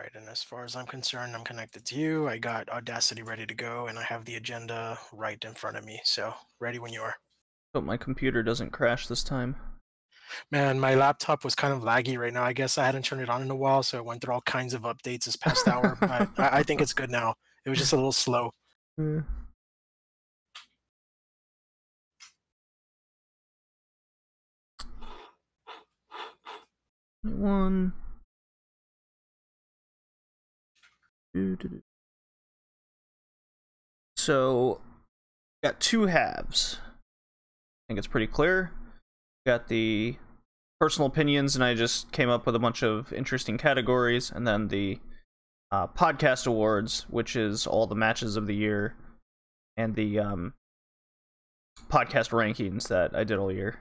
right, and as far as I'm concerned, I'm connected to you. I got Audacity ready to go, and I have the agenda right in front of me. So, ready when you are. Hope my computer doesn't crash this time. Man, my laptop was kind of laggy right now. I guess I hadn't turned it on in a while, so it went through all kinds of updates this past hour, but I think it's good now. It was just a little slow. Yeah. One. So, got two halves. I think it's pretty clear. Got the personal opinions, and I just came up with a bunch of interesting categories, and then the podcast awards, which is all the matches of the year, and the podcast rankings that I did all year.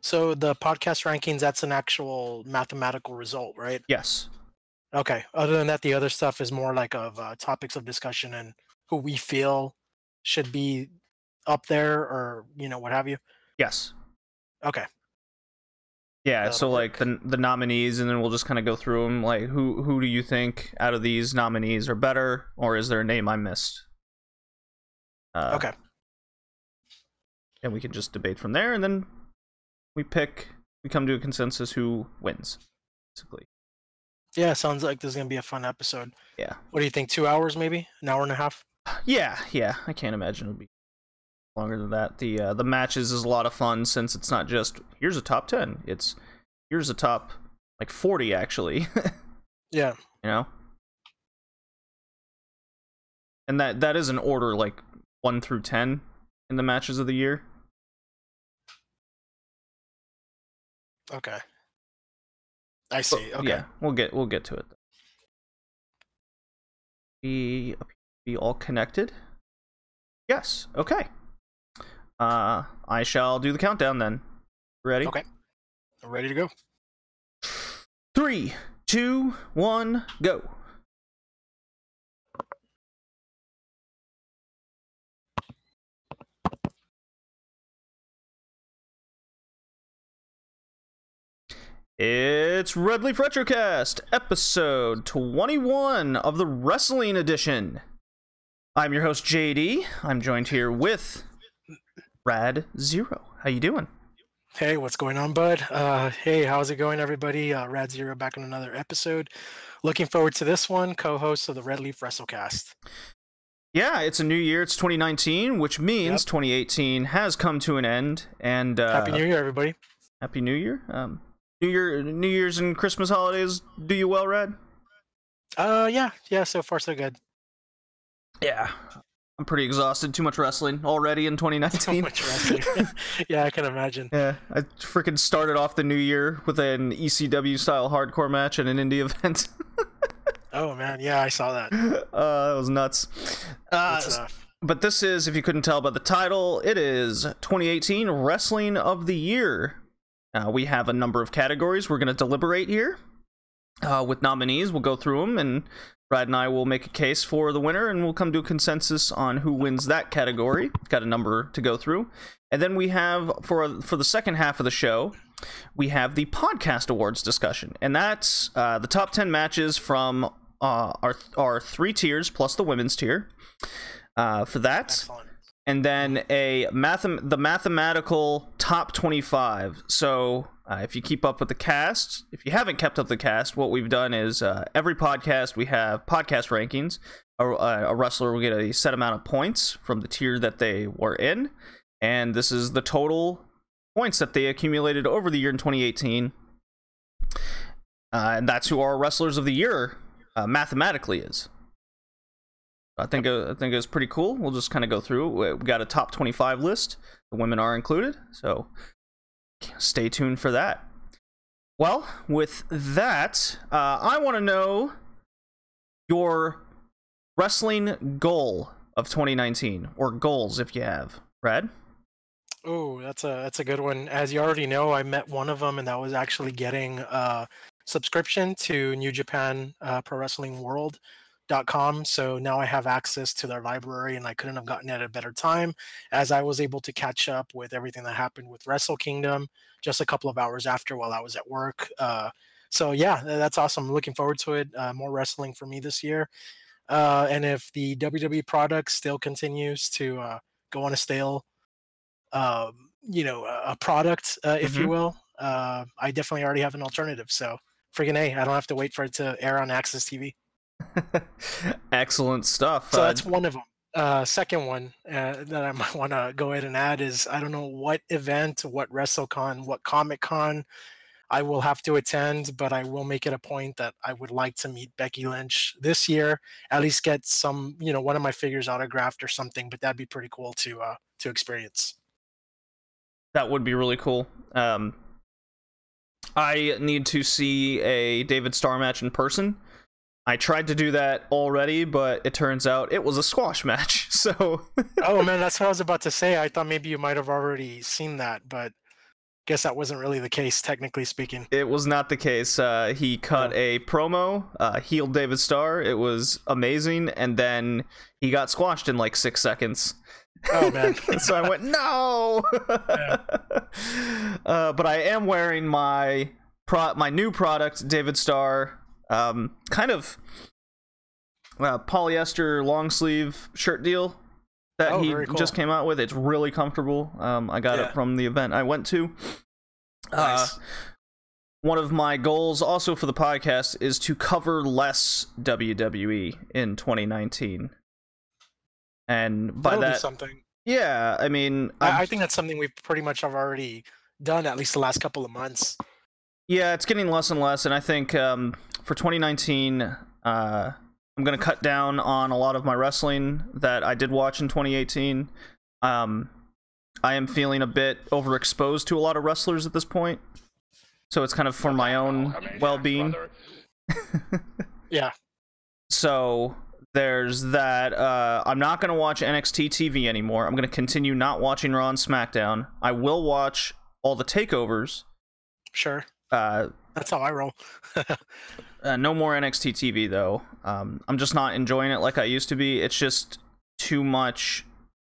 So the podcast rankings, that's an actual mathematical result, right? Yes. Okay. Other than that, the other stuff is more like of topics of discussion and who we feel should be up there, or what have you. Yes. Okay. Yeah, That'll so work. like the nominees, and then we'll just kind of go through them. Like, who do you think out of these nominees are better, or is there a name I missed? Okay. And we can just debate from there, and then we come to a consensus who wins, basically. Yeah, sounds like this is gonna be a fun episode. Yeah. What do you think? 2 hours, maybe an hour and a half? Yeah. I can't imagine it'll be longer than that. The matches is a lot of fun, since it's not just here's a top 10. It's here's a top like 40 actually. Yeah. And that is an order like 1 through 10 in the matches of the year. Okay. I see. But, okay. Yeah, we'll get to it. Be all connected? Yes. Okay. I shall do the countdown then. Ready? Okay. I'm ready to go. 3, 2, 1, go. It's Red Leaf Retrocast, episode 21 of the Wrestling Edition. I'm your host, JD. I'm joined here with Rad Zero. How you doing? Hey, what's going on, bud? Hey, how's it going, everybody? Rad Zero back in another episode. Looking forward to this one, co-host of the Red Leaf WrestleCast. Yeah, it's a new year. It's 2019, which means Yep. 2018 has come to an end. And Happy New Year, everybody. Happy New Year. New Year's and Christmas holidays. Do you well, Rad? Yeah. So far so good. Yeah, I'm pretty exhausted. Too much wrestling already in 2019. So much wrestling. Yeah, I can imagine. Yeah, I freaking started off the new year with an ECW style hardcore match at an indie event. Oh man, yeah, I saw that. That was nuts. Good stuff. But this is, if you couldn't tell by the title, it is 2018 Wrestling of the Year. We have a number of categories we're going to deliberate here with nominees. We'll go through them, and Brad and I will make a case for the winner, and we'll come to a consensus on who wins that category. Got a number to go through. And then we have, for the second half of the show, we have the podcast awards discussion. And that's the top 10 matches from our 3 tiers, plus the women's tier for that. Excellent. And then the mathematical top 25. So if you keep up with the cast, if you haven't kept up with the cast, what we've done is every podcast we have podcast rankings. A wrestler will get a set amount of points from the tier that they were in, and this is the total points that they accumulated over the year in 2018. And that's who our wrestlers of the year mathematically is. I think it was pretty cool. We'll just kind of go through. We got a top 25 list. The women are included, so stay tuned for that. Well, with that, I want to know your wrestling goal of 2019, or goals if you have. Brad? Oh, that's a good one. As you already know, I met one of them, and that was actually getting a subscription to New Japan Pro Wrestling World.com. So now I have access to their library, and I couldn't have gotten it at a better time, as I was able to catch up with everything that happened with Wrestle Kingdom just a couple of hours after while I was at work. So yeah, that's awesome. Looking forward to it. More wrestling for me this year. And if the WWE product still continues to go on a stale, a product, if you Mm-hmm. will, I definitely already have an alternative. So friggin' A, I don't have to wait for it to air on Access TV. Excellent stuff. So that's one of them. Second one that I might want to go ahead and add is I don't know what event, what WrestleCon, what Comic Con I will have to attend, but I will make it a point that I would like to meet Becky Lynch this year. At least get some, one of my figures autographed or something. But that'd be pretty cool to experience. That would be really cool. I need to see a David Starr match in person. I tried to do that already, but it turns out it was a squash match. So. Oh man, that's what I was about to say. I thought maybe you might have already seen that, but guess that wasn't really the case, technically speaking. It was not the case. He cut a promo, healed David Starr. It was amazing, and then he got squashed in like 6 seconds. Oh man! So I went no. Yeah. But I am wearing my new product, David Starr, kind of polyester long sleeve shirt deal that he just came out with. It's really comfortable. I got it from the event I went to. Nice. One of my goals also for the podcast is to cover less WWE in 2019. And by That'll be something. Yeah, I mean, I think that's something we've pretty much have already done at least the last couple of months. Yeah, it's getting less and less, and I think for 2019, I'm going to cut down on a lot of my wrestling that I did watch in 2018. I am feeling a bit overexposed to a lot of wrestlers at this point, so it's kind of for my own well-being. Yeah. So there's that. I'm not going to watch NXT TV anymore. I'm going to continue not watching Raw and SmackDown. I will watch all the takeovers. Sure. That's how I roll. No more NXT TV, though. I'm just not enjoying it like I used to be. It's just too much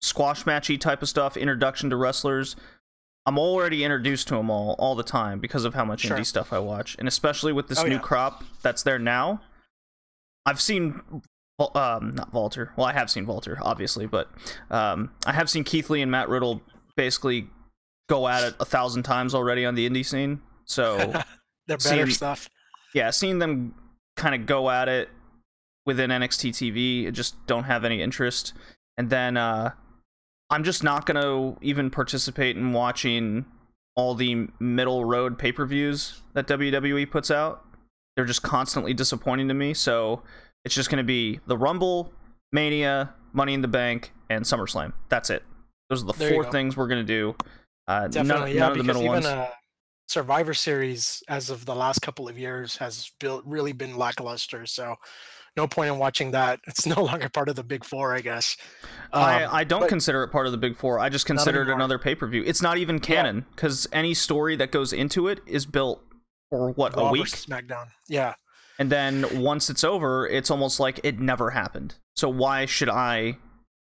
squash matchy type of stuff, introduction to wrestlers. I'm already introduced to them all the time because of how much indie stuff I watch. And especially with this new crop that's there now. I've seen... not Walter. Well, I have seen Walter, obviously, but I have seen Keith Lee and Matt Riddle basically go at it 1,000 times already on the indie scene. So they're better stuff. Yeah, seeing them kind of go at it within NXT TV, I just don't have any interest. And then I'm just not going to even participate in watching all the middle road pay-per-views that WWE puts out. They're just constantly disappointing to me, so it's just going to be the Rumble, Mania, Money in the Bank, and SummerSlam. That's it. Those are the four things we're going to do. Definitely, none of the middle ones. Survivor Series, as of the last couple of years, has really been lackluster. So, no point in watching that. It's no longer part of the Big Four, I guess. I don't consider it part of the Big Four. I just consider it another pay-per-view. It's not even canon because any story that goes into it is built for what, a week? SmackDown. Yeah. And then once it's over, it's almost like it never happened. So why should I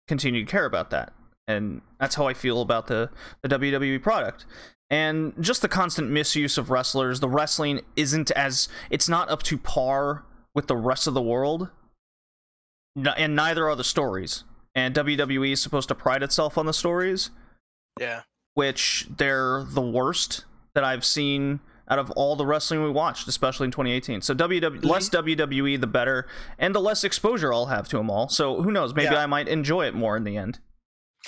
continue to care about that? And that's how I feel about the WWE product. And just the constant misuse of wrestlers. The wrestling it's not up to par with the rest of the world. And neither are the stories. And WWE is supposed to pride itself on the stories. Yeah. Which they're the worst that I've seen out of all the wrestling we watched, especially in 2018. So less WWE, the better, and the less exposure I'll have to them all. So who knows? Maybe I might enjoy it more in the end.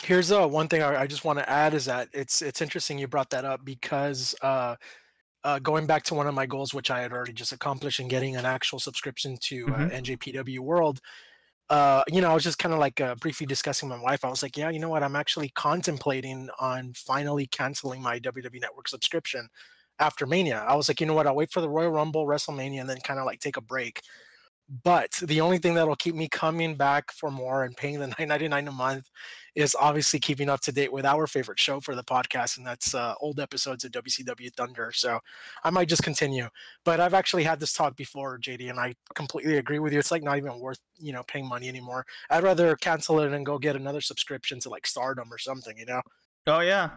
Here's one thing I just want to add is that it's interesting you brought that up because going back to one of my goals, which I had already just accomplished in getting an actual subscription to NJPW World, I was just kind of like briefly discussing with my wife. I was like, yeah, you know what? I'm actually contemplating on finally canceling my WWE Network subscription after Mania. I was like, you know what? I'll wait for the Royal Rumble, WrestleMania, and then kind of like take a break. But the only thing that'll keep me coming back for more and paying the $9.99 a month is obviously keeping up to date with our favorite show for the podcast, and that's old episodes of WCW Thunder. So I might just continue. But I've actually had this talk before, JD, and I completely agree with you. It's like not even worth paying money anymore. I'd rather cancel it and go get another subscription to like Stardom or something. Oh yeah,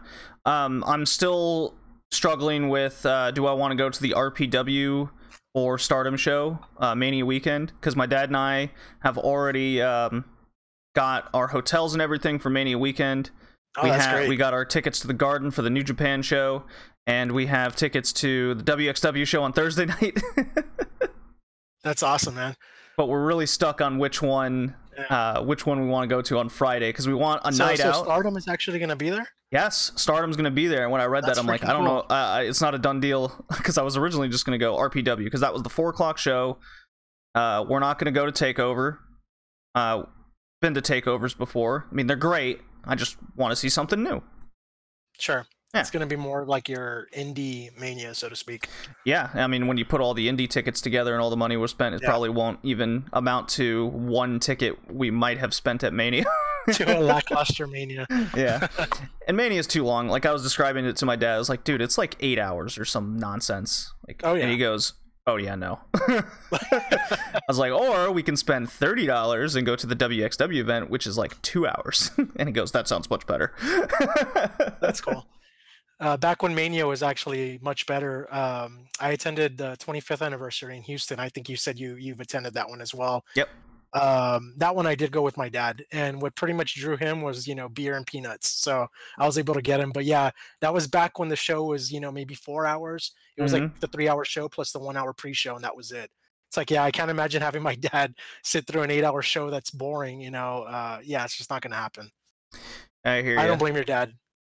I'm still struggling with do I want to go to the RPW or Stardom show, Mania weekend, because my dad and I have already got our hotels and everything for Mania weekend. Oh, that's great. We got our tickets to the Garden for the New Japan show, and we have tickets to the WXW show on Thursday night. That's awesome, man. But we're really stuck on which one we want to go to on Friday, because we want a night out. So Stardom is actually going to be there? Yes, Stardom's going to be there. And when I read that, I'm like, I don't know. It's not a done deal, because I was originally just going to go RPW, because that was the 4 o'clock show. We're not going to go to TakeOver. Been to TakeOvers before. I mean, they're great. I just want to see something new. Sure. Yeah. It's going to be more like your indie mania, so to speak. Yeah, I mean, when you put all the indie tickets together and all the money was spent, it probably won't even amount to one ticket we might have spent at Mania. To a lackluster Mania. Yeah. And Mania is too long. Like, I was describing it to my dad. I was like, dude, it's like 8 hours or some nonsense. Like, oh, yeah. And he goes, oh, yeah, no. I was like, or we can spend $30 and go to the WXW event, which is like 2 hours. And he goes, that sounds much better. That's cool. Back when Mania was actually much better, I attended the 25th anniversary in Houston. I think you said you've attended that one as well. Yep. That one I did go with my dad, and what pretty much drew him was, beer and peanuts. So I was able to get him. But yeah, that was back when the show was, maybe 4 hours. It was like the 3-hour show plus the 1-hour pre-show, and that was it. It's like, yeah, I can't imagine having my dad sit through an 8-hour show that's boring. Yeah, it's just not going to happen. I hear you. I don't blame your dad.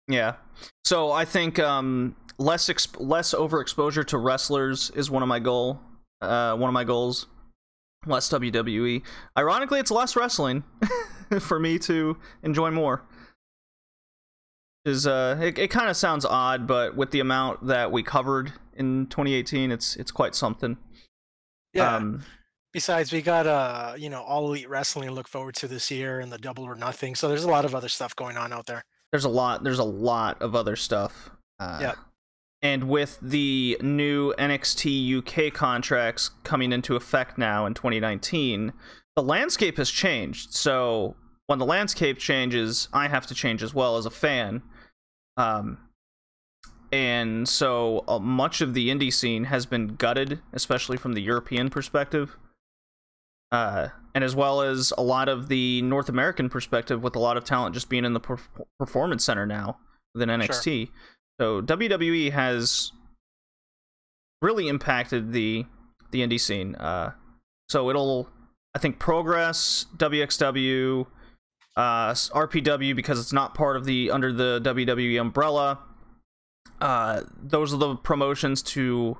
Yeah. So I think less overexposure to wrestlers is one of my goals. Less WWE. Ironically, it's less wrestling for me to enjoy more. It kind of sounds odd, but with the amount that we covered in 2018, it's quite something. Yeah. Besides, we got All Elite Wrestling to look forward to this year, and the Double or Nothing. So there's a lot of other stuff going on out there. There's a lot of other stuff. Yeah. And with the new NXT UK contracts coming into effect now in 2019, the landscape has changed. So when the landscape changes, I have to change as well as a fan. And so much of the indie scene has been gutted, especially from the European perspective. And as well as a lot of the North American perspective, with a lot of talent just being in the Performance Center now within NXT. Sure. So WWE has really impacted the indie scene. So it'll, I think, Progress, WXW, RPW, because it's not part of under the WWE umbrella. Those are the promotions to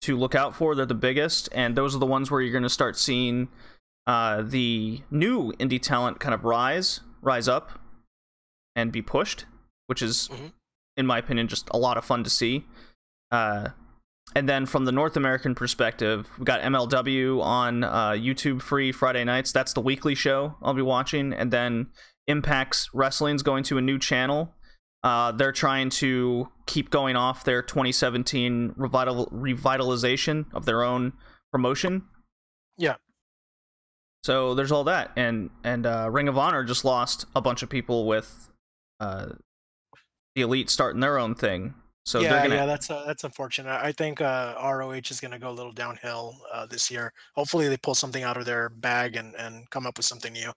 look out for. They're the biggest, and those are the ones where you're going to start seeing the new indie talent kind of rise up and be pushed, which is, in my opinion, just a lot of fun to see. And then from the North American perspective, we got MLW on YouTube free Friday nights. That's the weekly show I'll be watching. And then Impact's Wrestling's going to a new channel. They're trying to keep going off their 2017 revitalization of their own promotion. Yeah. So there's all that, and Ring of Honor just lost a bunch of people with the Elite starting their own thing. So that's unfortunate. I think ROH is going to go a little downhill this year. Hopefully they pull something out of their bag and come up with something new.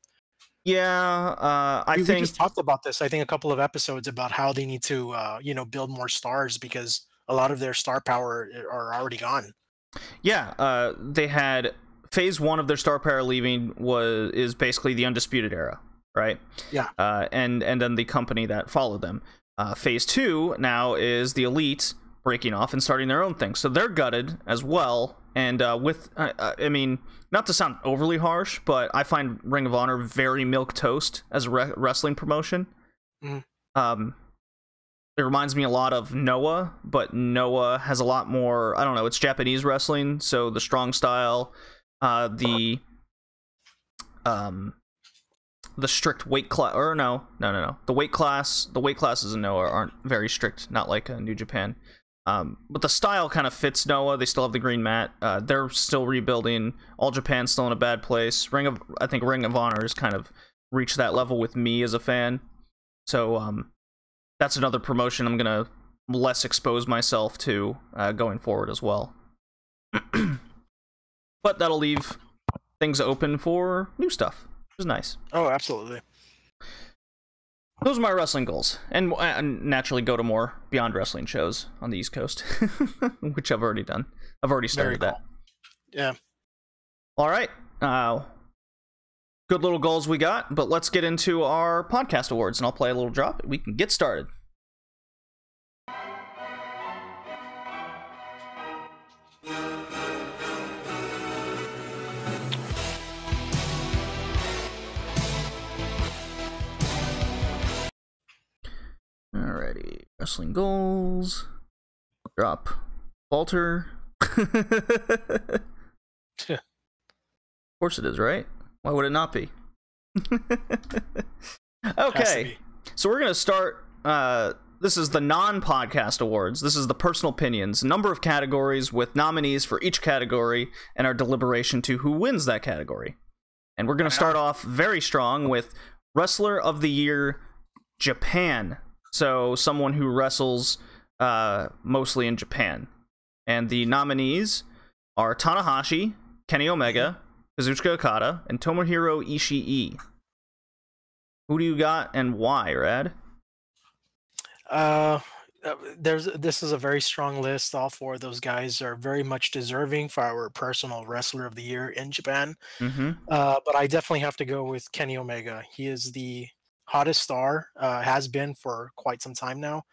Yeah, we just talked about this, I think, a couple of episodes about how they need to build more stars, because a lot of their star power are already gone. Yeah, they had phase 1 of their star power leaving is basically the Undisputed Era, right? Yeah. And then the company that followed them. Phase 2 now is the Elite breaking off and starting their own thing. So they're gutted as well. And I mean, not to sound overly harsh, but I find Ring of Honor very milquetoast as a wrestling promotion. It reminds me a lot of Noah, but Noah has a lot more, I don't know, it's Japanese wrestling, so the strong style, the strict weight class, or no, the weight classes in Noah aren't very strict, not like New Japan. But the style kind of fits Noah. They still have the green mat. They're still rebuilding. All Japan's still in a bad place. I think Ring of Honor has kind of reached that level with me as a fan. So that's another promotion I'm gonna less expose myself to going forward as well. but that'll leave things open for new stuff, which is nice. Oh, absolutely. Those are my wrestling goals, and naturally go to more Beyond Wrestling shows on the East Coast, which I've already done. I've already started that. Yeah. All right. Good little goals we got, but let's get into our podcast awards, and I'll play a little drop. We can get started. Alrighty, wrestling goals. Drop. Falter. Of course it is, right? Why would it not be? Okay, so we're gonna start. This is the non-podcast awards. This is the personal opinions. Number of categories with nominees for each category, and our deliberation to who wins that category. And we're gonna start off very strong with Wrestler of the Year, Japan. So someone who wrestles mostly in Japan. And the nominees are Tanahashi, Kenny Omega, Kazuchika Okada, and Tomohiro Ishii. Who do you got and why, Rad? This is a very strong list. All four of those guys are very much deserving for our personal Wrestler of the Year in Japan. But I definitely have to go with Kenny Omega. He is the hottest star, has been for quite some time now,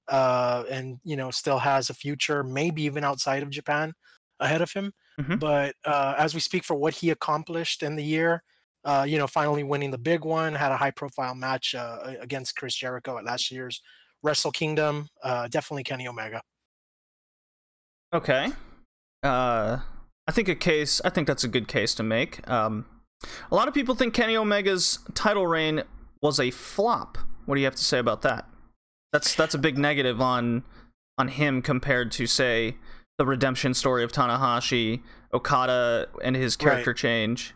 and still has a future, maybe even outside of Japan, ahead of him. But as we speak, for what he accomplished in the year, finally winning the big one, had a high-profile match against Chris Jericho at last year's Wrestle Kingdom. Definitely Kenny Omega. Okay, I think that's a good case to make. A lot of people think Kenny Omega's title reign was a flop. What do you have to say about that? That's a big negative on him compared to, say, the redemption story of Tanahashi, Okada, and his character change.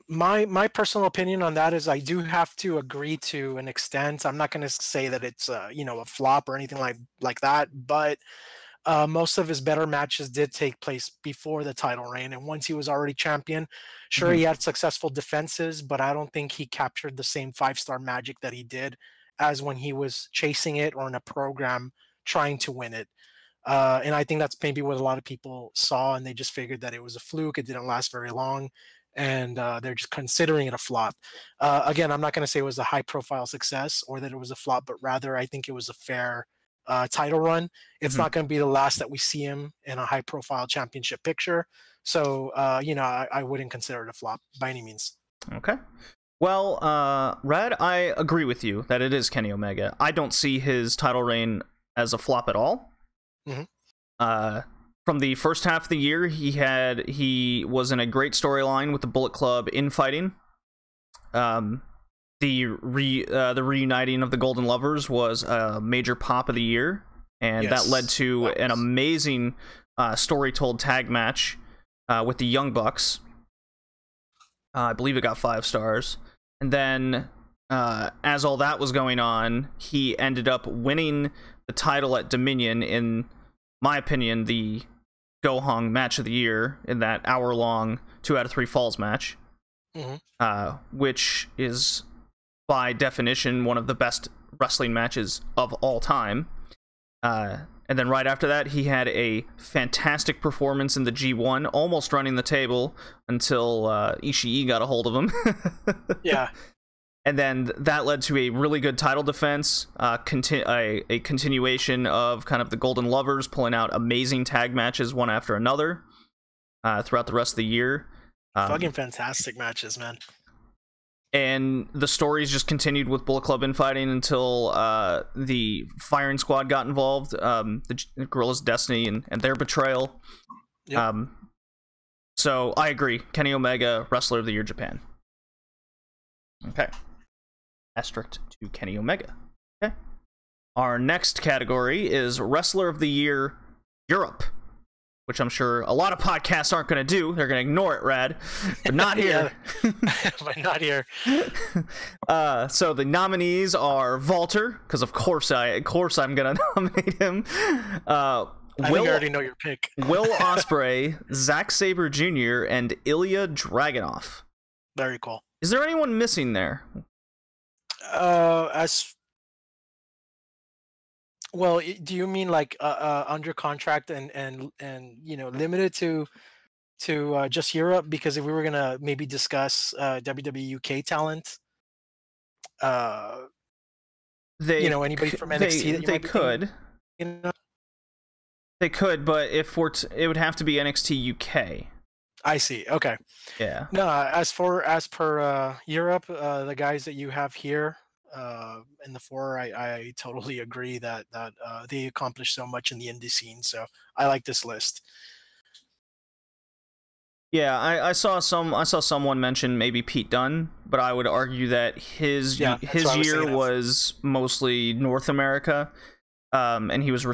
My personal opinion on that is I do have to agree to an extent. I'm not going to say that it's a flop or anything like that, but most of his better matches did take place before the title reign, and once he was already champion, sure, he had successful defenses, but I don't think he captured the same 5-star magic that he did as when he was chasing it or in a program trying to win it. And I think that's maybe what a lot of people saw, and they just figured that it was a fluke. It didn't last very long, and they're just considering it a flop. Again, I'm not going to say it was a high-profile success or that it was a flop, but rather I think it was a fair title run. It's not going to be the last that we see him in a high-profile championship picture. So, I wouldn't consider it a flop by any means. Okay. Well, Red, I agree with you that it is Kenny Omega. I don't see his title reign as a flop at all. From the first half of the year, he was in a great storyline with the Bullet Club infighting. The reuniting of the Golden Lovers was a major pop of the year, and that led to an amazing story-told tag match with the Young Bucks. I believe it got 5 stars. And then, as all that was going on, he ended up winning the title at Dominion in, my opinion, the Go-Hong match of the year, in that hour-long 2 out of 3 falls match, which is, by definition, one of the best wrestling matches of all time. And then right after that, he had a fantastic performance in the G1, almost running the table until Ishii got a hold of him. And then that led to a really good title defense, a continuation of kind of the Golden Lovers pulling out amazing tag matches one after another throughout the rest of the year. Fucking fantastic matches, man. And the stories just continued with Bullet Club infighting until the Firing Squad got involved, the Guerrillas of Destiny and their betrayal. So I agree. Kenny Omega, Wrestler of the Year, Japan. Okay. Asterisk to Kenny Omega. Okay. Our next category is Wrestler of the Year, Europe, which I'm sure a lot of podcasts aren't going to do. They're going to ignore it, Rad, but not here. But not here. So the nominees are Walter, because of course I'm going to nominate him. I think I already know your pick. Will Ospreay, Zack Sabre Jr., and Ilya Dragunov. Very cool. Is there anyone missing there? As well, do you mean like under contract and you know, limited to just Europe? Because if we were gonna maybe discuss WWE UK talent, you know, anybody from NXT that you might be could. thinking, you know? They could, but if it would have to be NXT UK. I see. Okay. Yeah. No, as per Europe, the guys that you have here in the four, I totally agree that they accomplished so much in the indie scene. So I like this list. Yeah, I saw someone mention maybe Pete Dunne, but I would argue that his year was mostly North America, and he was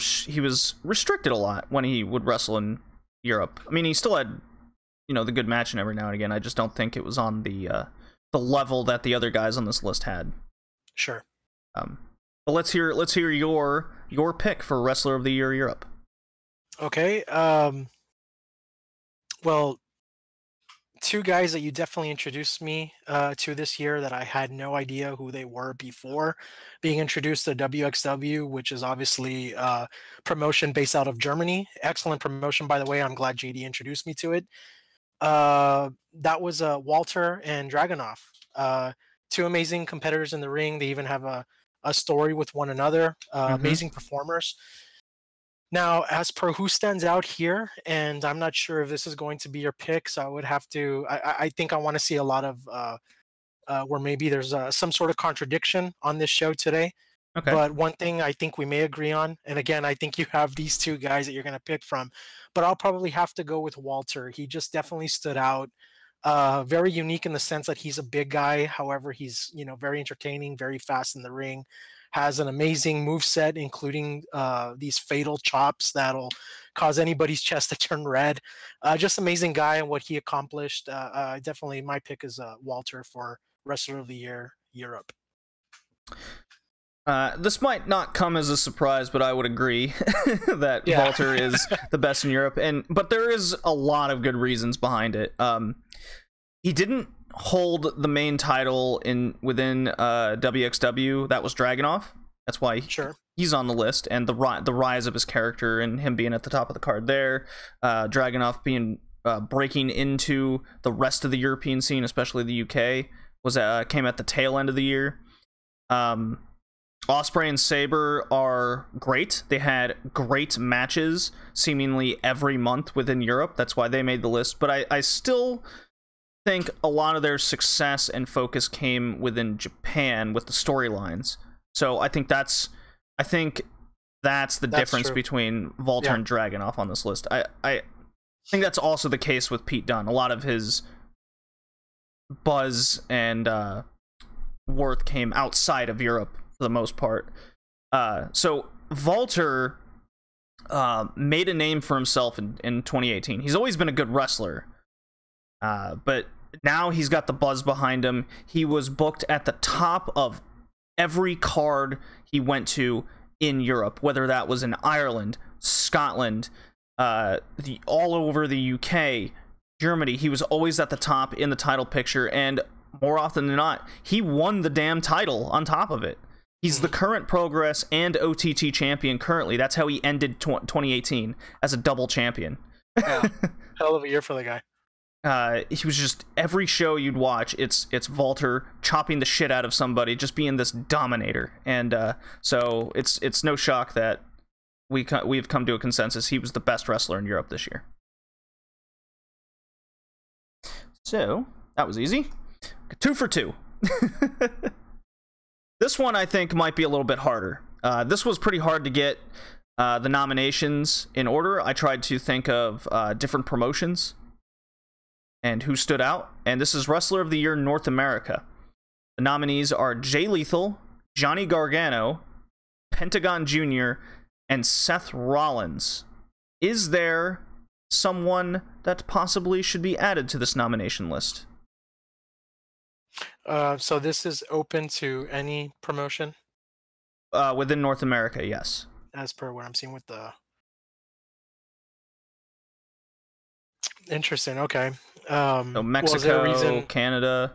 restricted a lot when he would wrestle in Europe. I mean, he still had, you know, the good match and every now and again. I just don't think it was on the level that the other guys on this list had. Sure. But let's hear your pick for Wrestler of the Year Europe. Okay. Well, two guys that you definitely introduced me to this year that I had no idea who they were before being introduced to WXW, which is obviously promotion based out of Germany. Excellent promotion, by the way. I'm glad JD introduced me to it. That was Walter and Dragunov. Two amazing competitors in the ring. They even have a story with one another. Amazing performers. Now, as per who stands out here, and I'm not sure if this is going to be your pick, so I would have to. I think I want to see a lot of where maybe there's some sort of contradiction on this show today. Okay. But one thing I think we may agree on, and again, I think you have these two guys that you're going to pick from, but I'll probably have to go with Walter. He just definitely stood out. Very unique in the sense that he's a big guy. However, he's, you know, very entertaining, very fast in the ring, has an amazing move set, including these fatal chops that'll cause anybody's chest to turn red. Just amazing guy and what he accomplished. Definitely my pick is Walter for Wrestler of the Year Europe. This might not come as a surprise, but I would agree that Walter is the best in Europe, but there is a lot of good reasons behind it. He didn't hold the main title within WXW. That was Dragunov. That's why he's on the list, and the rise of his character and him being at the top of the card there. Dragunov being breaking into the rest of the European scene, especially the UK, came at the tail end of the year. Ospreay and Sabre are great. They had great matches seemingly every month within Europe. That's why they made the list. But I still think a lot of their success and focus came within Japan with the storylines. So I think that's the difference between Walter and Dragunov on this list. I think that's also the case with Pete Dunne. A lot of his buzz and worth came outside of Europe for the most part. So Walter made a name for himself in 2018. He's always been a good wrestler, but now he's got the buzz behind him. He was booked at the top of every card he went to in Europe, whether that was in Ireland, Scotland, all over the UK, Germany. He was always at the top in the title picture, and more often than not, he won the damn title on top of it. He's the current Progress and OTT champion currently. That's how he ended 2018, as a double champion. Yeah, hell of a year for the guy. He was just, every show you'd watch, it's Walter chopping the shit out of somebody, just being this dominator. And so it's no shock that we've come to a consensus he was the best wrestler in Europe this year. So that was easy. 2 for 2. This one I think might be a little bit harder. This was pretty hard to get the nominations in order. I tried to think of different promotions and who stood out. And this is Wrestler of the Year North America. The nominees are Jay Lethal, Johnny Gargano, Pentagon Jr., and Seth Rollins. Is there someone that possibly should be added to this nomination list? So this is open to any promotion? Within North America, yes. As per what I'm seeing with the Interesting. Okay. So Well, is there a Mexico, reason? Canada.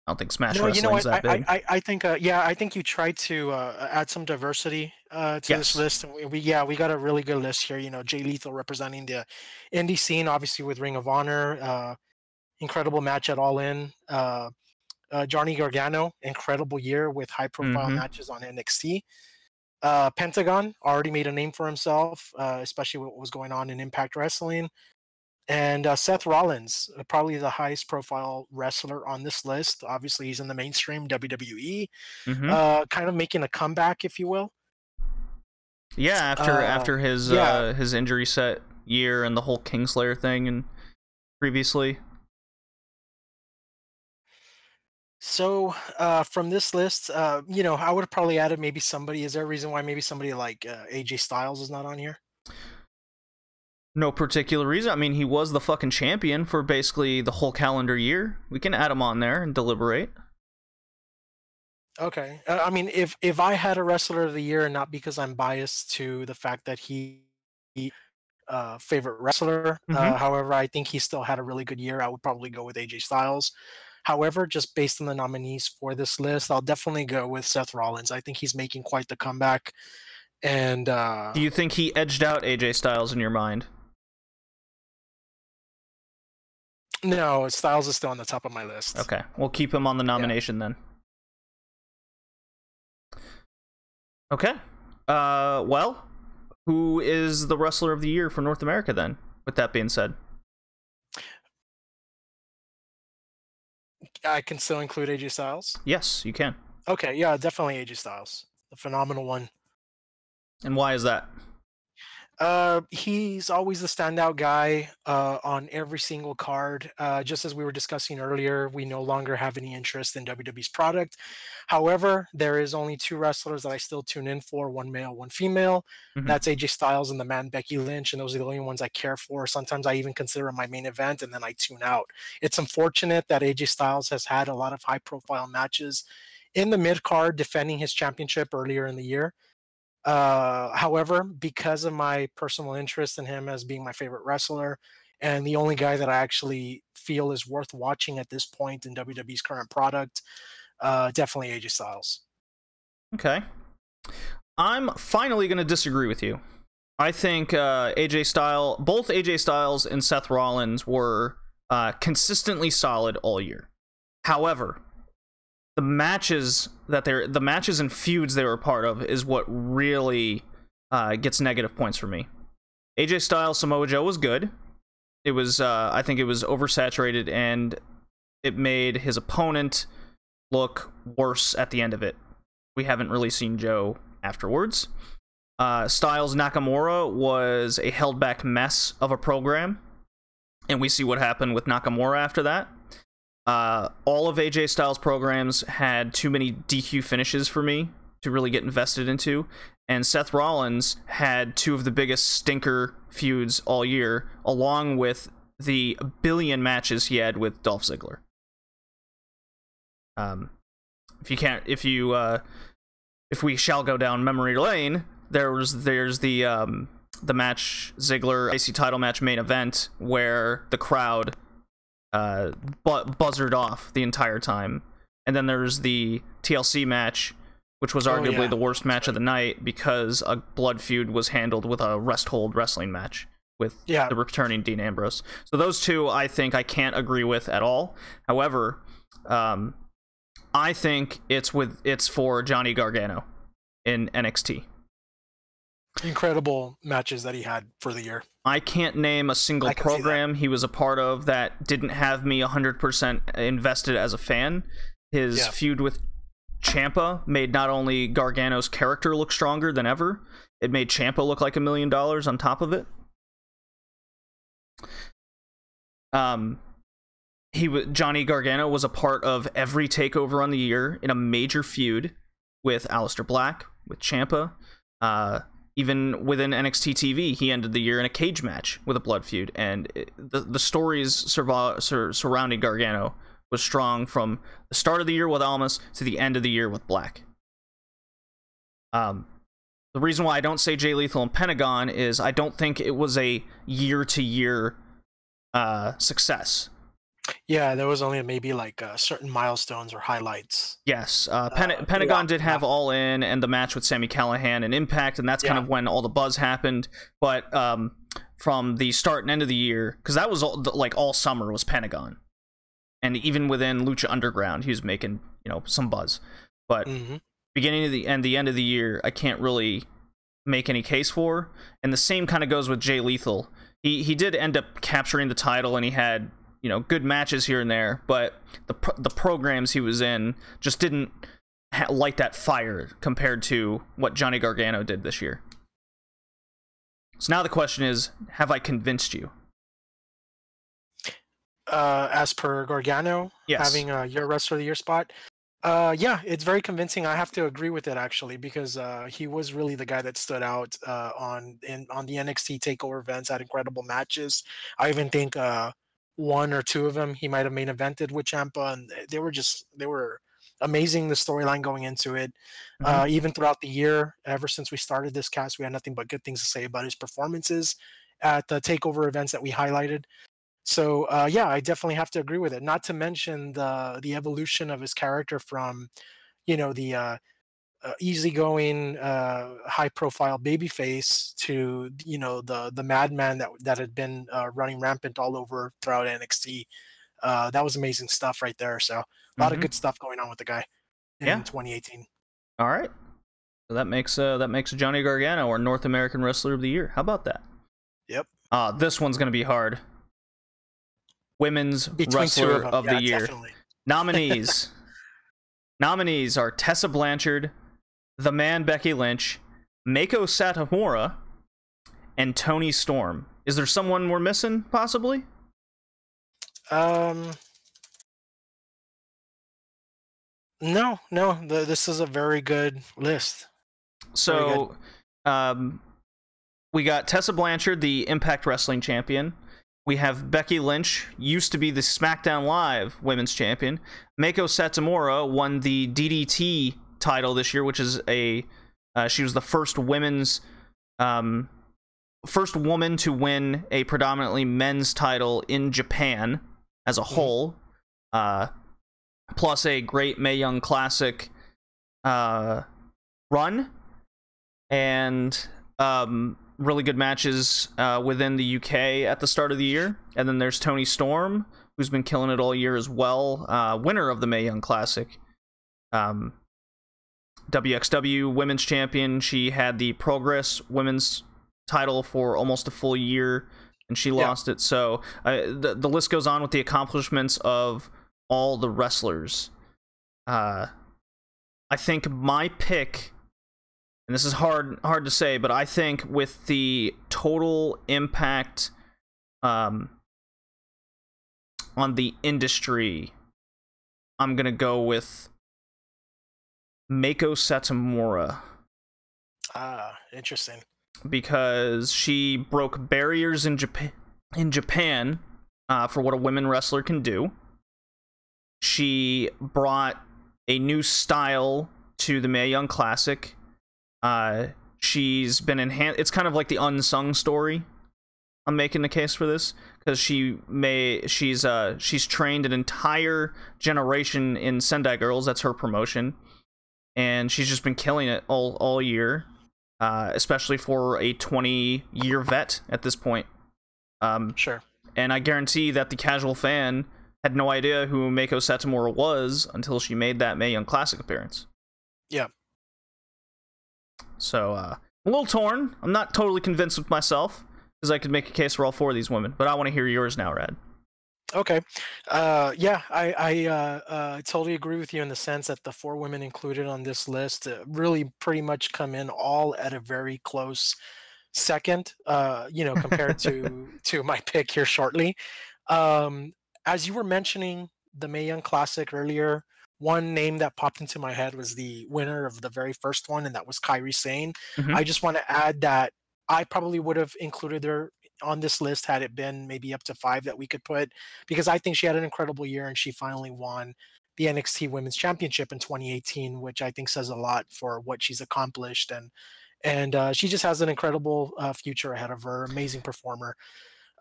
I don't think Smash No, you know Wrestling's what? that big. I think yeah, I think you tried to add some diversity to this Yes. list, and we got a really good list here. You know, Jay Lethal representing the indie scene, obviously with Ring of Honor, incredible match at All In. Johnny Gargano, incredible year with high profile Mm-hmm. matches on NXT. Pentagon already made a name for himself, especially what was going on in Impact Wrestling. And Seth Rollins, probably the highest profile wrestler on this list. Obviously, he's in the mainstream WWE, Mm-hmm. kind of making a comeback, if you will. Yeah, after Yeah. his injury set year and the whole Kingslayer thing and previously. So from this list, you know, I would have probably added maybe somebody. Is there a reason why maybe somebody like AJ Styles is not on here? No particular reason. I mean, he was the fucking champion for basically the whole calendar year. We can add him on there and deliberate. Okay. I mean, if I had a wrestler of the year, and not because I'm biased to the fact that he favorite wrestler. Mm-hmm. However, I think he still had a really good year. I would probably go with AJ Styles. However, just based on the nominees for this list, I'll definitely go with Seth Rollins. I think he's making quite the comeback. And Do you think he edged out AJ Styles in your mind? no, Styles is still on the top of my list. Okay, we'll keep him on the Yeah. nomination then. Okay. Well, who is the wrestler of the year for North America then? With that being said, I can still include AJ Styles. yes, you can. Okay, yeah, definitely AJ Styles. A phenomenal one. And why is that? He's always the standout guy on every single card. Just as we were discussing earlier, we no longer have any interest in WWE's product. However, there is only two wrestlers that I still tune in for: one male, one female. Mm-hmm. That's AJ Styles and the man Becky Lynch, and those are the only ones I care for. Sometimes I even consider my main event, and then I tune out. It's unfortunate that AJ Styles has had a lot of high-profile matches in the mid card, defending his championship earlier in the year. However, because of my personal interest in him as being my favorite wrestler and the only guy that I actually feel is worth watching at this point in WWE's current product, definitely AJ Styles. Okay. I'm finally going to disagree with you. I think both AJ Styles and Seth Rollins were consistently solid all year. However, the matches and feuds they were a part of is what really gets negative points for me. AJ Styles Samoa Joe was good. It was I think it was oversaturated and it made his opponent look worse at the end of it. We haven't really seen Joe afterwards. Styles Nakamura was a held back mess of a program, and we see what happened with Nakamura after that. All of AJ Styles' programs had too many DQ finishes for me to really get invested into, and Seth Rollins had two of the biggest stinker feuds all year, along with the billion matches he had with Dolph Ziggler. If we shall go down memory lane, there's the match Ziggler IC title match main event where the crowd buzzed off the entire time, and then there's the TLC match, which was arguably the worst match of the night because a blood feud was handled with a rest hold wrestling match with the returning Dean Ambrose. So those two, I think I can't agree with at all. However, I think it's for Johnny Gargano in NXT. Incredible matches that he had for the year. I can't name a single program he was a part of that didn't have me 100% invested as a fan. His feud with Ciampa made not only Gargano's character look stronger than ever, it made Ciampa look like $1 million on top of it. Johnny Gargano was a part of every takeover on the year in a major feud with Aleister Black, with Ciampa. Even within NXT TV, he ended the year in a cage match with a blood feud, and the stories surrounding Gargano was strong from the start of the year with Almas to the end of the year with Black. The reason why I don't say Jay Lethal and Pentagon is I don't think it was a year-to-year success. Yeah, there was only maybe like certain milestones or highlights. Yes, Pentagon did have All In and the match with Sami Callihan and Impact, and that's kind of when all the buzz happened. But from the start and end of the year, because that was all summer was Pentagon, and even within Lucha Underground, he was making some buzz. But beginning of the end of the year, I can't really make any case for. And the same kind of goes with Jay Lethal. He did end up capturing the title, and he had good matches here and there, but the programs he was in just didn't light that fire compared to what Johnny Gargano did this year. So now the question is, have I convinced you? As per Gargano, yes, having your Wrestler of the Year spot, yeah, it's very convincing. I have to agree with it actually, because he was really the guy that stood out on the NXT Takeover events, had incredible matches. I even think one or two of them he might have main evented with Ciampa, and they were amazing. The storyline going into it, even throughout the year, ever since we started this cast, we had nothing but good things to say about his performances at the Takeover events that we highlighted. So yeah, I definitely have to agree with it. Not to mention the evolution of his character from the easygoing, high-profile babyface to the madman that had been running rampant all over throughout NXT. That was amazing stuff right there. So a lot of good stuff going on with the guy in 2018. All right, so that makes Johnny Gargano our North American Wrestler of the Year. How about that? Yep. This one's gonna be hard. Women's Wrestler of the Year. Definitely. Nominees. Nominees are Tessa Blanchard, The Man Becky Lynch, Meiko Satomura, and Toni Storm. Is there someone we're missing, possibly? No. This is a very good list. So, we got Tessa Blanchard, the Impact Wrestling Champion. We have Becky Lynch, used to be the SmackDown Live Women's Champion. Meiko Satomura won the DDT title this year, which is she was the first woman to win a predominantly men's title in Japan as a whole. Plus a great Mae Young Classic run, and really good matches within the UK at the start of the year. And then there's Toni Storm, who's been killing it all year as well. Winner of the Mae Young Classic. WXW Women's Champion. She had the Progress Women's title for almost a full year, and she lost it. So the list goes on with the accomplishments of all the wrestlers. I think my pick, and this is hard to say, but I think with the total impact on the industry, I'm gonna go with Meiko Satomura. Interesting. Because she broke barriers in Japan for what a women wrestler can do. She brought a new style to the Mae Young Classic. She's been enhanced. It's kind of like the unsung story. I'm making the case for this because she's trained an entire generation in Sendai Girls. That's her promotion, and she's just been killing it all year, especially for a 20-year vet at this point. Sure. And I guarantee that the casual fan had no idea who Meiko Satomura was until she made that Mae Young Classic appearance. Yeah. So, a little torn. I'm not totally convinced with myself, because I could make a case for all four of these women, but I want to hear yours now, Rad. Okay. Yeah, I totally agree with you in the sense that the four women included on this list really pretty much come in all at a very close second, compared to my pick here shortly. As you were mentioning the Mae Young Classic earlier, one name that popped into my head was the winner of the very first one, and that was Kairi Sane. I just want to add that I probably would have included her on this list had it been maybe up to 5 that we could put, because I think she had an incredible year and she finally won the NXT Women's Championship in 2018, which I think says a lot for what she's accomplished and she just has an incredible future ahead of her. Amazing performer.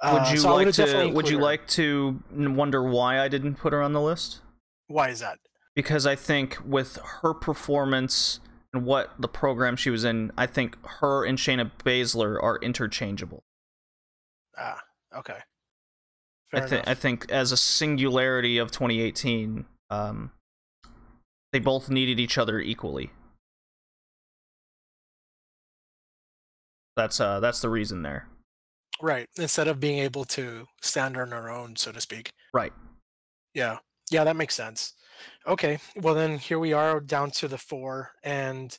Would you So I would like have definitely to would included you her. like to wonder why I didn't put her on the list? Why is that? Because I think with her performance and what the program she was in, I think her and Shayna Baszler are interchangeable. Ah, okay. I Fair enough. think as a singularity of 2018, they both needed each other equally. That's the reason there. Right. Instead of being able to stand on her own, so to speak. Right. Yeah. Yeah, that makes sense. Okay. Well, then here we are down to the four. And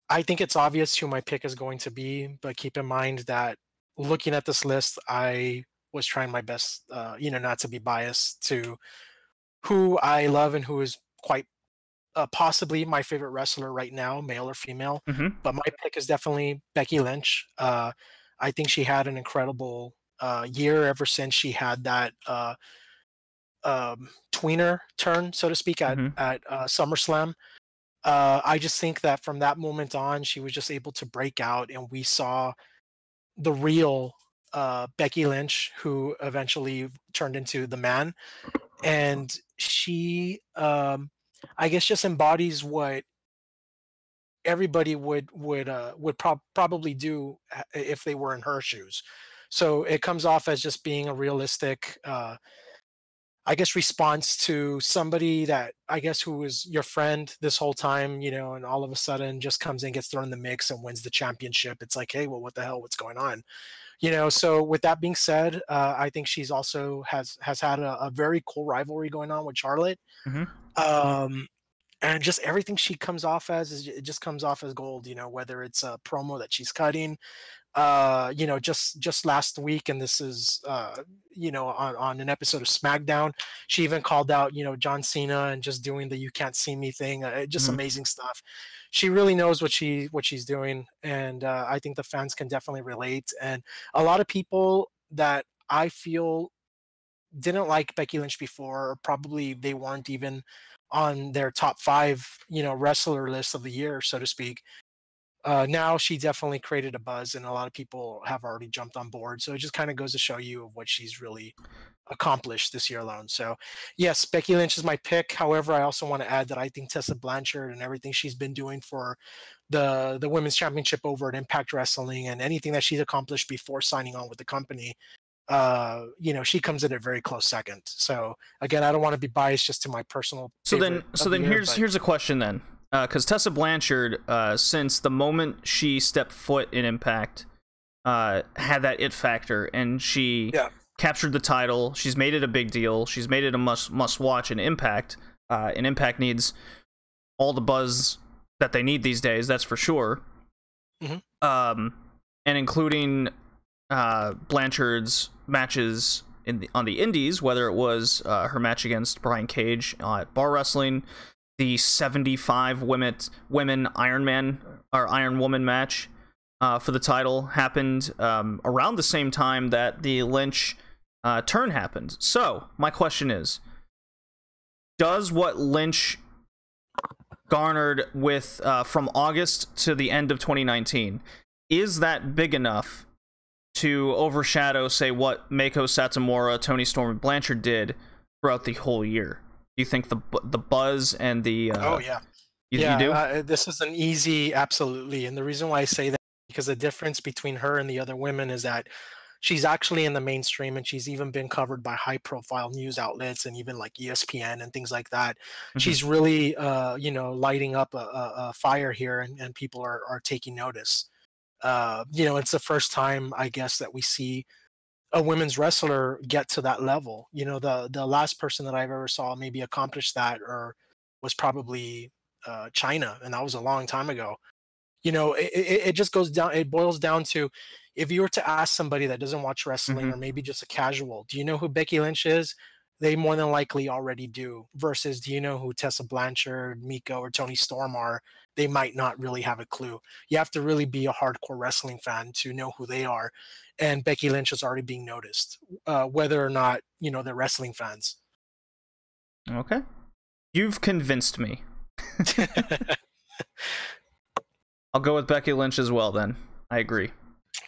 I think it's obvious who my pick is going to be. But keep in mind that looking at this list, I was trying my best, not to be biased to who I love and who is quite possibly my favorite wrestler right now, male or female. Mm-hmm. But my pick is definitely Becky Lynch. I think she had an incredible year ever since she had that tweener turn, so to speak, at Mm-hmm. SummerSlam. I just think that from that moment on, she was just able to break out, and we saw the real Becky Lynch, who eventually turned into the Man. And she, I guess, just embodies what everybody would probably do if they were in her shoes. So it comes off as just being a realistic, I guess, response to somebody that I guess who was your friend this whole time, and all of a sudden just comes in, gets thrown in the mix, and wins the championship. It's like, hey, well, what the hell? What's going on? So with that being said, I think she's also has had a very cool rivalry going on with Charlotte. Mm-hmm. Um, and just everything she comes off as it just comes off as gold, whether it's a promo that she's cutting, just last week, and this is on an episode of SmackDown, she even called out John Cena and just doing the "you can't see me" thing. Just Mm-hmm. amazing stuff. She really knows what she's doing, and I think the fans can definitely relate. And a lot of people that I feel didn't like Becky Lynch before, or probably they weren't even on their top five, wrestler list of the year, so to speak. Now she definitely created a buzz, and a lot of people have already jumped on board. So it just kind of goes to show you of what she's really accomplished this year alone. So yes, Becky Lynch is my pick. However, I also want to add that I think Tessa Blanchard and everything she's been doing for the women's championship over at Impact Wrestling, and anything that she's accomplished before signing on with the company, she comes in a very close second. So again, I don't want to be biased just to my personal favorite So of the then year, here's a question then, because Tessa Blanchard, since the moment she stepped foot in Impact, had that it factor, and she yeah. captured the title. She's made it a big deal. She's made it a must watch in Impact. And Impact needs all the buzz that they need these days. That's for sure. Mhm. And including Blanchard's matches on the indies, whether it was her match against Brian Cage at Bar Wrestling, the 75 women Iron Man or Iron Woman match for the title happened around the same time that the Lynch turn happened. So my question is, does what Lynch garnered with from August to the end of 2019, is that big enough to overshadow, say, what Meiko Satomura, Toni Storm, and Blanchard did throughout the whole year? Do you think the buzz and the Oh yeah. you Yeah, do? this is an easy, absolutely. And the reason why I say that, because the difference between her and the other women is that she's actually in the mainstream, and she's even been covered by high profile news outlets and even like ESPN and things like that. Mm-hmm. She's really, lighting up a fire here, and people are taking notice. It's the first time, I guess, that we see a women's wrestler get to that level. The last person that I've ever saw maybe accomplish that or was probably China, and that was a long time ago. It just goes down. It boils down to, if you were to ask somebody that doesn't watch wrestling, Mm-hmm. or maybe just a casual, do you know who Becky Lynch is? They more than likely already do. Versus, do you know who Tessa Blanchard, Miko, or Toni Storm are? They might not really have a clue. You have to really be a hardcore wrestling fan to know who they are. And Becky Lynch is already being noticed, whether or not they're wrestling fans. Okay, you've convinced me. I'll go with Becky Lynch as well then. I agree.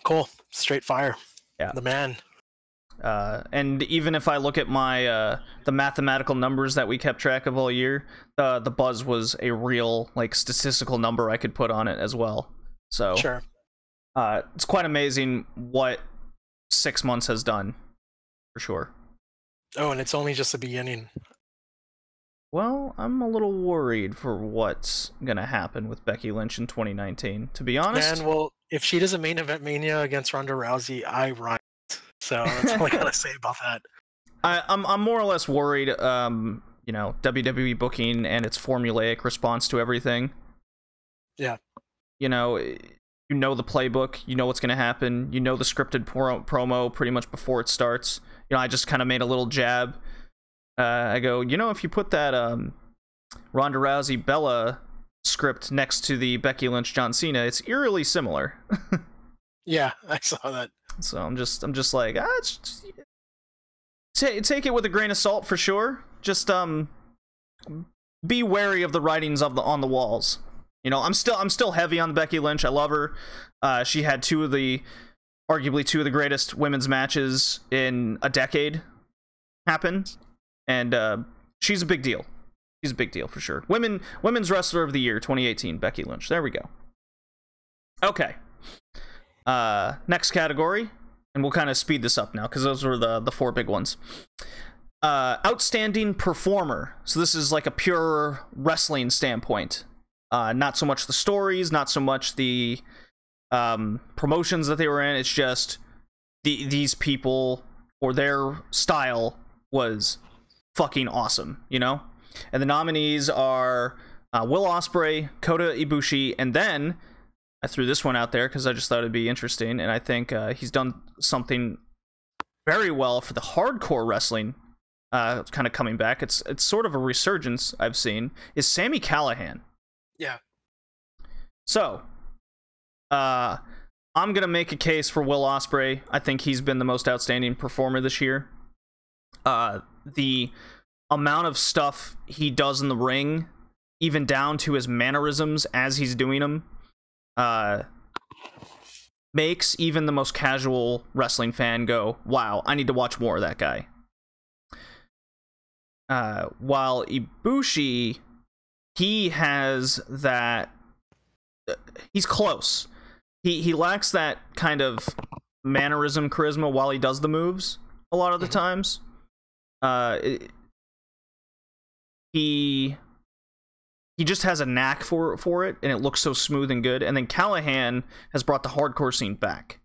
Cool. Straight fire. Yeah. The man. And even if I look at my the mathematical numbers that we kept track of all year, the buzz was a real like statistical number I could put on it as well. So Sure. It's quite amazing what 6 months has done, for sure. Oh, and it's only just the beginning. Well, I'm a little worried for what's gonna happen with Becky Lynch in 2019. To be honest, Man, well, if she doesn't main event Mania against Ronda Rousey, I riot. So that's all I gotta say about that. I'm more or less worried. You know, WWE booking and its formulaic response to everything. Yeah. You know the playbook. You know what's gonna happen. You know the scripted promo pretty much before it starts. You know, I just kind of made a little jab. I go, you know, if you put that Ronda Rousey Bella script next to the Becky Lynch John Cena, it's eerily similar. Yeah, I saw that. So I'm just like, take it with a grain of salt for sure. Just be wary of the writings on the walls. You know, I'm still heavy on Becky Lynch. I love her. She had arguably two of the greatest women's matches in a decade happen. And she's a big deal. She's a big deal for sure. Women's Wrestler of the Year 2018, Becky Lynch. There we go. Okay. Next category, and we'll kind of speed this up now because those were the four big ones. Outstanding performer. So this is like a pure wrestling standpoint. Not so much the stories, not so much the promotions that they were in. It's just these people or their style was fucking awesome, you know? And the nominees are Will Ospreay, Kota Ibushi, and then I threw this one out there because I just thought it'd be interesting, and I think he's done something very well for the hardcore wrestling kind of coming back. It's sort of a resurgence I've seen, is Sami Callihan. Yeah. So, I'm going to make a case for Will Ospreay. I think he's been the most outstanding performer this year. The amount of stuff he does in the ring, even down to his mannerisms as he's doing them, makes even the most casual wrestling fan go, wow, I need to watch more of that guy. While Ibushi, he has that, he's close. He lacks that kind of mannerism charisma while he does the moves a lot of the times. He just has a knack for it, and it looks so smooth and good. And then Callahan has brought the hardcore scene back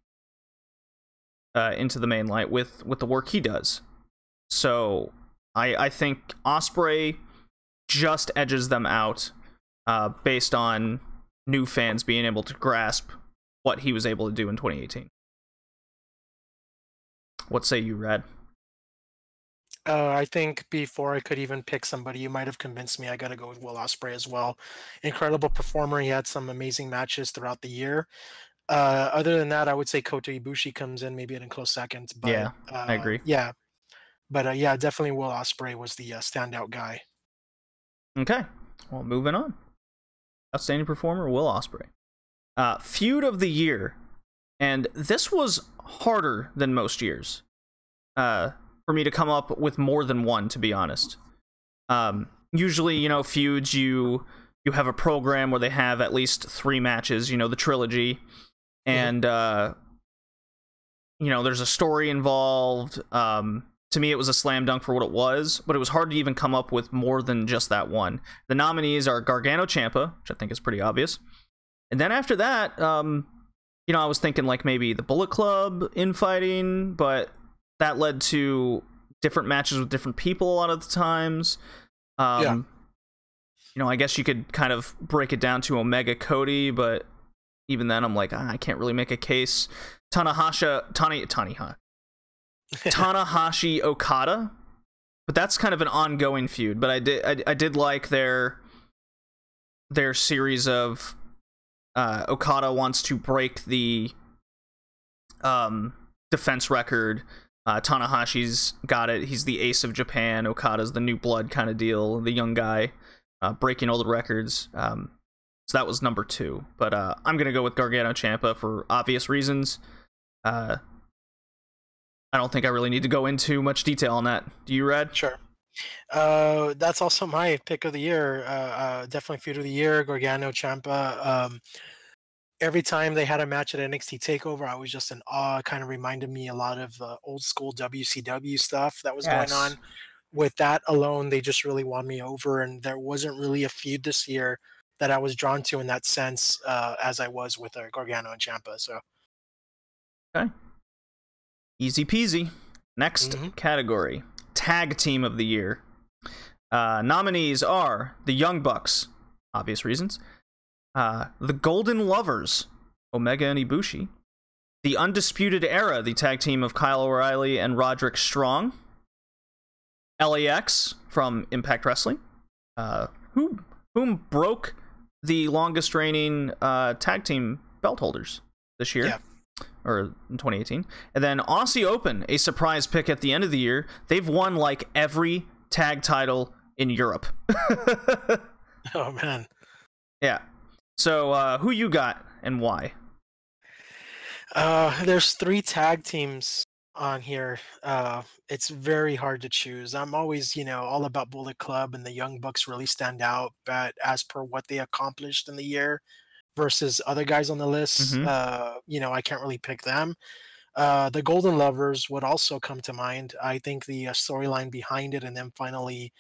into the main light with the work he does. So I think Ospreay just edges them out based on new fans being able to grasp what he was able to do in 2018. What say you, Rad? I think before I could even pick somebody, you might have convinced me. I got to go with Will Ospreay as well. Incredible performer. He had some amazing matches throughout the year. Other than that, I would say Kota Ibushi comes in maybe in a close second. But, yeah, I agree. Yeah. But yeah, definitely Will Ospreay was the standout guy. Okay. Well, moving on. Outstanding performer, Will Ospreay. Feud of the year. And this was harder than most years. For me to come up with more than one, to be honest. Usually, you know, feuds, you have a program where they have at least 3 matches, you know, the trilogy, and you know, there's a story involved. To me, it was a slam dunk for what it was, but it was hard to even come up with more than just that one. The nominees are Gargano Ciampa, which I think is pretty obvious, and then after that, you know, I was thinking like maybe the Bullet Club infighting, but that led to different matches with different people a lot of the times. You know, I guess you could kind of break it down to Omega Cody, but even then I'm like, I can't really make a case. Tanahashi Okada, but that's kind of an ongoing feud. But I did like their series of Okada wants to break the defense record. Tanahashi's got it. He's the ace of Japan. Okada's the new blood kind of deal. The young guy breaking all the records. So that was number 2. But I'm going to go with Gargano Ciampa for obvious reasons. I don't think I really need to go into much detail on that. Do you, Red? Sure. That's also my pick of the year. Definitely feud of the year, Gargano Ciampa. Every time they had a match at NXT Takeover, I was just in awe. It kind of reminded me a lot of old school WCW stuff that was going on. With that alone, they just really won me over, and there wasn't really a feud this year that I was drawn to in that sense as I was with Gargano and Ciampa. So, okay, easy peasy. Next category, Tag Team of the Year. Nominees are the Young Bucks, obvious reasons. The Golden Lovers, Omega and Ibushi. The Undisputed Era, the tag team of Kyle O'Reilly and Roderick Strong. LAX from Impact Wrestling, whom broke the longest reigning tag team belt holders this year, or in 2018. And then Aussie Open, a surprise pick at the end of the year. They've won like every tag title in Europe. Oh man, yeah. So who you got and why? There's 3 tag teams on here. It's very hard to choose. I'm always, all about Bullet Club, and the Young Bucks really stand out, but as per what they accomplished in the year versus other guys on the list, I can't really pick them. The Golden Lovers would also come to mind. I think the storyline behind it, and then finally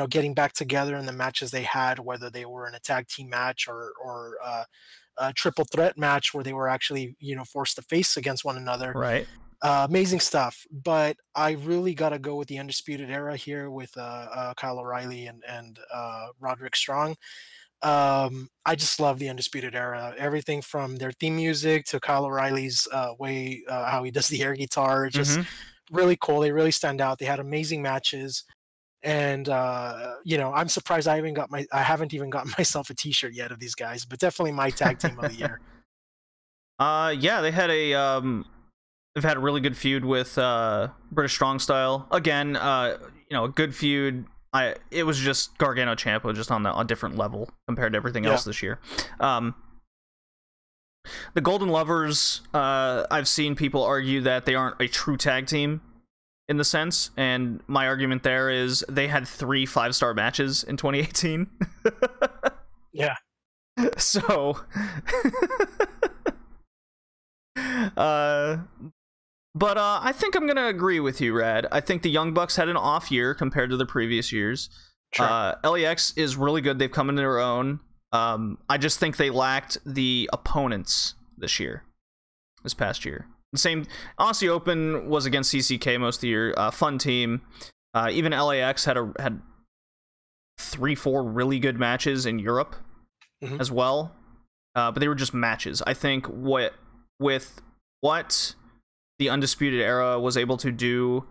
getting back together in the matches they had, whether they were in a tag team match or a triple threat match where they were actually, forced to face against one another. Right. Amazing stuff. But I really got to go with the Undisputed Era here with Kyle O'Reilly and Roderick Strong. I just love the Undisputed Era. Everything from their theme music to Kyle O'Reilly's way, how he does the air guitar. It's just really cool. They really stand out. They had amazing matches. And I'm surprised I haven't even gotten myself a t-shirt yet of these guys, but definitely my tag team of the year. Yeah, they've had a really good feud with British Strong Style. Again, a good feud. It was just Gargano Ciampa, just on a different level compared to everything else this year. The Golden Lovers, I've seen people argue that they aren't a true tag team in the sense, and my argument there is they had 3 5-star matches in 2018. Yeah. So, but I think I'm gonna agree with you, Rad. I think the Young Bucks had an off year compared to the previous years. Sure. LAX is really good. They've come into their own. I just think they lacked the opponents this past year. The same, Aussie Open was against CCK most of the year. Fun team. Even LAX had 3-4 really good matches in Europe as well. But they were just matches. I think with what the Undisputed Era was able to do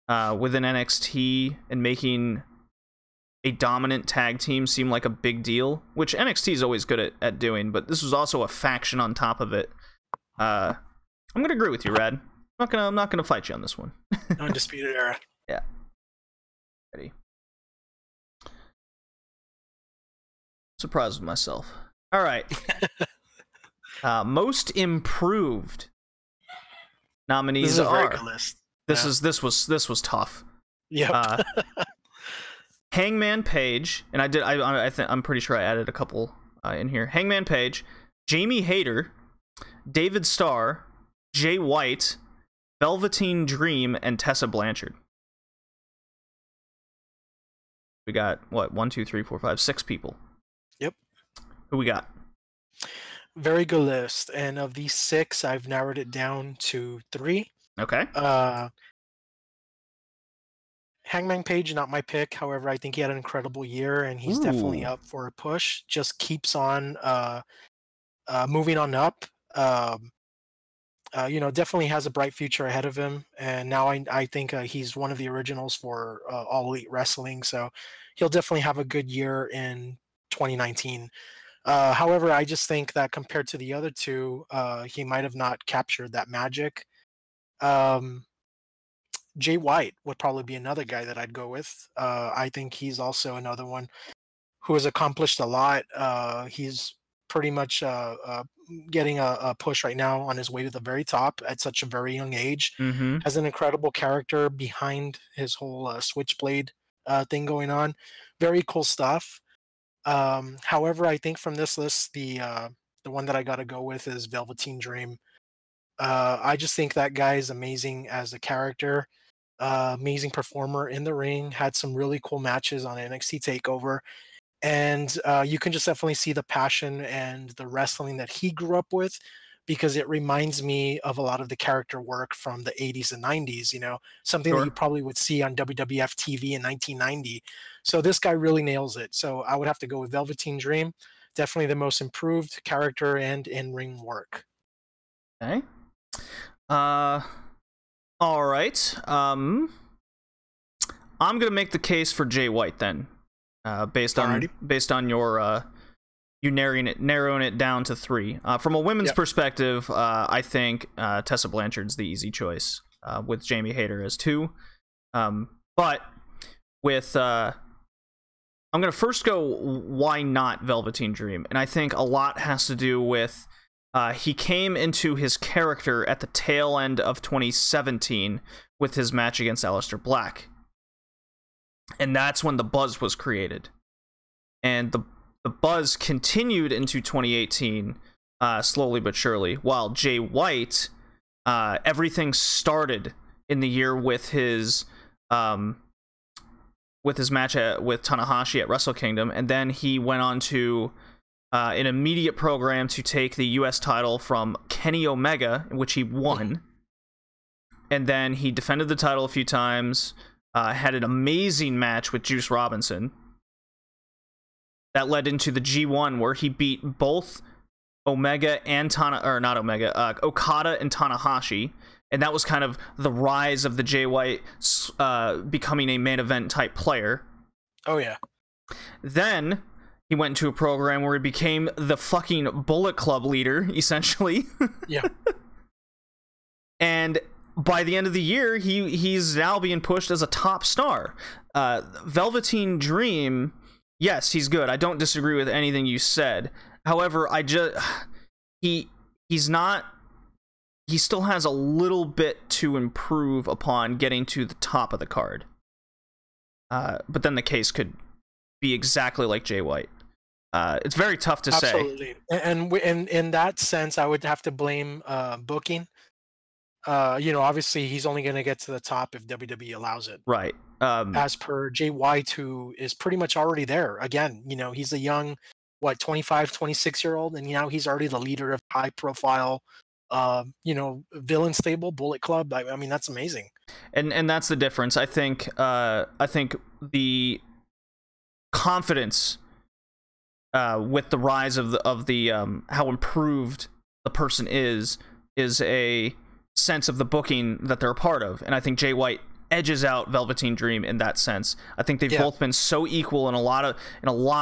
within NXT and making a dominant tag team seem like a big deal, which NXT is always good at doing, but this was also a faction on top of it. I'm gonna agree with you, Rad. I'm not gonna fight you on this one. Undisputed Era. Yeah. Ready. Surprised with myself. All right. Most improved nominees are. This was tough. Yeah. Hangman Page, and I'm pretty sure I added a couple in here. Hangman Page, Jamie Hayter, David Starr, Jay White, Velveteen Dream, and Tessa Blanchard. We got, 1, 2, 3, 4, 5, 6 people. Yep. Who we got? Very good list. And of these 6, I've narrowed it down to 3. Okay. Hangman Page, not my pick. However, I think he had an incredible year, and he's definitely up for a push. Just keeps on moving on up. Definitely has a bright future ahead of him. And now I think he's one of the originals for All Elite Wrestling. So he'll definitely have a good year in 2019. However, I just think that compared to the other 2, he might have not captured that magic. Jay White would probably be another guy that I'd go with. I think he's also another one who has accomplished a lot. He's pretty much getting a push right now on his way to the very top at such a very young age. Mm-hmm. Has an incredible character behind his whole Switchblade thing going on. Very cool stuff. However, I think from this list, the one that I got to go with is Velveteen Dream. I just think that guy is amazing as a character, amazing performer in the ring. Had some really cool matches on NXT Takeover, and you can just definitely see the passion and the wrestling that he grew up with, because it reminds me of a lot of the character work from the 80s and 90s. You know, something that you Sure. probably would see on WWF TV in 1990. So this guy really nails it. So I would have to go with Velveteen Dream. Definitely the most improved character and in-ring work. Okay. All right. I'm gonna make the case for Jay White then, based on your you narrowing it down to 3. From a women's perspective, I think Tessa Blanchard's the easy choice, with Jamie Hayter as 2. But with I'm gonna first go, why not Velveteen Dream? And I think a lot has to do with he came into his character at the tail end of 2017 with his match against Aleister Black. And that's when the buzz was created. And the buzz continued into 2018, slowly but surely, while Jay White, everything started in the year with his match with Tanahashi at Wrestle Kingdom, and then he went on to an immediate program to take the US title from Kenny Omega, which he won. And then he defended the title a few times, had an amazing match with Juice Robinson. That led into the G1, where he beat both Okada and Tanahashi. And that was kind of the rise of the Jay White becoming a main event type player. Oh, yeah. Then he went into a program where he became the fucking Bullet Club leader, essentially. Yeah. And by the end of the year, he's now being pushed as a top star. Velveteen Dream, yes, he's good. I don't disagree with anything you said. However, he still has a little bit to improve upon getting to the top of the card. But then the case could be exactly like Jay White. It's very tough to say. Absolutely. And in that sense, I would have to blame booking. Obviously, he's only going to get to the top if WWE allows it. Right. As per Jay White, who is pretty much already there. Again, he's a young, 25, 26-year-old, and now he's already the leader of high-profile, villain stable, Bullet Club. I mean, that's amazing. And that's the difference. I think the confidence with the rise of the how improved the person is a sense of the booking that they're a part of, and I think Jay White edges out Velveteen Dream in that sense. I think they've both been so equal in a lot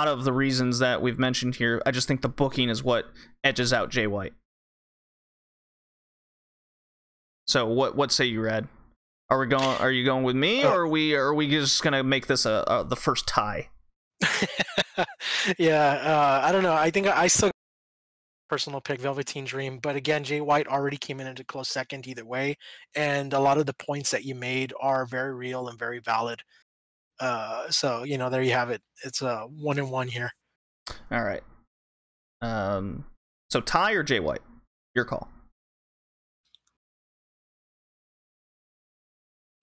of the reasons that we've mentioned here. I just think the booking is what edges out Jay White. So what say you, Rad? Are you going with me, or are we just gonna make this the first tie? Yeah, I don't know. I think I still personal pick Velveteen Dream, but again, Jay White already came in at a close second either way, and a lot of the points that you made are very real and very valid. So there you have it. It's a 1-1 here. All right. So tie or Jay White? Your call.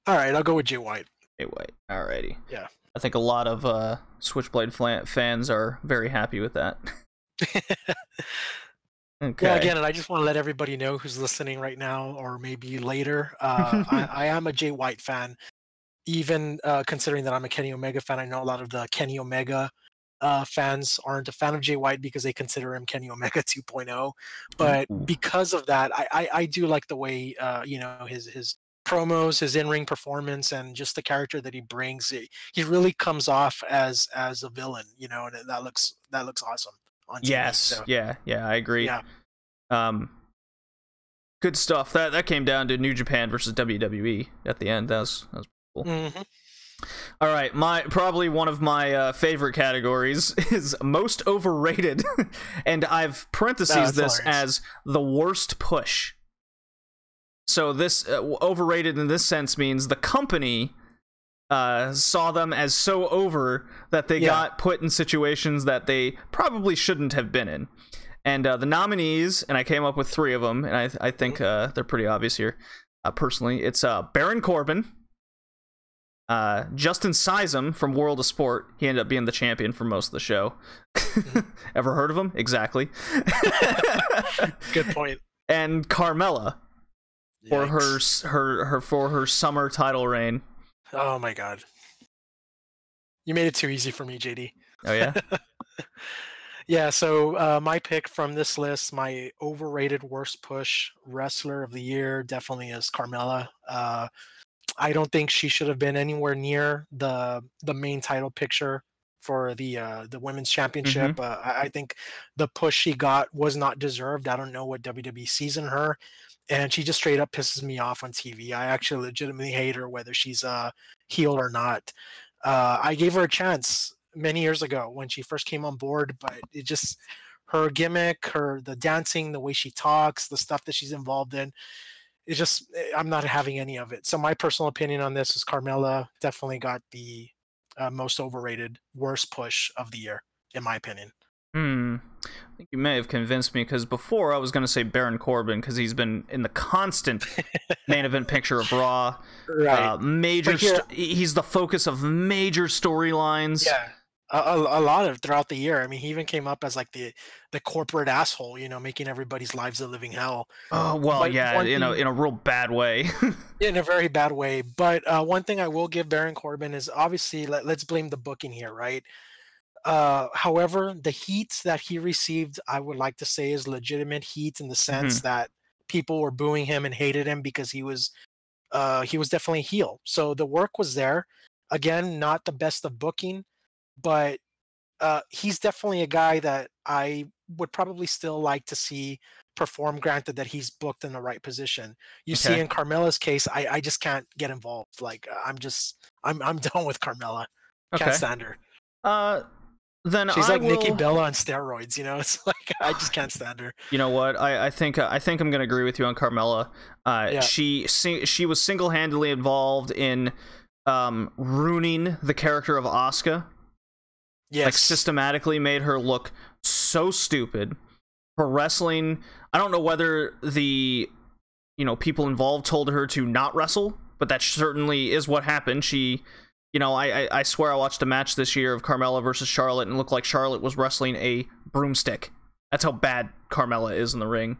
All right, I'll go with Jay White. Jay White. Alrighty. Yeah. I think a lot of Switchblade fans are very happy with that. Okay. Yeah, again, and I just want to let everybody know who's listening right now, or maybe later. I am a Jay White fan, even considering that I'm a Kenny Omega fan. I know a lot of the Kenny Omega fans aren't a fan of Jay White because they consider him Kenny Omega 2.0. But because of that, I do like the way his promos, his in-ring performance, and just the character that he brings. He really comes off as a villain, and that looks awesome on TV. Yes, so. yeah, I agree. Yeah. Good stuff. That came down to New Japan versus WWE at the end. That was cool. Mm-hmm. All right, probably one of my favorite categories is most overrated, and I've parentheses this as the worst push. So this overrated in this sense means the company saw them as so over that they got put in situations that they probably shouldn't have been in. And the nominees, and I came up with 3 of them, and I think they're pretty obvious here. Personally, it's Baron Corbin, Justin Sizem from World of Sport. He ended up being the champion for most of the show. Ever heard of him? Exactly. Good point. And Carmella for her summer title reign. Oh my god. You made it too easy for me, JD. Oh yeah? Yeah, so my pick from this list, my overrated worst push wrestler of the year definitely is Carmella. I don't think she should have been anywhere near the main title picture for the women's championship. I think the push she got was not deserved. I don't know what WWE sees in her, and she just straight up pisses me off on TV. I actually legitimately hate her, whether she's a heel or not. I gave her a chance many years ago when she first came on board, but it just, her gimmick, the dancing, the way she talks, the stuff that she's involved in, it's just, I'm not having any of it. So my personal opinion on this is Carmella definitely got the most overrated, worst push of the year, in my opinion. I think you may have convinced me, because before I was going to say Baron Corbin, because he's been in the constant main event picture of Raw. Right. He's the focus of major storylines. Yeah. A lot of throughout the year. I mean, he even came up as like the corporate asshole, making everybody's lives a living hell. Oh well, but yeah, in a real bad way. In a very bad way. But one thing I will give Baron Corbin is, obviously, let's blame the booking here, right? However, the heat that he received, I would like to say, is legitimate heat, in the sense that people were booing him and hated him because he was definitely a heel. So the work was there. Again, not the best of booking, but he's definitely a guy that I would probably still like to see perform, granted that he's booked in the right position. You see in Carmella's case, I just can't get involved. Like, I'm done with Carmella. Can't stand her. Then she's like Nikki Bella on steroids, It's like, I just can't stand her. You know what? I think I'm gonna agree with you on Carmella. She was single-handedly involved in ruining the character of Asuka. Yes. Like, systematically made her look so stupid. Her wrestling, I don't know whether the people involved told her to not wrestle, but that certainly is what happened. She, I swear I watched a match this year of Carmella versus Charlotte, and it looked like Charlotte was wrestling a broomstick. That's how bad Carmella is in the ring.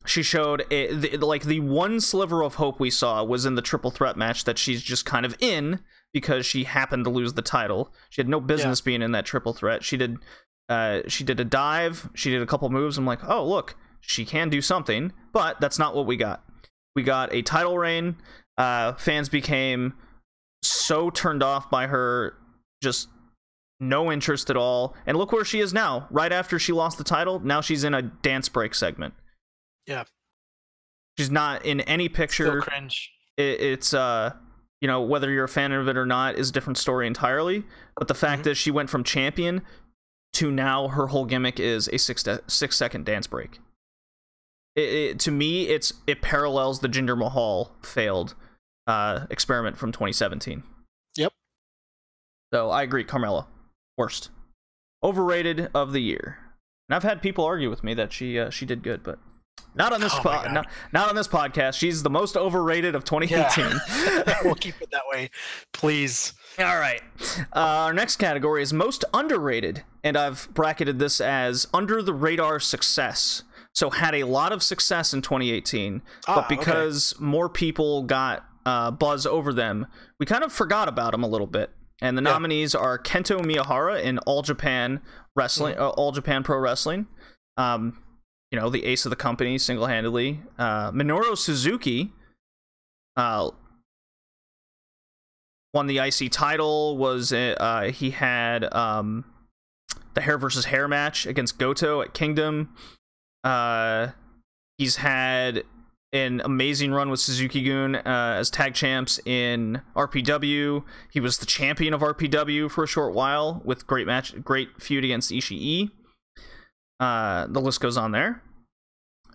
She showed the one sliver of hope we saw was in the triple threat match that she's just kind of in because she happened to lose the title. She had no business being in that triple threat. She did a dive. She did a couple moves. I'm like, oh, look, she can do something. But that's not what we got. We got a title reign. Fans became so turned off by her, just no interest at all. And look where she is now. Right after she lost the title, now she's in a dance break segment. Yeah. She's not in any picture. Still cringe. It's whether you're a fan of it or not is a different story entirely. But the fact is, she went from champion to now her whole gimmick is a 6-second dance break. To me, it parallels the Jinder Mahal failed experiment from 2017. Yep. So I agree, Carmella, worst. Overrated of the year. And I've had people argue with me that she did good, but not on this not on this podcast. She's the most overrated of 2018. Yeah. We'll keep it that way, please. All right. Our next category is most underrated, and I've bracketed this as under the radar success. So had a lot of success in 2018, but because more people got buzz over them, we kind of forgot about them a little bit. And the nominees are Kento Miyahara in All Japan Wrestling, All Japan Pro Wrestling. The ace of the company single-handedly. Minoru Suzuki won the IC title. He had the hair versus hair match against Goto at Kingdom. He's had an amazing run with Suzuki-gun as tag champs in RPW. He was the champion of RPW for a short while with great feud against Ishii. The list goes on there.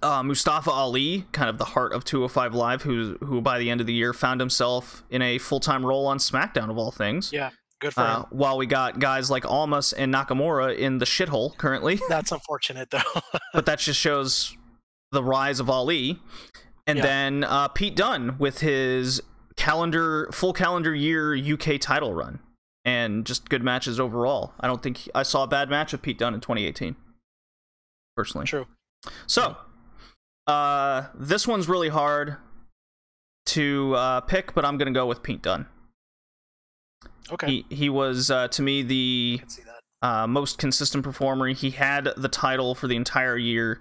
Mustafa Ali, kind of the heart of 205 Live, who by the end of the year found himself in a full-time role on SmackDown of all things. Yeah, good for him. While we got guys like Almas and Nakamura in the shithole currently. That's unfortunate, though. But that just shows the rise of Ali. And then Pete Dunne with his full calendar year UK title run. And just good matches overall. I don't think I saw a bad match with Pete Dunne in 2018. Personally. True. So, this one's really hard to pick, but I'm going to go with Pete Dunne. Okay. He was, to me, the most consistent performer. He had the title for the entire year.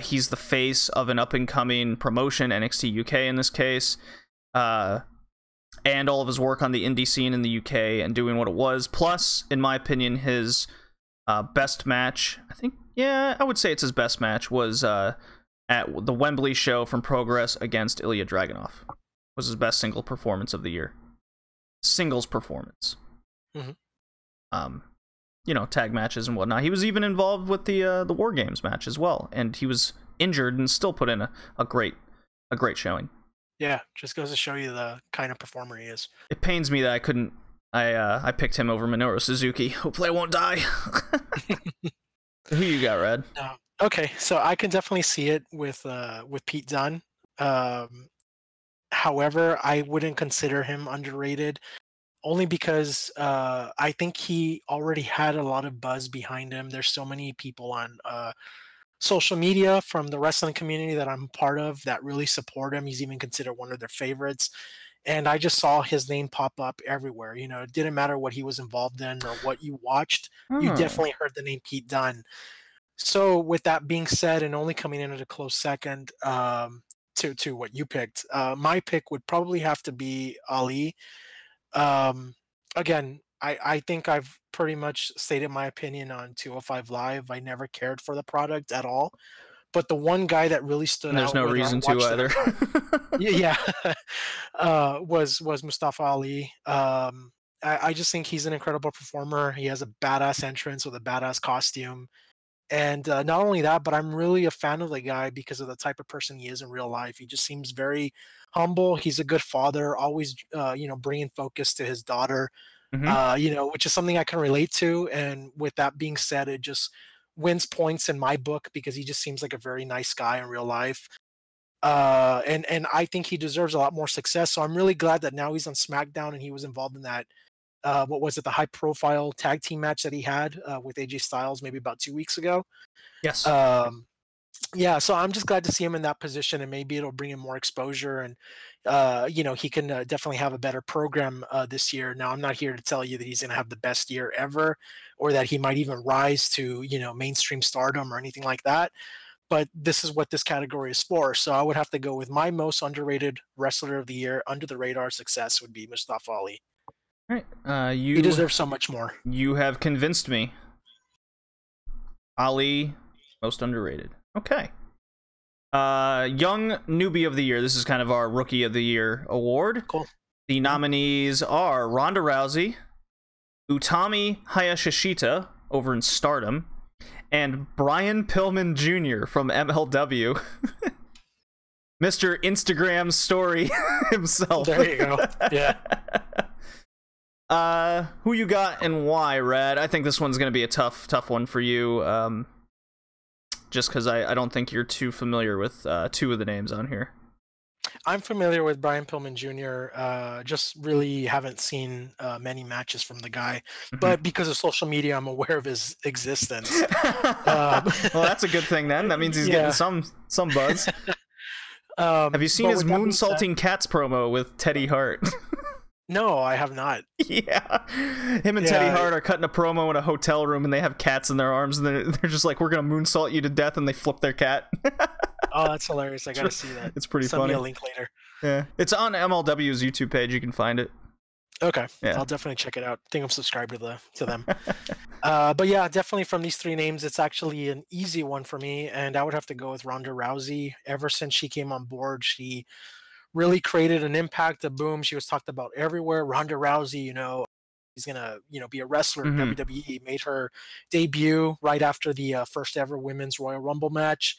He's the face of an up-and-coming promotion, NXT UK in this case, and all of his work on the indie scene in the UK and doing what it was. Plus, in my opinion, his best match, I would say it's his best match, was at the Wembley show from Progress against Ilya Dragunov. Was his best single performance of the year. Singles performance. Mm-hmm. Tag matches and whatnot. He was even involved with the War Games match as well, and he was injured and still put in a great showing. Yeah, just goes to show you the kind of performer he is. It pains me that I couldn't. I picked him over Minoru Suzuki. Hopefully, I won't die. Who you got, Red? Okay, so I can definitely see it with Pete Dunne. However, I wouldn't consider him underrated. Only because I think he already had a lot of buzz behind him. There's so many people on social media from the wrestling community that I'm part of that really support him. He's even considered one of their favorites. And I just saw his name pop up everywhere. It didn't matter what he was involved in or what you watched. You definitely heard the name Pete Dunne. So with that being said, and only coming in at a close second to what you picked, my pick would probably have to be Ali. Again, I think I've pretty much stated my opinion on 205 Live. I never cared for the product at all, but the one guy that really stood out. There's no reason to either. Was Mustafa Ali. I just think he's an incredible performer. He has a badass entrance with a badass costume. And not only that, but I'm really a fan of the guy because of the type of person he is in real life. He just seems very humble. He's a good father, always, bringing focus to his daughter, which is something I can relate to. And with that being said, it just wins points in my book because he just seems like a very nice guy in real life. And I think he deserves a lot more success. So I'm really glad that now he's on SmackDown and he was involved in that. What was it? The high-profile tag team match that he had with AJ Styles maybe about 2 weeks ago. Yes. So I'm just glad to see him in that position, and maybe it'll bring him more exposure, and he can definitely have a better program this year. Now, I'm not here to tell you that he's going to have the best year ever, or that he might even rise to mainstream stardom or anything like that. But this is what this category is for. So I would have to go with my most underrated wrestler of the year, under the radar success would be Mustafa Ali. All right, he deserves so much more. You have convinced me. Ali, most underrated. Okay. Young Newbie of the Year. This is kind of our Rookie of the Year award. Cool. The nominees are Ronda Rousey, Utami Hayashishita over in Stardom, and Brian Pillman Jr. from MLW. Mr. Instagram story himself. There you go. Yeah. Who you got and why, Rad? I think this one's going to be a tough one for you, just because I don't think you're too familiar with two of the names on here. I'm familiar with Brian Pillman Jr., just really haven't seen many matches from the guy, but because of social media, I'm aware of his existence. Well, that's a good thing then. That means he's getting some buzz. Have you seen his Moonsaulting Cats promo with Teddy Hart? No, I have not. Yeah. Him and Teddy Hart are cutting a promo in a hotel room, and they have cats in their arms, and they're just like, we're going to moonsault you to death, and they flip their cat. Oh, that's hilarious. I got to see that. It's pretty Send funny. me a link later. Yeah. It's on MLW's YouTube page. You can find it. Okay, Yeah. I'll definitely check it out. I think I'm subscribed to them. But yeah, definitely from these three names, it's actually an easy one for me, and I would have to go with Ronda Rousey. Ever since she came on board, she really created an impact, a boom. She was talked about everywhere. Ronda Rousey, she's gonna, be a wrestler in Mm-hmm. WWE. Made her debut right after the first ever Women's Royal Rumble match.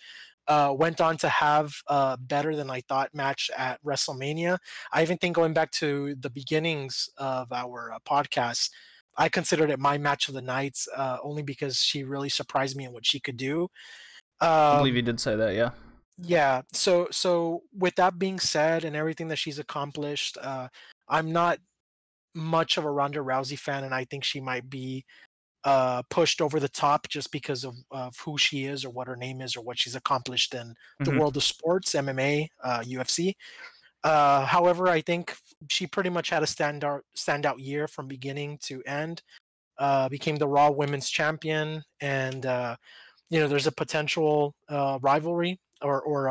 Went on to have a better than I thought match at WrestleMania. I even think going back to the beginnings of our podcast, I considered it my match of the night, only because she really surprised me in what she could do. I believe you Um, did say that, yeah. yeah. So with that being said, and everything that she's accomplished, I'm not much of a Ronda Rousey fan, and I think she might be pushed over the top just because of who she is or what her name is or what she's accomplished in the Mm-hmm. world of sports, MMA, UFC. However, I think she pretty much had a standout year from beginning to end. Became the Raw Women's Champion, and there's a potential rivalry, or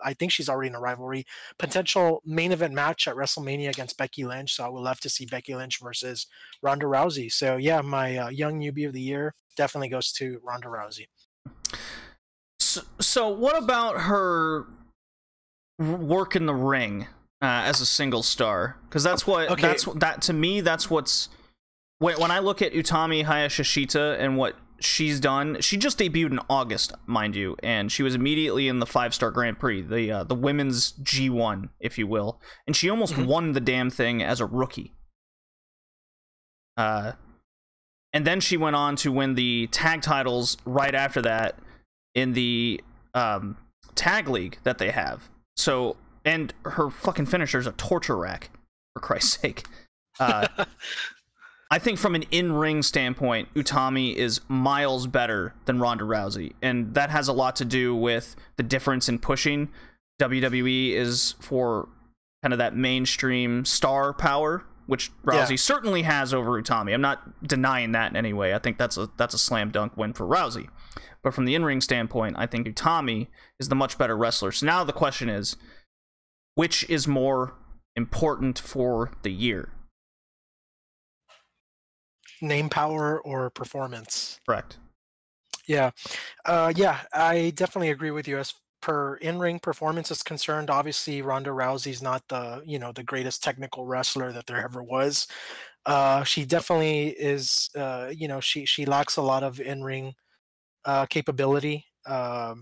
I think she's already in a rivalry, potential main event match at WrestleMania against Becky Lynch. So I would love to see Becky Lynch versus Ronda Rousey. So yeah, my young newbie of the year definitely goes to Ronda Rousey. So what about her work in the ring as a single star? Because that's Okay. that to me, that's what's when I look at Utami Hayashishita and what she's done. She just debuted in August, mind you, and she was immediately in the 5-star Grand Prix, the women's G1, if you will, and she almost won the damn thing as a rookie. And then she went on to win the tag titles right after that in the tag league that they have. So, and her fucking finisher is a torture rack, for Christ's sake. I think from an in-ring standpoint, Utami is miles better than Ronda Rousey, and that has a lot to do with the difference in pushing. WWE is for kind of that mainstream star power, which Rousey certainly has over Utami. I'm not denying that in any way. I think that's a slam dunk win for Rousey. But from the in-ring standpoint, I think Utami is the much better wrestler. So now the question is, which is more important for the year? Name power or performance? Correct. Yeah. Yeah, I definitely agree with you. As per in-ring performance is concerned, obviously Ronda Rousey's not the greatest technical wrestler that there ever was. She definitely is. She lacks a lot of in-ring capability. How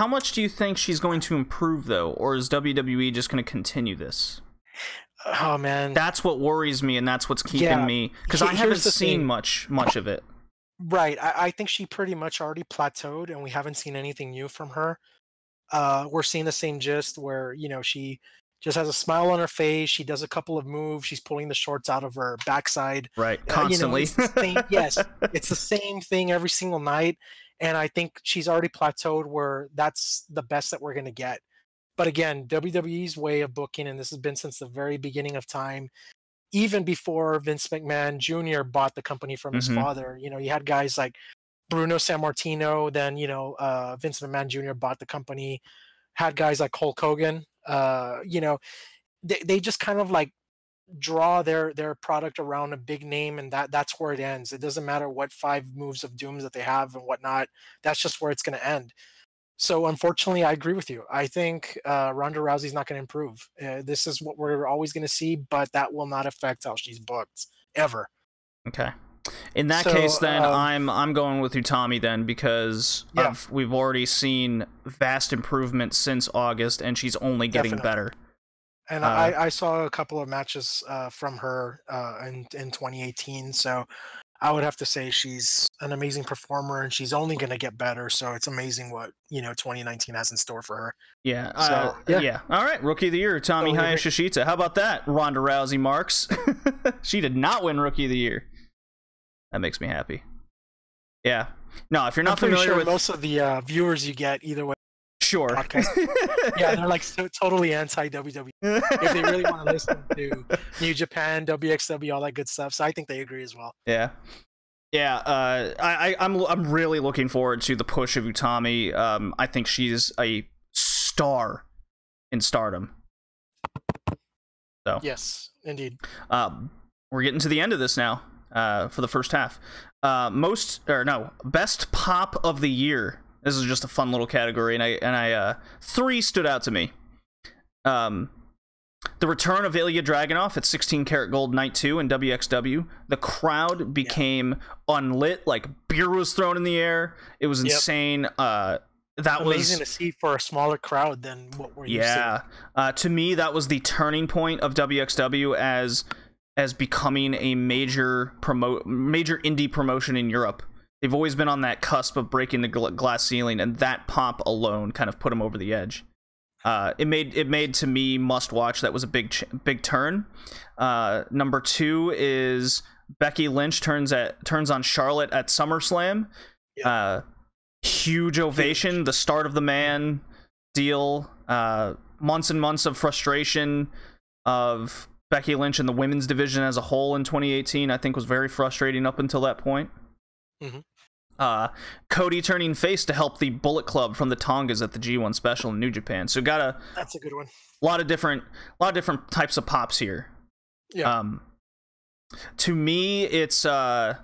much do you think she's going to improve, though, or is WWE just going to continue this? Oh man, That's what worries me, and that's what's keeping me, because I haven't seen much of it. Right. I think she pretty much already plateaued, and we haven't seen anything new from her. We're seeing the same gist where she just has a smile on her face. She does a couple of moves. She's pulling the shorts out of her backside. Right, constantly. It's the same, yes, it's the same thing every single night. And I think she's already plateaued where that's the best that we're going to get. But again, WWE's way of booking, and this has been since the very beginning of time, even before Vince McMahon Jr. bought the company from his father. You had guys like Bruno Sammartino, then Vince McMahon Jr. bought the company, had guys like Hulk Hogan. They just kind of like draw their product around a big name, and that's where it ends. It doesn't matter what 5 moves of dooms that they have and whatnot. That's just where it's going to end. So unfortunately, I agree with you. I think Ronda Rousey's not going to improve. This is what we're always going to see, but that will not affect how she's booked ever. Okay. In that case, then I'm going with Utami then, because we've already seen vast improvement since August, and she's only getting better. And I saw a couple of matches from her in 2018, so I would have to say she's an amazing performer, and she's only going to get better. So it's amazing what 2019 has in store for her. Yeah. So yeah. All right. Rookie of the year, Utami Hayashishita. How about that, Ronda Rousey marks? She did not win Rookie of the Year. That makes me happy. Yeah. No, if you're not familiar with most of the viewers you get either way. Sure. Yeah, they're like totally anti WWE. If they really want to listen to New Japan, WXW, all that good stuff. So I think they agree as well. Yeah. Yeah, I'm really looking forward to the push of Utami. I think she's a star in Stardom. So yes, indeed. We're getting to the end of this now for the first half. Best pop of the year. This is just a fun little category, and I 3 stood out to me. The return of Ilya Dragunov at 16 Karat Gold Night 2 in WXW. The crowd became unlit, like beer was thrown in the air. It was insane. That was amazing to see for a smaller crowd than what we're used to. To me, that was the turning point of WXW as becoming a major indie promotion in Europe. They've always been on that cusp of breaking the glass ceiling, and that pop alone kind of put them over the edge. It made to me must watch. That was a big turn. Number 2 is Becky Lynch turns on Charlotte at SummerSlam. Huge ovation. The start of the man deal. Months and months of frustration of Becky Lynch in the women's division as a whole in 2018. I think was very frustrating up until that point. Cody turning face to help the Bullet Club from the Tongas at the G1 special in New Japan. So that's a good one. A lot of different types of pops here. To me, it's I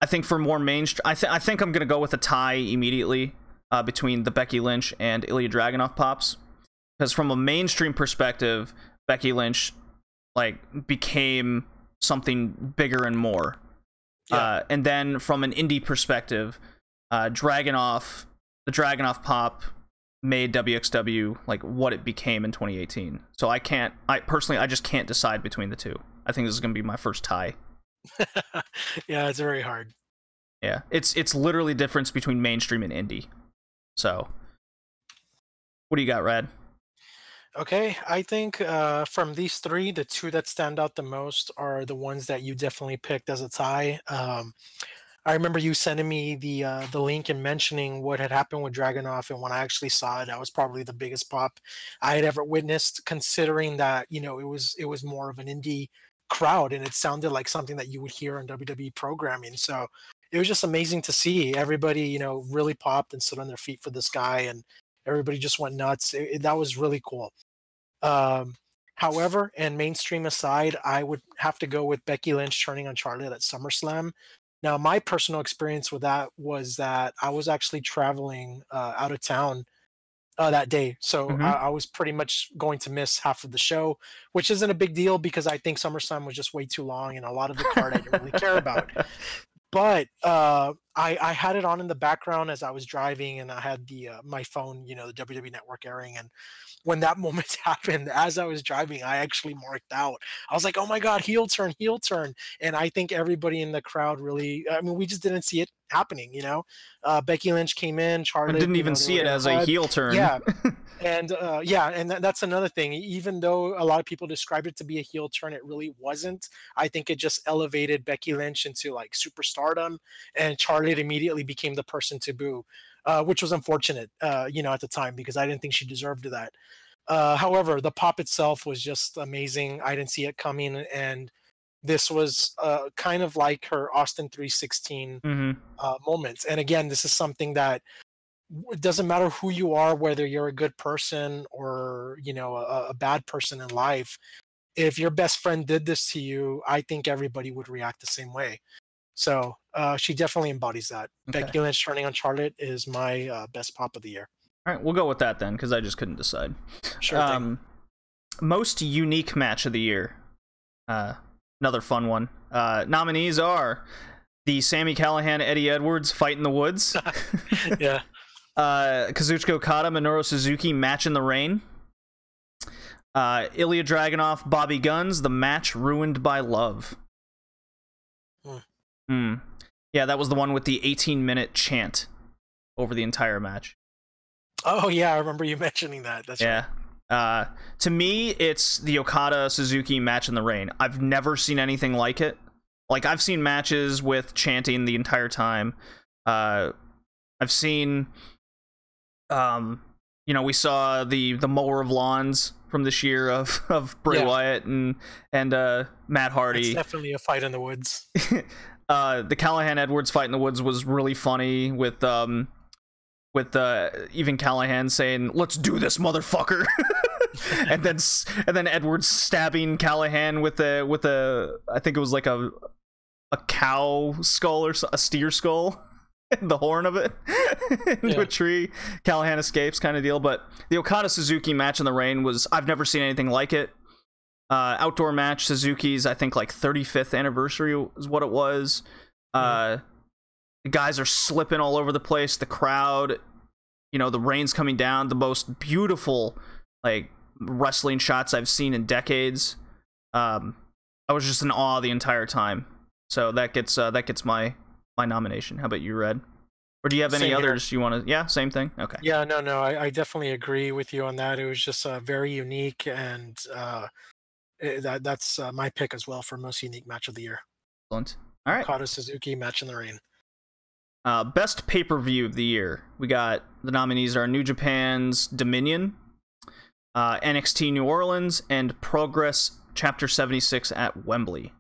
think for more mainstream, I think I'm gonna go with a tie immediately between the Becky Lynch and Ilya Dragunov pops, because from a mainstream perspective, Becky Lynch became something bigger and more. And then from an indie perspective, the Dragunov pop made WXW what it became in 2018. So I just can't decide between the two. I think this is going to be my first tie. Yeah, it's very hard. Yeah, it's literally difference between mainstream and indie. So what do you got, Rad? Okay, I think from these 3, the 2 that stand out the most are the ones that you definitely picked as a tie. I remember you sending me the link and mentioning what had happened with Dragunov, and when I actually saw it, that was probably the biggest pop I had ever witnessed, considering that it was more of an indie crowd, and it sounded like something that you would hear on WWE programming. So it was just amazing to see everybody really popped and stood on their feet for this guy, and everybody just went nuts. That was really cool. However, and mainstream aside, I would have to go with Becky Lynch turning on Charlotte at SummerSlam. Now, my personal experience with that was that I was actually traveling out of town that day. So I was pretty much going to miss half of the show, which isn't a big deal because I think SummerSlam was just way too long and a lot of the card I didn't really care about. But I had it on in the background as I was driving, and I had my phone, the WWE Network airing. And when that moment happened, as I was driving, I actually marked out. I was like, oh my God, heel turn, heel turn. And I think everybody in the crowd really, we just didn't see it happening, Becky Lynch came in, Charlotte. I didn't even see it as a heel turn. Yeah. And that's another thing. Even though a lot of people described it to be a heel turn, it really wasn't. I think it just elevated Becky Lynch into superstardom, and Charlotte immediately became the person to boo, which was unfortunate, at the time, because I didn't think she deserved that. However, the pop itself was just amazing. I didn't see it coming, and this was kind of like her Austin 316 moments. And again, this is something that it doesn't matter who you are, whether you're a good person or a bad person in life. If your best friend did this to you, I think everybody would react the same way. So she definitely embodies that. Okay. Becky Lynch turning on Charlotte is my best pop of the year. All right, we'll go with that then, because I just couldn't decide. Sure thing. Most unique match of the year. Another fun one. Nominees are the Sami Callihan, Eddie Edwards fight in the woods. Yeah. Kazuchika Okada, Minoru Suzuki match in the rain. Ilya Dragunov, Bobby Guns, the match ruined by love. Yeah, that was the one with the 18-minute chant over the entire match. Oh yeah, I remember you mentioning that. That's right. To me, it's the Okada Suzuki match in the rain. I've never seen anything like it. I've seen matches with chanting the entire time. I've seen we saw the mower of lawns from this year of Bray Wyatt and Matt Hardy. It's definitely a fight in the woods. The Callahan Edwards fight in the woods was really funny with even Callahan saying, "Let's do this, motherfucker." and then Edwards stabbing Callahan with a I think it was like a cow skull or a steer skull, the horn of it into a tree. Callahan escapes, kind of deal. But the Okada Suzuki match in the rain was, I've never seen anything like it. Outdoor match, Suzuki's I think like 35th anniversary is what it was. The guys are slipping all over the place. The crowd, you know, the rain's coming down. The most beautiful like wrestling shots I've seen in decades. I was just in awe the entire time. So that gets my nomination. How about you, Red? Or do you have any others you want to? Yeah, same thing. Okay. Yeah, no, I definitely agree with you on that. It was just very unique, and that's my pick as well for most unique match of the year. Excellent. All right. Okada Suzuki match in the rain. Best pay-per-view of the year. We got the nominees are New Japan's Dominion, NXT New Orleans, and Progress Chapter 76 at Wembley.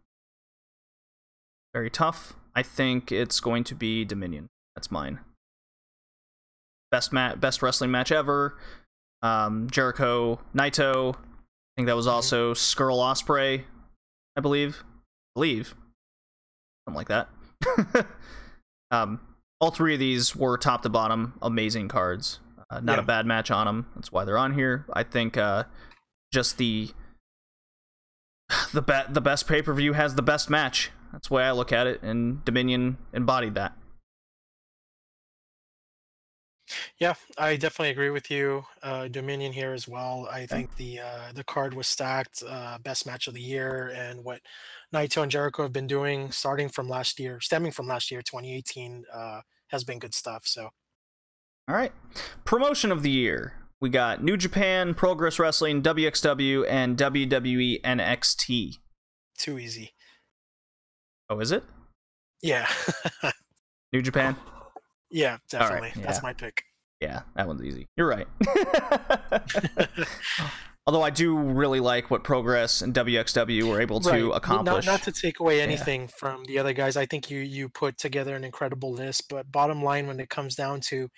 Very tough. I think it's going to be Dominion. That's mine. Best wrestling match ever. Jericho Naito. I think that was also Skrull Ospreay, I believe. Something like that. All three of these were top to bottom amazing cards. Not a bad match on them. That's why they're on here. I think just the best pay-per-view has the best match. That's the way I look at it, and Dominion embodied that. Yeah, I definitely agree with you. Dominion here as well. I think the card was stacked. Best match of the year, and what Naito and Jericho have been doing stemming from last year, 2018, has been good stuff. So, all right, promotion of the year. We got New Japan, Progress Wrestling, WXW, and WWE NXT. Too easy. Oh, is it? Yeah. New Japan? Yeah, definitely. Right, yeah. That's my pick. Yeah, that one's easy. You're right. Although I do really like what Progress and WXW were able to accomplish. Not to take away anything from the other guys. I think you put together an incredible list, but bottom line, when it comes down to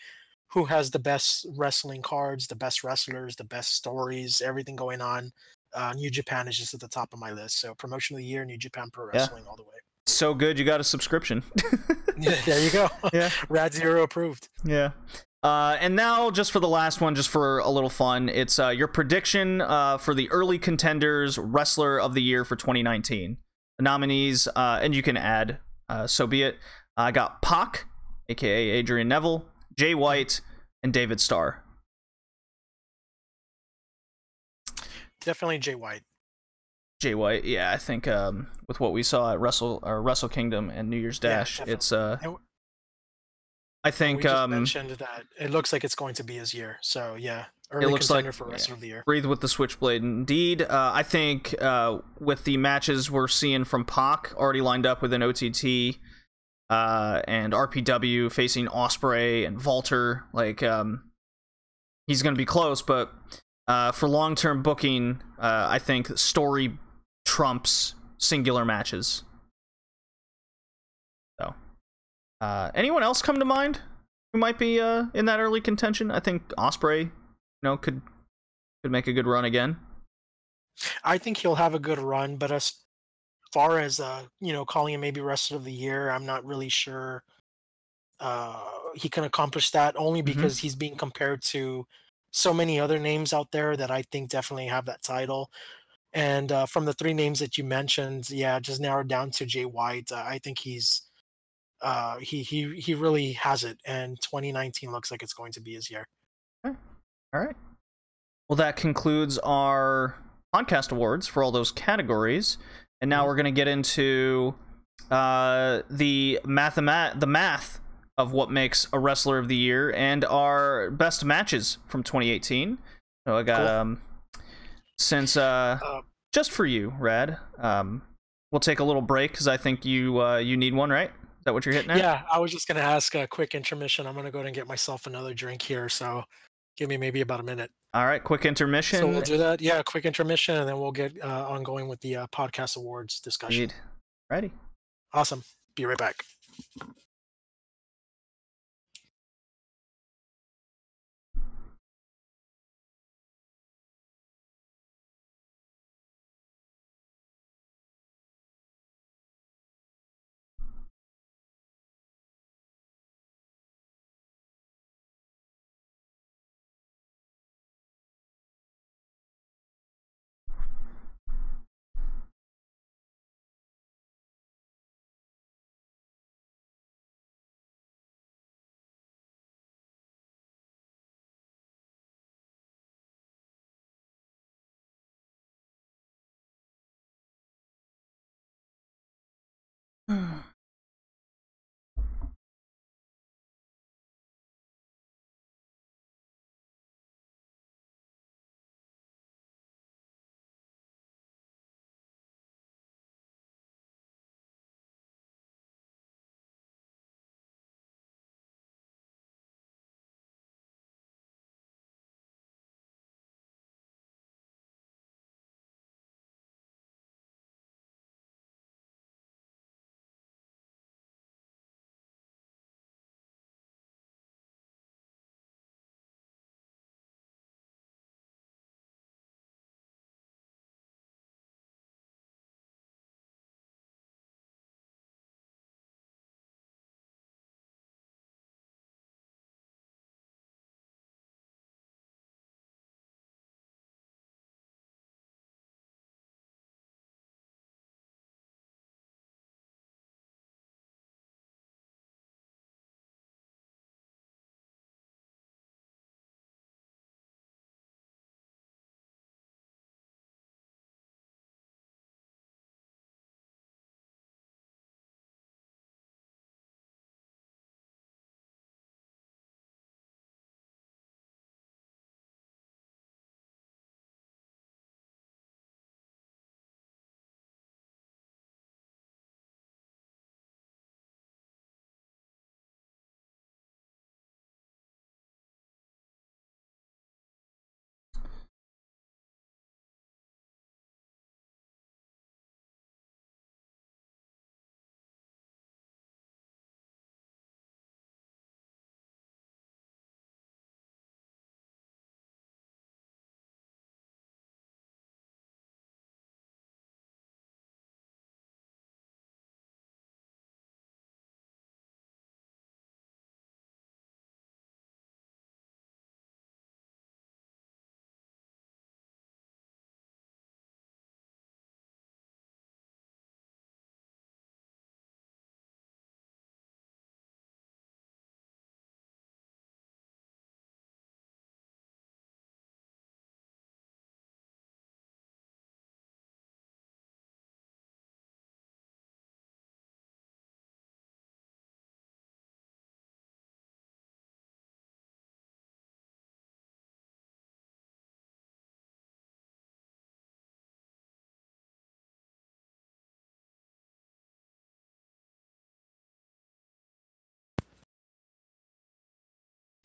who has the best wrestling cards, the best wrestlers, the best stories, everything going on, New Japan is just at the top of my list. So promotion of the year, New Japan Pro Wrestling all the way. So good, you got a subscription. Yeah, there you go. Yeah. Rad Zero approved. Yeah. And now, just for the last one, just for a little fun, it's your prediction for the early contenders wrestler of the year for 2019. The nominees, and you can add, so be it. I got Pac, aka Adrian Neville, Jay White, and David Starr. Definitely Jay White. Jay White, yeah, I think with what we saw at Wrestle Kingdom and New Year's Dash, it's I think we just mentioned that it looks like it's going to be his year. So yeah, early contender for wrestler of the year. Breathe with the Switchblade, indeed. I think with the matches we're seeing from Pac already lined up with an OTT and RPW facing Ospreay and Walter, like he's going to be close, but for long-term booking, I think story trumps singular matches. So, anyone else come to mind who might be in that early contention? I think Ospreay, could make a good run again. I think he'll have a good run, but as far as calling him maybe wrestler of the year, I'm not really sure he can accomplish that, only because he's being compared to so many other names out there that I think definitely have that title. And from the three names that you mentioned, just narrowed down to Jay White. I think he's he really has it, and 2019 looks like it's going to be his year. Okay. All right. Well, that concludes our podcast awards for all those categories, and now we're going to get into the math of what makes a wrestler of the year and our best matches from 2018. So I got since just for you, Rad, we'll take a little break because I think you need one, right? Is that what you're hitting at? Yeah, I was just gonna ask a quick intermission. I'm gonna go ahead and get myself another drink here, so give me maybe about a minute. All right, quick intermission. So we'll do that. Yeah, quick intermission, and then we'll get ongoing with the podcast awards discussion. Indeed. Ready. Awesome. Be right back.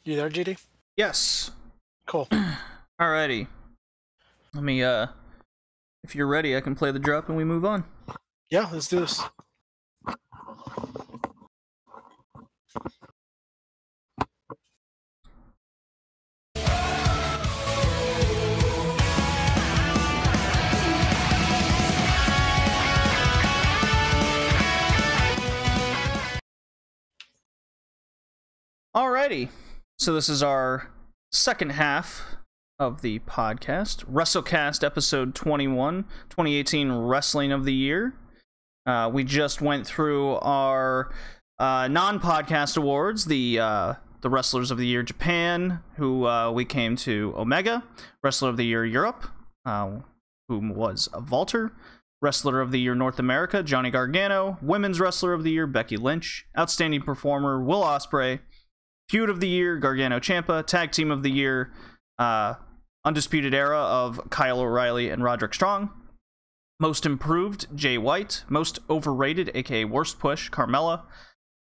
You there, GD? Yes. Cool. Alrighty. Let me, if you're ready, I can play the drop and we move on. Yeah, let's do this. Alrighty. So this is our second half of the podcast. Retrocast episode 21, 2018 Wrestling of the Year. We just went through our non-podcast awards, the Wrestlers of the Year Japan, who we came to Omega, Wrestler of the Year Europe, whom was Walter, Wrestler of the Year North America, Johnny Gargano, Women's Wrestler of the Year, Becky Lynch, Outstanding Performer, Will Ospreay, Feud of the Year, Gargano Ciampa, Tag Team of the Year, Undisputed Era of Kyle O'Reilly and Roderick Strong, Most Improved, Jay White, Most Overrated, aka Worst Push, Carmella,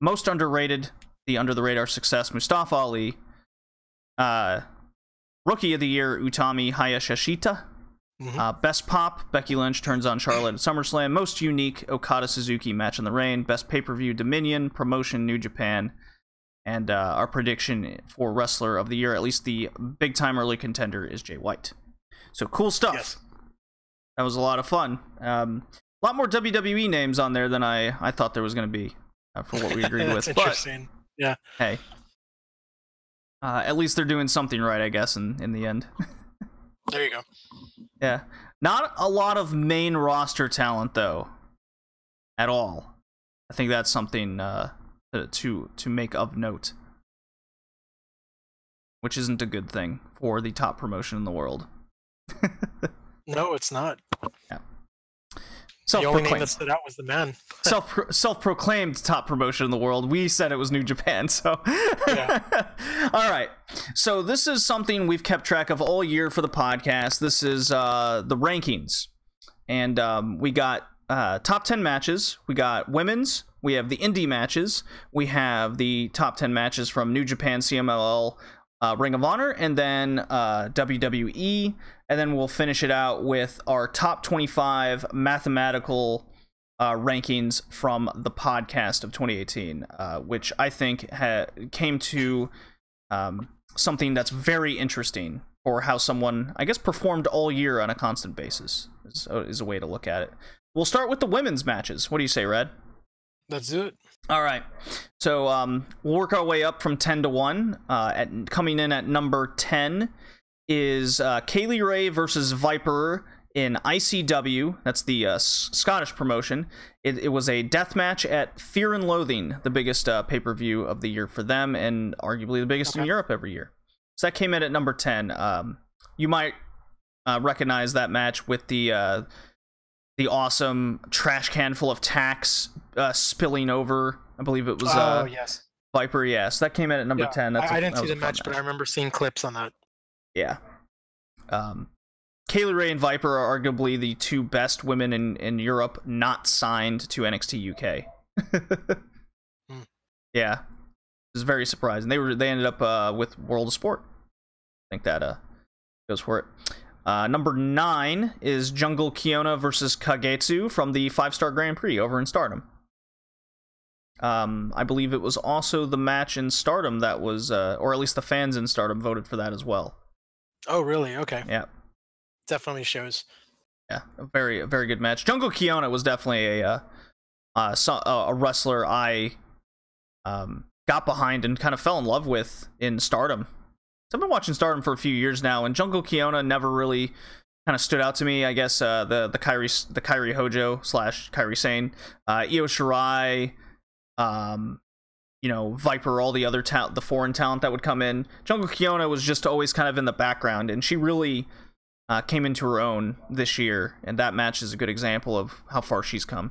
Most Underrated, the Under the Radar Success, Mustafa Ali, Rookie of the Year, Utami Hayashishita, Best Pop, Becky Lynch turns on Charlotte at SummerSlam, Most Unique, Okada Suzuki Match in the Rain, Best Pay-Per-View, Dominion, Promotion, New Japan, and our prediction for Wrestler of the Year, at least the big-time early contender, is Jay White. So cool stuff. Yes. That was a lot of fun. A lot more WWE names on there than I thought there was going to be for what we agreed with. Interesting. But, yeah. Hey. At least they're doing something right, I guess, in the end. There you go. Yeah. Not a lot of main roster talent, though. At all. I think that's something to make of note. Which isn't a good thing for the top promotion in the world. No, it's not. Yeah. The only name that stood out was the man. Self-proclaimed top promotion in the world. We said it was New Japan, so... Yeah. All right. So this is something we've kept track of all year for the podcast. This is the rankings. And we got top 10 matches. We got women's. We have the indie matches. We have the top 10 matches from New Japan, CMLL, Ring of Honor, and then WWE. And then we'll finish it out with our top 25 mathematical rankings from the podcast of 2018, which I think came to something that's very interesting for how someone, I guess, performed all year on a constant basis, is a way to look at it. We'll start with the women's matches. What do you say, Red? Let's do it. All right. So we'll work our way up from 10 to 1. Coming in at number 10 is Kaylee Ray versus Viper in ICW. That's the Scottish promotion. It was a death match at Fear and Loathing, the biggest pay-per-view of the year for them, and arguably the biggest in Europe every year. So that came in at number 10. You might recognize that match with the awesome trash can full of tacks spilling over. I believe it was yes. Viper. Yes, that came in at number 10. I didn't see the match, but I remember seeing clips on that. Yeah. Kaylee Ray and Viper are arguably the two best women in Europe not signed to NXT UK. Yeah. It was very surprising. They ended up with World of Sport. I think that goes for it. Number 9 is Jungle Kiona versus Kagetsu from the 5-Star Grand Prix over in Stardom. I believe it was also the match in Stardom that was, or at least the fans in Stardom voted for that as well. Oh, really? Okay. Yeah. Definitely shows. Yeah, a very good match. Jungle Kiona was definitely a wrestler I got behind and kind of fell in love with in Stardom. So I've been watching Stardom for a few years now, and Jungle Kiona never really kind of stood out to me. I guess the Kairi Hojo / Kairi Sane, Io Shirai, Viper, all the other the foreign talent that would come in. Jungle Kiona was just always kind of in the background, and she really came into her own this year, and that match is a good example of how far she's come.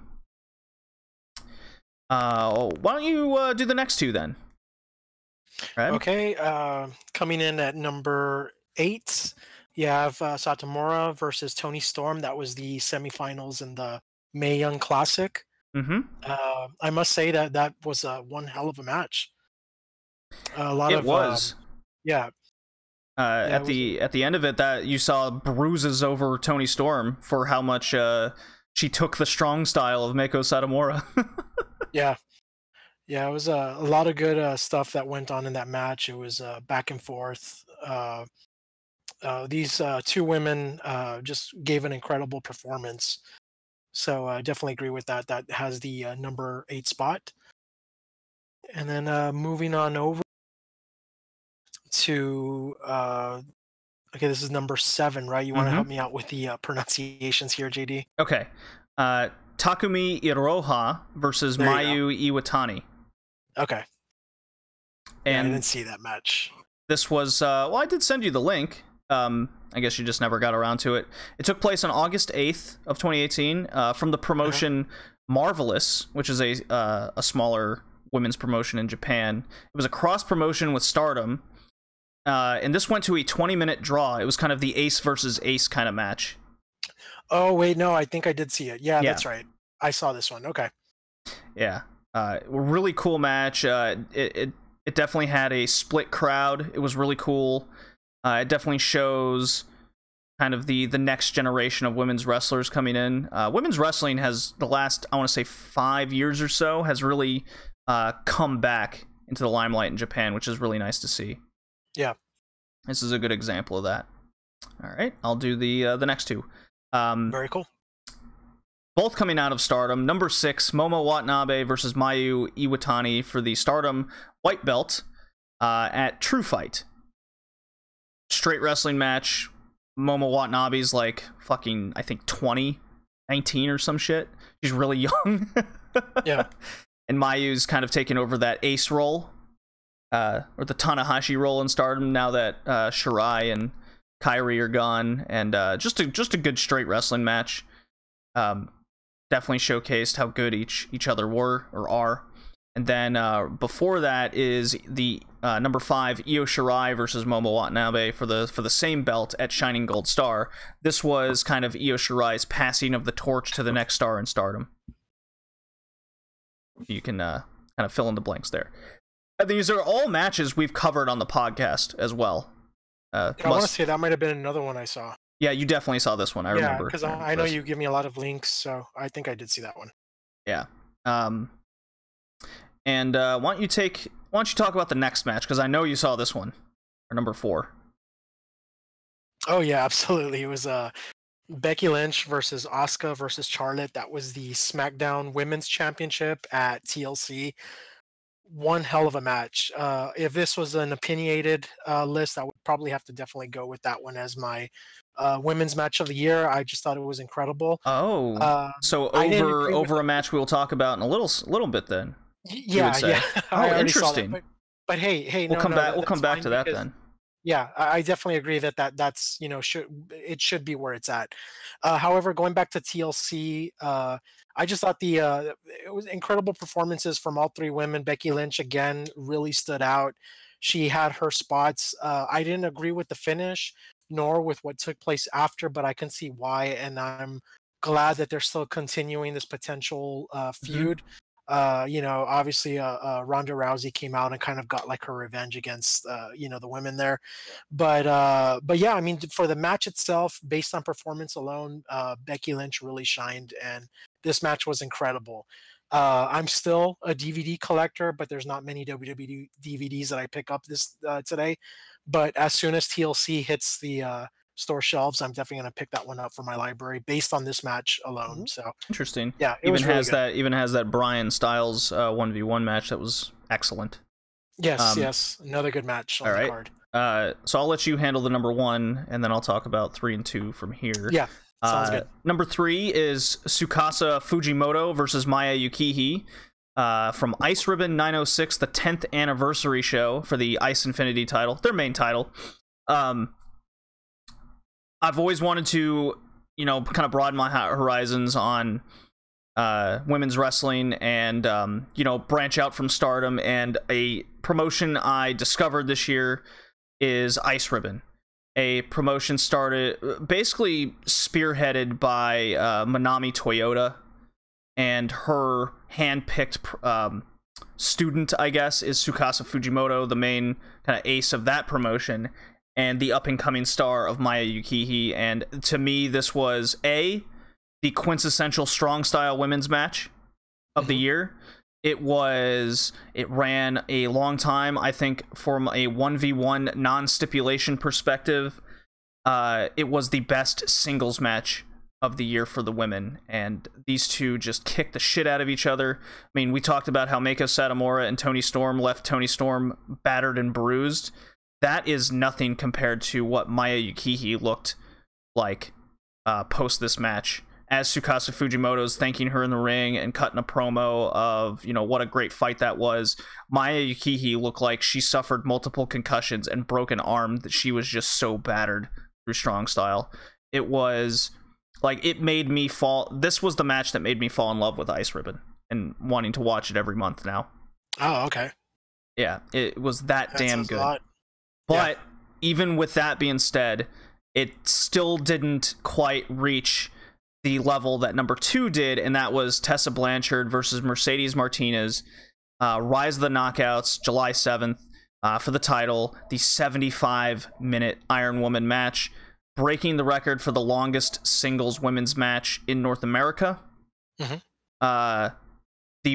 Why don't you do the next two then? Right. Okay, coming in at number 8, you have Satomura versus Tony Storm. That was the semifinals in the Mae Young Classic. I must say that was one hell of a match. It was. Yeah. At the end of it, that you saw bruises over Toni Storm for how much she took the strong style of Meiko Satomura. Yeah. Yeah, it was a lot of good stuff that went on in that match. It was back and forth. These two women just gave an incredible performance. So I definitely agree with that. That has the number 8 spot. And then moving on over to okay, this is number 7, right? You want to help me out with the pronunciations here, JD? Okay. Takumi Iroha versus Mayu Iwatani. Okay. And I didn't see that match. This was, well, I did send you the link. I guess you just never got around to it. It took place on August 8th of 2018 from the promotion Marvelous, which is a smaller women's promotion in Japan. It was a cross promotion with Stardom, and this went to a 20-minute draw. It was kind of the ace versus ace kind of match. Oh wait, no, I think I did see it. Yeah, that's right. I saw this one. Okay. Yeah, really cool match. It definitely had a split crowd. It was really cool. It definitely shows kind of the next generation of women's wrestlers coming in. Women's wrestling has, the last, I want to say 5 years or so, has really come back into the limelight in Japan, which is really nice to see. Yeah. This is a good example of that. All right, I'll do the next two. Very cool. Both coming out of Stardom. Number 6, Momo Watanabe versus Mayu Iwatani for the Stardom white belt at True Fight. Straight wrestling match. Momo Watanabe's like fucking, I think 19 or some shit. She's really young. Yeah. And Mayu's kind of taken over that ace role, or the Tanahashi role in Stardom now that Shirai and Kairi are gone, and just a good straight wrestling match. Definitely showcased how good each other were or are. And then before that is the number 5 Io Shirai versus Momo Watanabe for the same belt at Shining Gold Star. This was kind of Io Shirai's passing of the torch to the next star in Stardom. You can kind of fill in the blanks there. And these are all matches we've covered on the podcast as well. I want to say that might have been another one I saw. Yeah, you definitely saw this one. I remember. Yeah, because I know you give me a lot of links, so I think I did see that one. Yeah. And why don't you talk about the next match, because I know you saw this one, or number 4. Oh yeah, absolutely. It was Becky Lynch versus Asuka versus Charlotte. That was the SmackDown Women's Championship at TLC. One hell of a match. If this was an opinionated list, I would probably have to definitely go with that one as my women's match of the year. I just thought it was incredible. Oh, so over a match we'll talk about in a little bit then. Yeah. Oh, interesting. But hey, we'll come back to that then. Yeah, I definitely agree that's it should be where it's at. However, going back to TLC, I just thought it was incredible performances from all 3 women. Becky Lynch again really stood out. She had her spots. I didn't agree with the finish nor with what took place after, but I can see why, and I'm glad that they're still continuing this potential feud. Obviously Ronda Rousey came out and kind of got like her revenge against the women there, but yeah, I mean, for the match itself, based on performance alone, Becky Lynch really shined, and this match was incredible. I'm still a DVD collector, but there's not many WWE DVDs that I pick up this today, but as soon as TLC hits the store shelves, I'm definitely going to pick that one up for my library based on this match alone. So interesting. Yeah, it even has that Bryan Styles 1v1 match that was excellent. Yes, another good match on the card. So I'll let you handle the number 1, and then I'll talk about 3 and 2 from here. Yeah, sounds good. Number 3 is Tsukasa Fujimoto versus Maya Yukihi from Ice Ribbon 906, the 10th anniversary show for the Ice Infinity title, their main title. I've always wanted to, kind of broaden my horizons on women's wrestling and, branch out from Stardom. And a promotion I discovered this year is Ice Ribbon, a promotion basically spearheaded by Manami Toyota and her hand-picked student, I guess, is Tsukasa Fujimoto, the main kind of ace of that promotion, and the up-and-coming star of Maya Yukihi. And to me, this was the quintessential strong style women's match of the year. It ran a long time. I think from a 1v1 non-stipulation perspective, it was the best singles match of the year for the women, and these two just kicked the shit out of each other. I mean, we talked about how Meiko Satomura and Toni Storm left Toni Storm battered and bruised. That is nothing compared to what Maya Yukihi looked like post this match, as Tsukasa Fujimoto's thanking her in the ring and cutting a promo of, what a great fight that was. Maya Yukihi looked like she suffered multiple concussions and broken arm, that she was just so battered through strong style. It was like, it made me fall. This was the match that made me fall in love with Ice Ribbon and wanting to watch it every month now. Oh, okay. Yeah, it was that damn good. But yeah. Even with that being said, it still didn't quite reach the level that number 2 did, and that was Tessa Blanchard versus Mercedes Martinez, Rise of the Knockouts, July 7th, for the title, the 75-minute Iron Woman match, breaking the record for the longest singles women's match in North America. The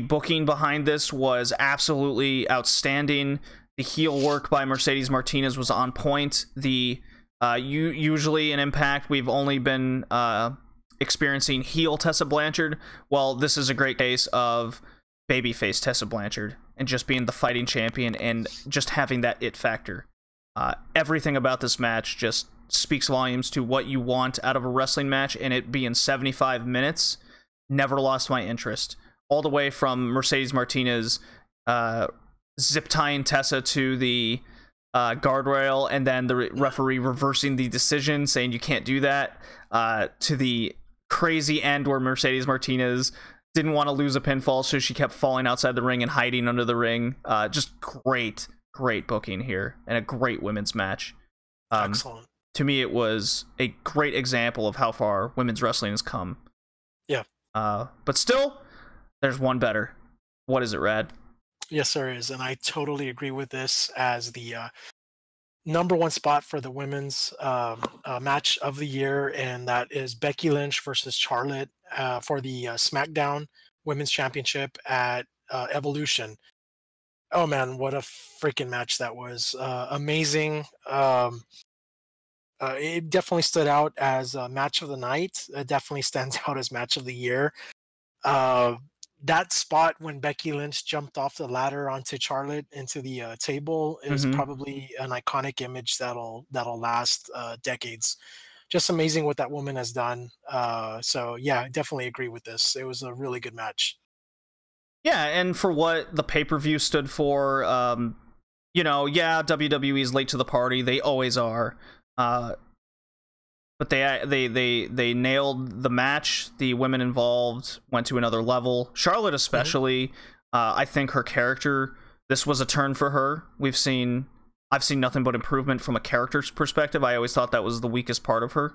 booking behind this was absolutely outstanding. The heel work by Mercedes Martinez was on point. Usually in Impact, we've only been experiencing heel Tessa Blanchard. Well, this is a great case of babyface Tessa Blanchard and just being the fighting champion and just having that it factor. Everything about this match just speaks volumes to what you want out of a wrestling match, and it being 75 minutes never lost my interest. All the way from Mercedes Martinez zip tying Tessa to the guardrail, and then the referee reversing the decision, saying you can't do that, to the crazy end where Mercedes Martinez didn't want to lose a pinfall, so she kept falling outside the ring and hiding under the ring. Just great booking here, and a great women's match. Excellent. To me, it was a great example of how far women's wrestling has come. Yeah. But still, there's one better. What is it, Rad? Yes, there is, and I totally agree with this as the number 1 spot for the women's match of the year, and that is Becky Lynch versus Charlotte for the SmackDown Women's Championship at Evolution. Oh man, what a freaking match that was! Amazing. It definitely stood out as match of the night. It definitely stands out as match of the year. That spot when Becky Lynch jumped off the ladder onto Charlotte into the table is probably an iconic image that'll last decades. Just amazing what that woman has done. So yeah, I definitely agree with this. It was a really good match. Yeah, and for what the pay-per-view stood for, WWE is late to the party. They always are. But they nailed the match. The women involved went to another level. Charlotte especially, I think her character, this was a turn for her. I've seen nothing but improvement from a character's perspective. I always thought that was the weakest part of her.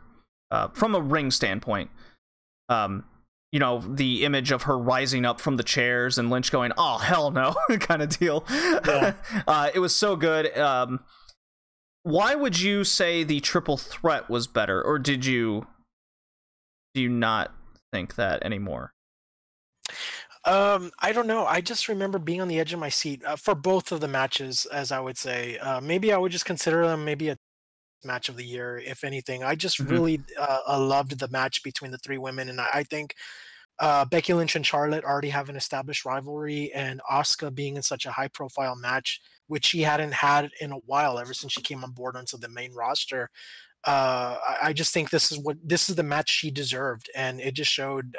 From a ring standpoint. The image of her rising up from the chairs and Lynch going, "Oh, hell no," kind of deal. Yeah. It was so good. Why would you say the triple threat was better, or do you not think that anymore? I don't know. I just remember being on the edge of my seat for both of the matches, as I would say. Maybe I would just consider them maybe a match of the year, if anything. I just really loved the match between the 3 women, and I think Becky Lynch and Charlotte already have an established rivalry, and Asuka being in such a high-profile match, which she hadn't had in a while ever since she came on board onto the main roster. I just think this is the match she deserved, and it just showed.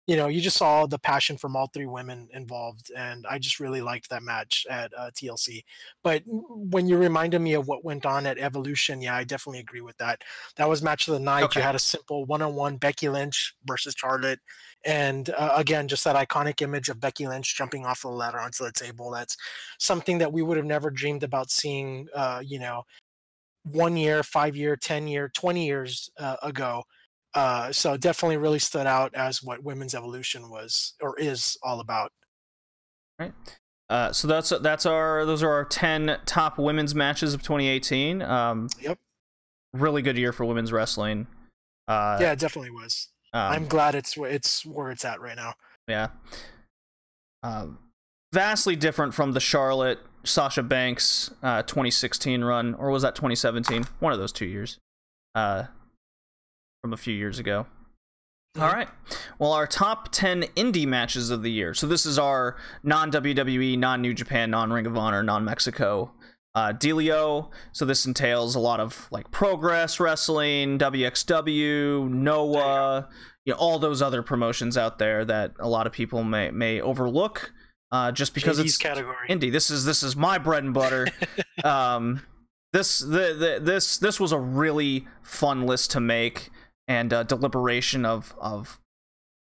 You just saw the passion from all 3 women involved, and I just really liked that match at TLC. But when you reminded me of what went on at Evolution, yeah, I definitely agree with that. That was match of the night. Okay. You had a simple one-on-one Becky Lynch versus Charlotte, and again, just that iconic image of Becky Lynch jumping off the ladder onto the table. That's something that we would have never dreamed about seeing, 1 year, 5 year, 10 year, 20 years ago. So definitely really stood out as what women's evolution was or is all about. Right. So those are our 10 top women's matches of 2018. Yep. Really good year for women's wrestling. Yeah, it definitely was. I'm glad it's where it's at right now. Yeah. Vastly different from the Charlotte Sasha Banks 2016 run, or was that 2017? One of those 2 years. From a few years ago. All right. Well, our top 10 indie matches of the year. So this is our non-WWE, non-New Japan, non-Ring of Honor, non-Mexico dealio. So this entails a lot of like Progress Wrestling, WXW, Noah, all those other promotions out there that a lot of people may overlook just because JD's it's category. indie. This is my bread and butter. This was a really fun list to make, and deliberation of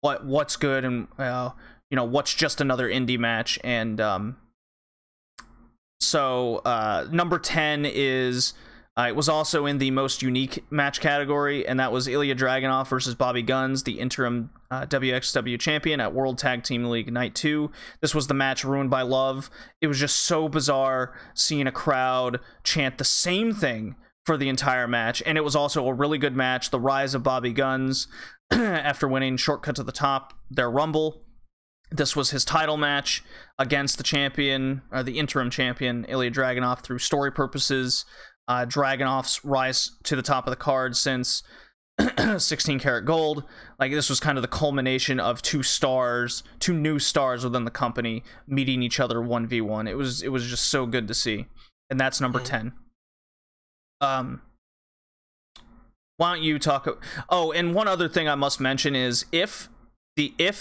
what's good and what's just another indie match. And so number 10 is it was also in the most unique match category, and that was Ilya Dragunov versus Bobby Guns, the interim WXW champion at World Tag Team League Night 2. This was the match ruined by love. It was just so bizarre seeing a crowd chant the same thing for the entire match, and it was also a really good match. The rise of Bobby Guns after winning Shortcut to the Top, their Rumble. This was his title match against the champion, or the interim champion, Ilya Dragunov, through story purposes. Dragunov's rise to the top of the card since 16 Karat Gold. Like, this was kind of the culmination of two new stars within the company meeting each other 1v1. It was just so good to see. And that's number 10. Why don't you talk? Oh, and one other thing I must mention is if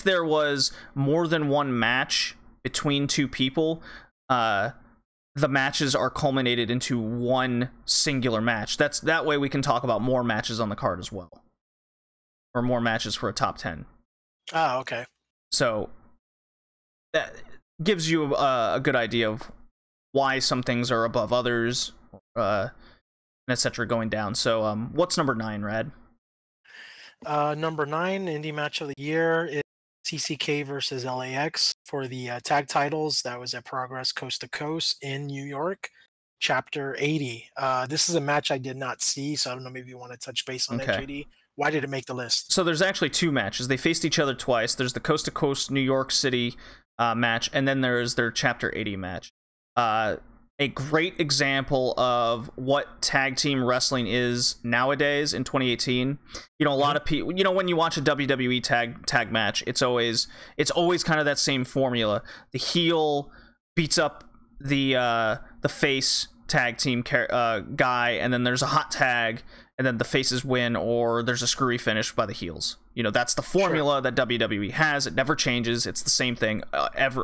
there was more than one match between two people, the matches are culminated into one singular match. That way we can talk about more matches on the card as well, or more matches for a top 10. Ah, okay. So that gives you a good idea of why some things are above others, etc. going down. So what's number 9, Rad? Number 9 indie match of the year is CCK versus LAX for the tag titles. That was at Progress Coast to Coast in New York, Chapter 80. This is a match I did not see, so I don't know, maybe you want to touch base on that, JD. Why did it make the list? So there's actually 2 matches. They faced each other twice. There's the Coast to Coast New York City match, and then there's their Chapter 80 match. A great example of what tag team wrestling is nowadays in 2018. A lot of people, when you watch a WWE tag match, it's always kind of that same formula. The heel beats up the face tag team guy, and then there's a hot tag, and then the faces win, or there's a screwy finish by the heels. That's the formula that WWE has. It never changes. It's the same thing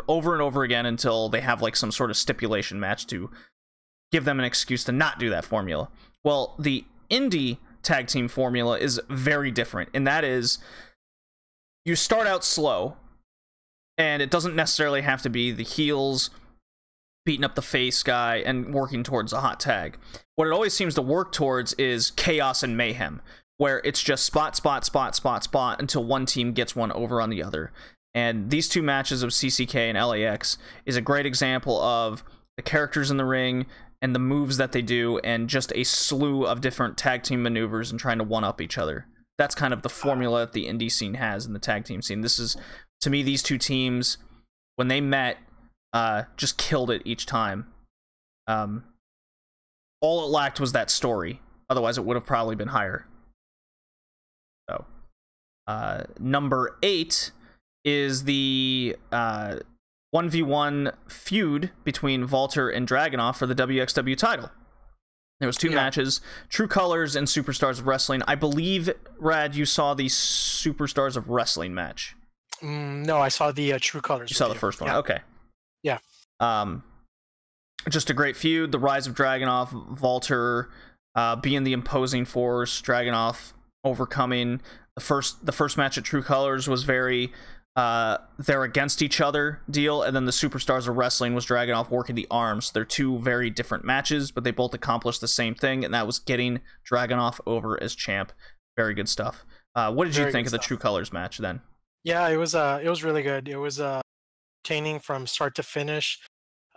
over and over again until they have like some sort of stipulation match to give them an excuse to not do that formula. Well, the indie tag team formula is very different, and that is you start out slow, and it doesn't necessarily have to be the heels beating up the face guy and working towards a hot tag. What it always seems to work towards is chaos and mayhem, where it's just spot until one team gets one over on the other. And these 2 matches of CCK and LAX is a great example of the characters in the ring and the moves that they do, and just a slew of different tag team maneuvers and trying to one-up each other. That's kind of the formula that the indie scene has in the tag team scene. This is, to me, these 2 teams, when they met, just killed it each time. All it lacked was that story. Otherwise, it would have probably been higher. So, number 8 is the 1v1 feud between Walter and Dragunov for the WXW title. There was 2 matches, True Colors and Superstars of Wrestling. I believe, Rad, you saw the Superstars of Wrestling match. No, I saw the True Colors. You saw the first one, okay. Yeah. Just a great feud. The rise of Dragunov, Walter being the imposing force, Dragunov overcoming. The first match at True Colors was very they're against each other deal, and then the Superstars of Wrestling was Dragunov working the arms. They're 2 very different matches, but they both accomplished the same thing, and that was getting Dragunov over as champ. Very good stuff. What did you think of the True Colors match then? Yeah, it was really good. It was entertaining from start to finish.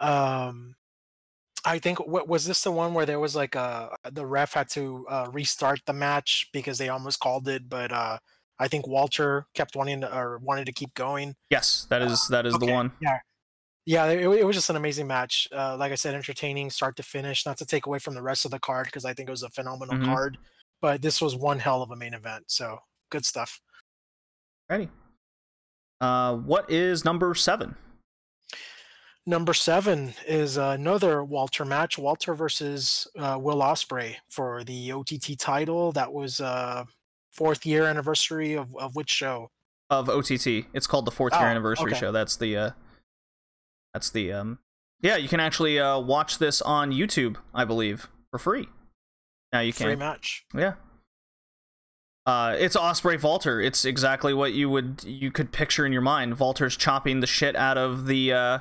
I think what was this the one where there was like the ref had to restart the match because they almost called it, but I think Walter kept wanted to keep going. Yes, that is the Okay, one. yeah, yeah, it was just an amazing match. Like I said, entertaining start to finish. Not to take away from the rest of the card because I think it was a phenomenal Mm-hmm. card, but this was one hell of a main event. So good stuff. Ready. What is number 7? Number 7 is another Walter match. Walter versus Will Ospreay for the OTT title. That was 4th year anniversary of which show? Of OTT. It's called the 4th year anniversary show. That's the yeah, you can actually watch this on YouTube, I believe, for free. Now you can. Free match. Yeah. It's Ospreay Walter. It's exactly what you could picture in your mind. Walter's chopping the shit out of the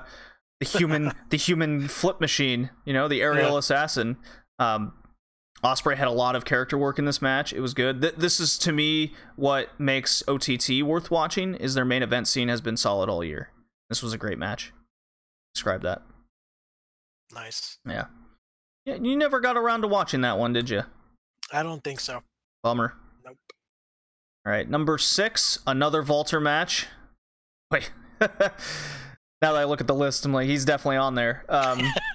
human flip machine, you know, the aerial assassin. Ospreay had a lot of character work in this match. It was good. This is, to me, what makes OTT worth watching, is their main event scene has been solid all year. This was a great match. Describe that. Nice. Yeah. Yeah, you never got around to watching that one, did you? I don't think so. Bummer. Nope. All right, number 6, another Walter match. Wait. Now that I look at the list, I'm like, he's definitely on there.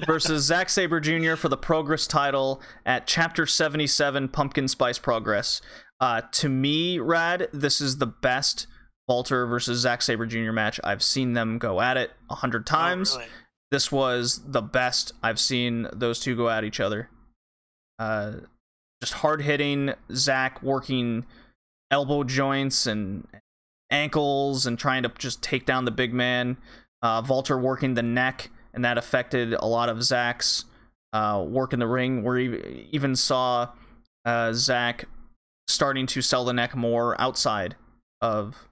Versus Zack Sabre Jr. for the Progress title at Chapter 77, Pumpkin Spice Progress. To me, Rad, this is the best Walter versus Zack Sabre Jr. match. I've seen them go at it 100 times. Oh, really? This was the best I've seen those two go at each other. Just hard-hitting, Zack working elbow joints and ankles and trying to just take down the big man. Walter working the neck, and that affected a lot of Zack's work in the ring. We even saw Zack starting to sell the neck more outside of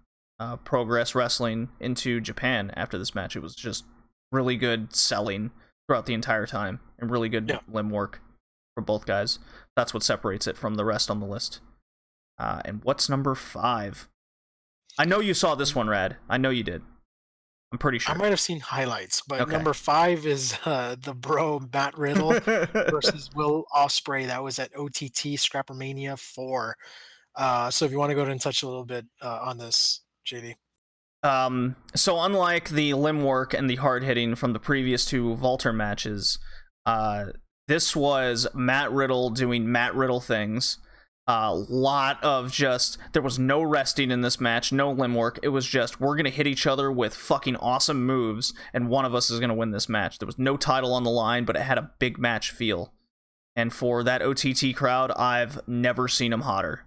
Progress Wrestling into Japan after this match. It was just really good selling throughout the entire time, and really good limb work for both guys. That's what separates it from the rest on the list. And what's number 5? I know you saw this one, Rad. I know you did. I'm pretty sure. I might have seen highlights, but number 5 is the bro Matt Riddle versus Will Ospreay. That was at OTT Scrappermania 4. So if you want to go and touch a little bit on this, JD. So unlike the limb work and the hard hitting from the previous 2 Walter matches, this was Matt Riddle doing Matt Riddle things. A lot of just, there was no resting in this match, no limb work. It was just, we're gonna hit each other with fucking awesome moves, and one of us is gonna win this match. There was no title on the line, but it had a big match feel. And for that OTT crowd, I've never seen them hotter.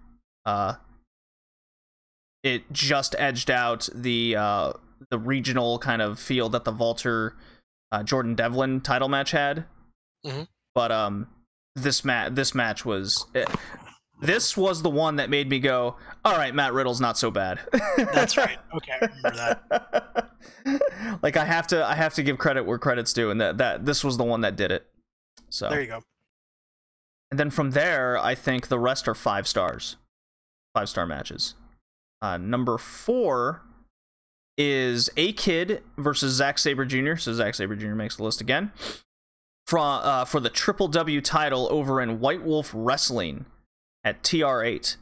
It just edged out the regional kind of feel that the Walter Jordan Devlin title match had. Mm-hmm. But this match was. This was the one that made me go, all right, Matt Riddle's not so bad. That's right. Okay, I remember that. Like, I have to give credit where credit's due, and that this was the one that did it. So there you go. And then from there, I think the rest are 5 stars. 5-star matches. Number 4 is A-Kid versus Zack Sabre Jr. So Zack Sabre Jr. makes the list again. For the Triple W title over in White Wolf Wrestling at TR8,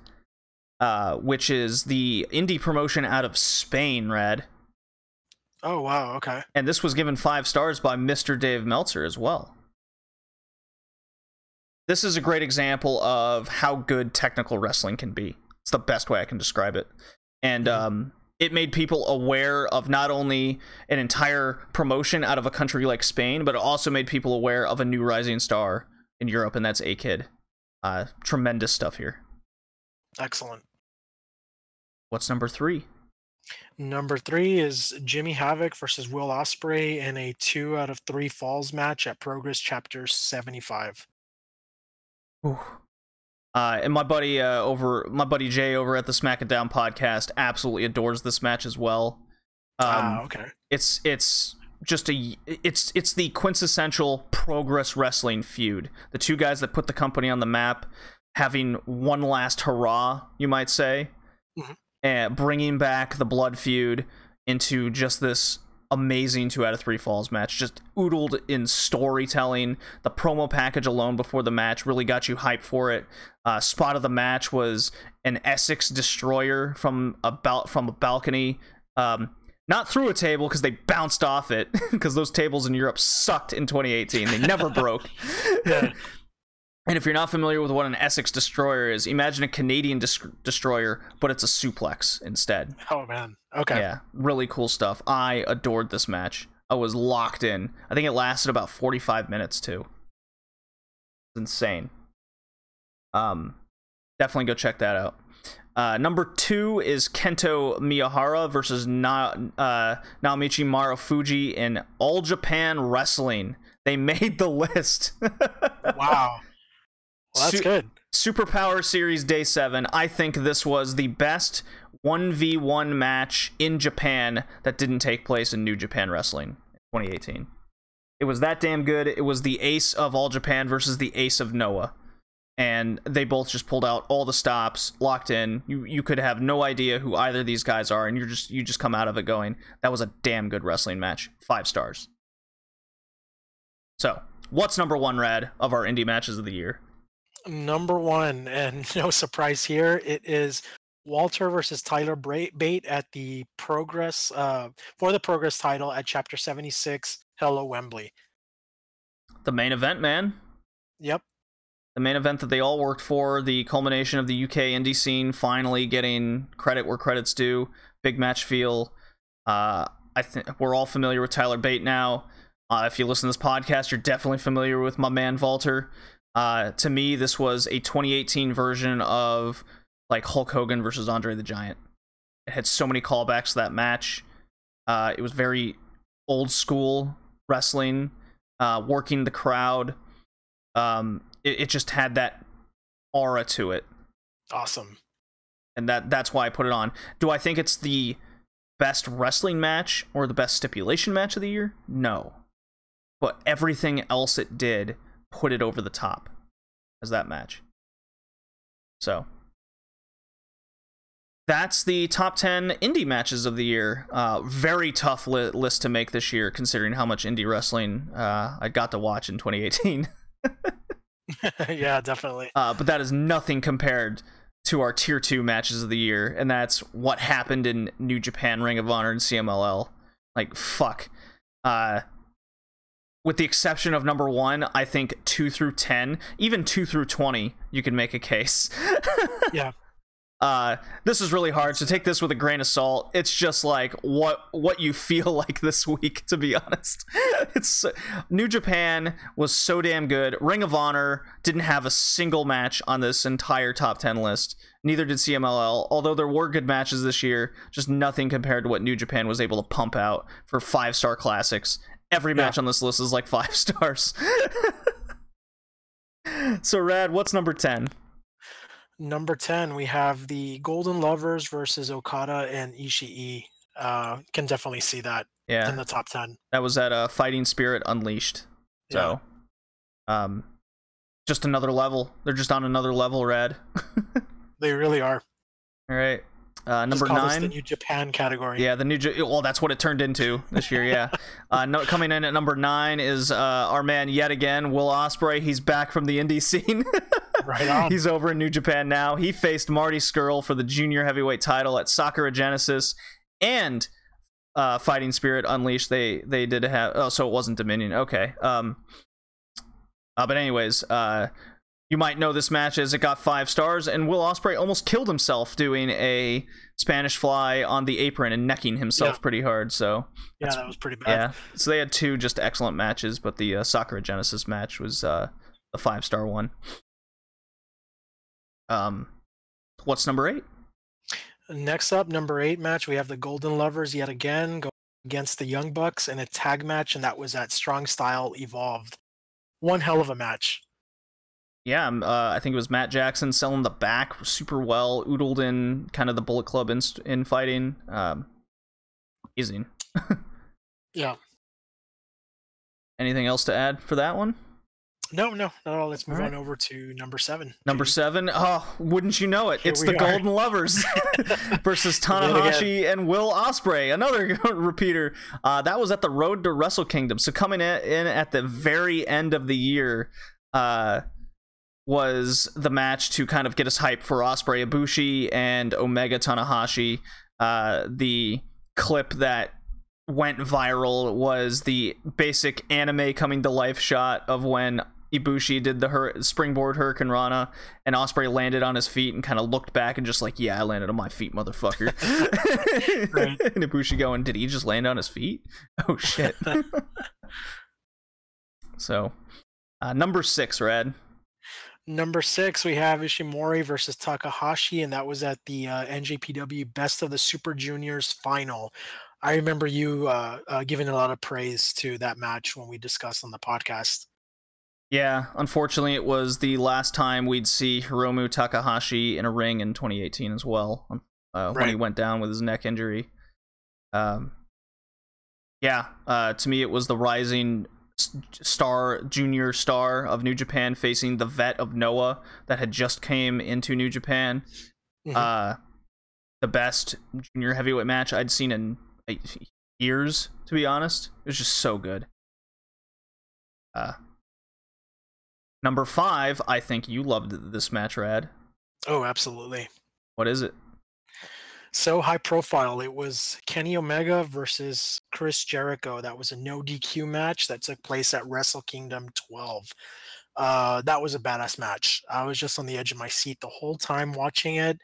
which is the indie promotion out of Spain, Rad. Oh, wow, okay. And this was given 5 stars by Mr. Dave Meltzer as well. This is a great example of how good technical wrestling can be. It's the best way I can describe it. And it made people aware of not only an entire promotion out of a country like Spain, but it also made people aware of a new rising star in Europe, and that's A-Kid. Tremendous stuff here. Excellent. What's number 3? Number 3 is Jimmy Havoc versus Will Ospreay in a 2 out of 3 falls match at Progress Chapter 75. Ooh. And my buddy Jay over at the Smack It Down podcast absolutely adores this match as well. Okay. It's just it's the quintessential Progress Wrestling feud. The 2 guys that put the company on the map having one last hurrah, you might say, and bringing back the blood feud into just this amazing 2 out of 3 falls match, just oodled in storytelling. The promo package alone before the match really got you hyped for it. Spot of the match was an Essex destroyer from a balcony, not through a table because they bounced off it, because those tables in Europe sucked in 2018. They never broke. Yeah. And if you're not familiar with what an Essex destroyer is, imagine a Canadian destroyer, but it's a suplex instead. Oh, man. Okay. Yeah, really cool stuff. I adored this match. I was locked in. I think it lasted about 45 minutes, too. It's insane. Definitely go check that out. Number 2 is Kento Miyahara versus Naomichi Marufuji in All Japan Wrestling. They made the list. Wow. Well, that's good. Superpower Series Day 7. I think this was the best 1v1 match in Japan that didn't take place in New Japan Wrestling in 2018. It was that damn good. It was the ace of All Japan versus the ace of Noah. And they both just pulled out all the stops, locked in. You could have no idea who either of these guys are, and you just come out of it going, that was a damn good wrestling match. 5 stars. So, what's number 1, Rad, of our indie matches of the year? Number 1, and no surprise here, it is Walter versus Tyler Bate at the Progress for the Progress title at Chapter 76, Hello Wembley. The main event, man. Yep. The main event that they all worked for, the culmination of the UK indie scene, finally getting credit where credit's due. Big match feel. I think we're all familiar with Tyler Bate now. If you listen to this podcast, you're definitely familiar with my man Walter. To me, this was a 2018 version of like Hulk Hogan versus Andre the Giant. It had so many callbacks to that match. It was very old school wrestling, working the crowd. It just had that aura to it. Awesome. And that's why I put it on. Do I think it's the best wrestling match or the best stipulation match of the year? No. But everything else it did put it over the top as that match. So that's the top 10 indie matches of the year. Very tough list to make this year, considering how much indie wrestling I got to watch in 2018. Yeah, definitely. But that is nothing compared to our tier 2 matches of the year, and that's what happened in New Japan, Ring of Honor, and CMLL. Like, fuck. With the exception of number 1, I think 2 through 10, even 2 through 20, you can make a case. Yeah. This is really hard, so take this with a grain of salt. It's just like what you feel like this week, to be honest. It's New Japan was so damn good. Ring of Honor didn't have a single match on this entire top 10 list. Neither did CMLL, although there were good matches this year, just nothing compared to what New Japan was able to pump out for 5-star classics. Every match on this list is like 5 stars. So, Rad, what's number 10? Number 10, we have the Golden Lovers versus Okada and Ishii. Can definitely see that in the top 10. That was at Fighting Spirit Unleashed. So, just another level. They're just on another level, Rad. They really are. All right. Number 9. The New Japan category. Yeah, well, that's what it turned into this year, yeah. Coming in at number 9 is our man yet again, Will Ospreay. He's back from the indie scene. Right on. He's over in New Japan now. He faced Marty Scurll for the junior heavyweight title at Sakura Genesis and Fighting Spirit Unleashed. They did have... Oh, so it wasn't Dominion. Okay. But anyways... you might know this match as it got 5 stars, and Will Ospreay almost killed himself doing a Spanish fly on the apron and necking himself pretty hard. So that was pretty bad. Yeah, so they had 2 just excellent matches, but the Sakura Genesis match was the 5-star one. What's number 8? Next up, number 8 match, we have the Golden Lovers yet again going against the Young Bucks in a tag match, and that was at Strong Style Evolved. One hell of a match. Yeah, I think it was Matt Jackson selling the back super well, oodled in kind of the Bullet Club in fighting. Amazing. Yeah. Anything else to add for that one? No, no, not at all. Let's move All right. on over to number 7. Number JD. 7, oh, wouldn't you know it? Here It's we the are. Golden Lovers versus Tanahashi and Will Ospreay, another repeater. That was at the Road to Wrestle Kingdom. So coming in at the very end of the year was the match to kind of get us hyped for Ospreay Ibushi and Omega Tanahashi. The clip that went viral was the basic anime coming to life shot of when Ibushi did the springboard Hurricane Rana and Ospreay landed on his feet and kind of looked back and just like, yeah, I landed on my feet, motherfucker. Right. And Ibushi going, did he just land on his feet? Oh shit. So number 6, Rad. Number 6, we have Ishimori versus Takahashi, and that was at the NJPW Best of the Super Juniors final. I remember you giving a lot of praise to that match when we discussed on the podcast. Yeah, unfortunately, it was the last time we'd see Hiromu Takahashi in a ring in 2018 as well, when he went down with his neck injury. To me, it was the rising junior star of New Japan facing the vet of Noah that had just came into New Japan. The best junior heavyweight match I'd seen in years, to be honest. It was just so good. Number 5, I think you loved this match, Rad. Oh, absolutely. What is it? So high profile. It was Kenny Omega versus Chris Jericho. That was a no DQ match that took place at Wrestle Kingdom 12. That was a badass match. I was just on the edge of my seat the whole time watching it.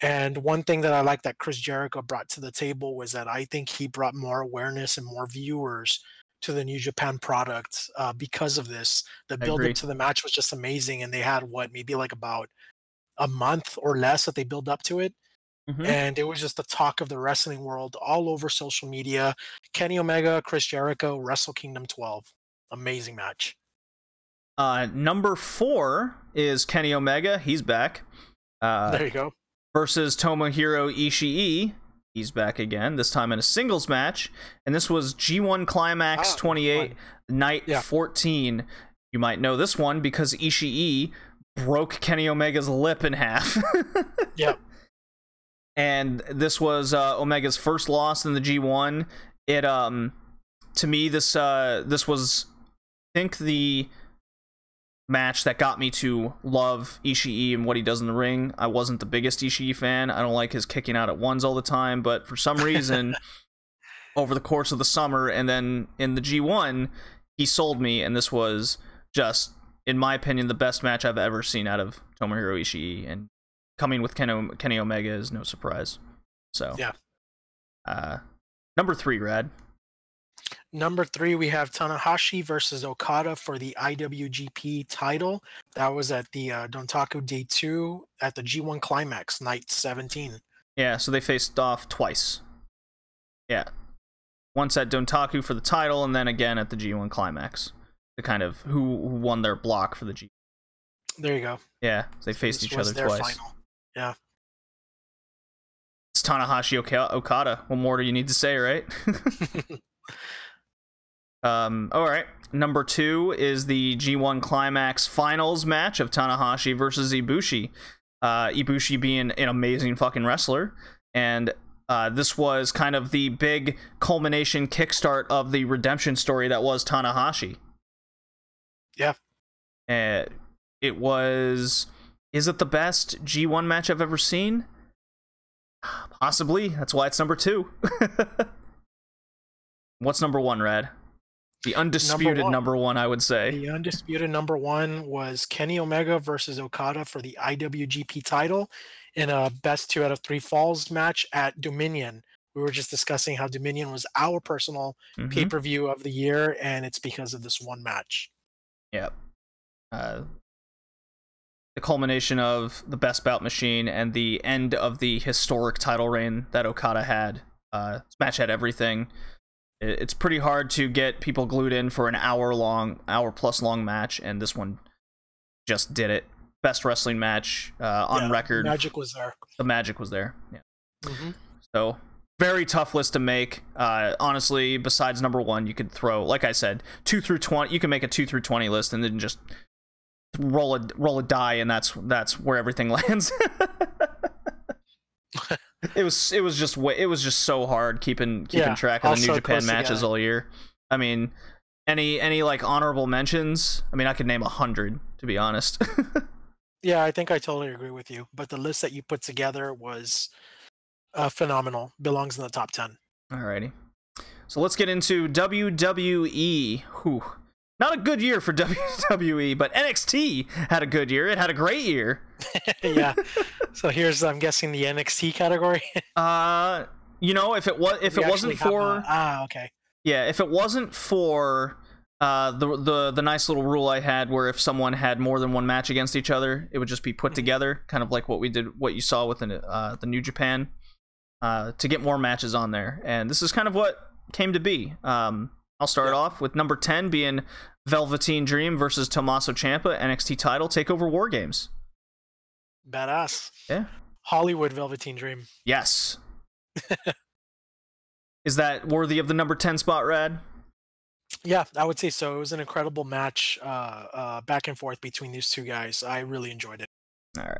And one thing that I like that Chris Jericho brought to the table was that I think he brought more awareness and more viewers to the New Japan product because of this. The build up to the match was just amazing, and they had maybe like about a month or less that they built up to it. And it was just the talk of the wrestling world all over social media. Kenny Omega, Chris Jericho, Wrestle Kingdom 12. Amazing match. Number 4 is Kenny Omega. He's back. There you go. Versus Tomohiro Ishii. He's back again, this time in a singles match. And this was G1 Climax 28, Night 14. You might know this one because Ishii broke Kenny Omega's lip in half. Yep. And this was Omega's first loss in the G1. It to me this was, I think, the match that got me to love Ishii and what he does in the ring. I wasn't the biggest Ishii fan. I don't like his kicking out at ones all the time, but for some reason over the course of the summer and then in the G1 he sold me, and this was just, in my opinion, the best match I've ever seen out of Tomohiro Ishii, and coming with Kenny Omega is no surprise. So yeah. Number 3, Rad. Number 3, we have Tanahashi versus Okada for the IWGP title. That was at the Dontaku Day 2 at the G1 Climax, Night 17. Yeah, so they faced off twice. Yeah. Once at Dontaku for the title, and then again at the G1 Climax. The kind of who won their block for the G. There you go. Yeah, they faced each other twice. Final. Yeah. It's Tanahashi Okada. What more do you need to say, right? All right. Number 2 is the G1 Climax Finals match of Tanahashi versus Ibushi. Ibushi being an amazing fucking wrestler, and this was kind of the big culmination kickstart of the redemption story that was Tanahashi. Yeah. It was... Is it the best G1 match I've ever seen? Possibly. That's why it's number 2. What's number 1, Rad? The undisputed number one, I would say. The undisputed number 1 was Kenny Omega versus Okada for the IWGP title in a best 2 out of 3 falls match at Dominion. We were just discussing how Dominion was our personal pay-per-view of the year, and it's because of this one match. Yep. The culmination of the Best Bout Machine and the end of the historic title reign that Okada had. This match had everything. It's pretty hard to get people glued in for an hour plus long match, and this one just did it. Best wrestling match on record. Magic was there. The magic was there. Yeah. So Very tough list to make. Honestly, besides number 1, you could throw, like I said, 2 through 20. You can make a 2 through 20 list and then just roll a die, and that's where everything lands. It was just so hard keeping track of the New Japan matches all year. I mean, any like honorable mentions? I mean, I could name 100, to be honest. Yeah, I think I totally agree with you. But the list that you put together was phenomenal. Belongs in the top 10. Alrighty. So let's get into WWE. Whew. Not a good year for WWE, but NXT had a good year. It had a great year. Yeah. So here's, I'm guessing, the NXT category. You know, if it wasn't for okay. Yeah, if it wasn't for the nice little rule I had where if someone had more than one match against each other, it would just be put together, kind of like what you saw with the New Japan, to get more matches on there. And this is kind of what came to be. I'll start off with number 10 being Velveteen Dream versus Tommaso Ciampa, NXT title, TakeOver War Games. Badass. Yeah. Hollywood Velveteen Dream. Yes. Is that worthy of the number 10 spot, Rad? Yeah, I would say so. It was an incredible match, back and forth between these two guys. I really enjoyed it. All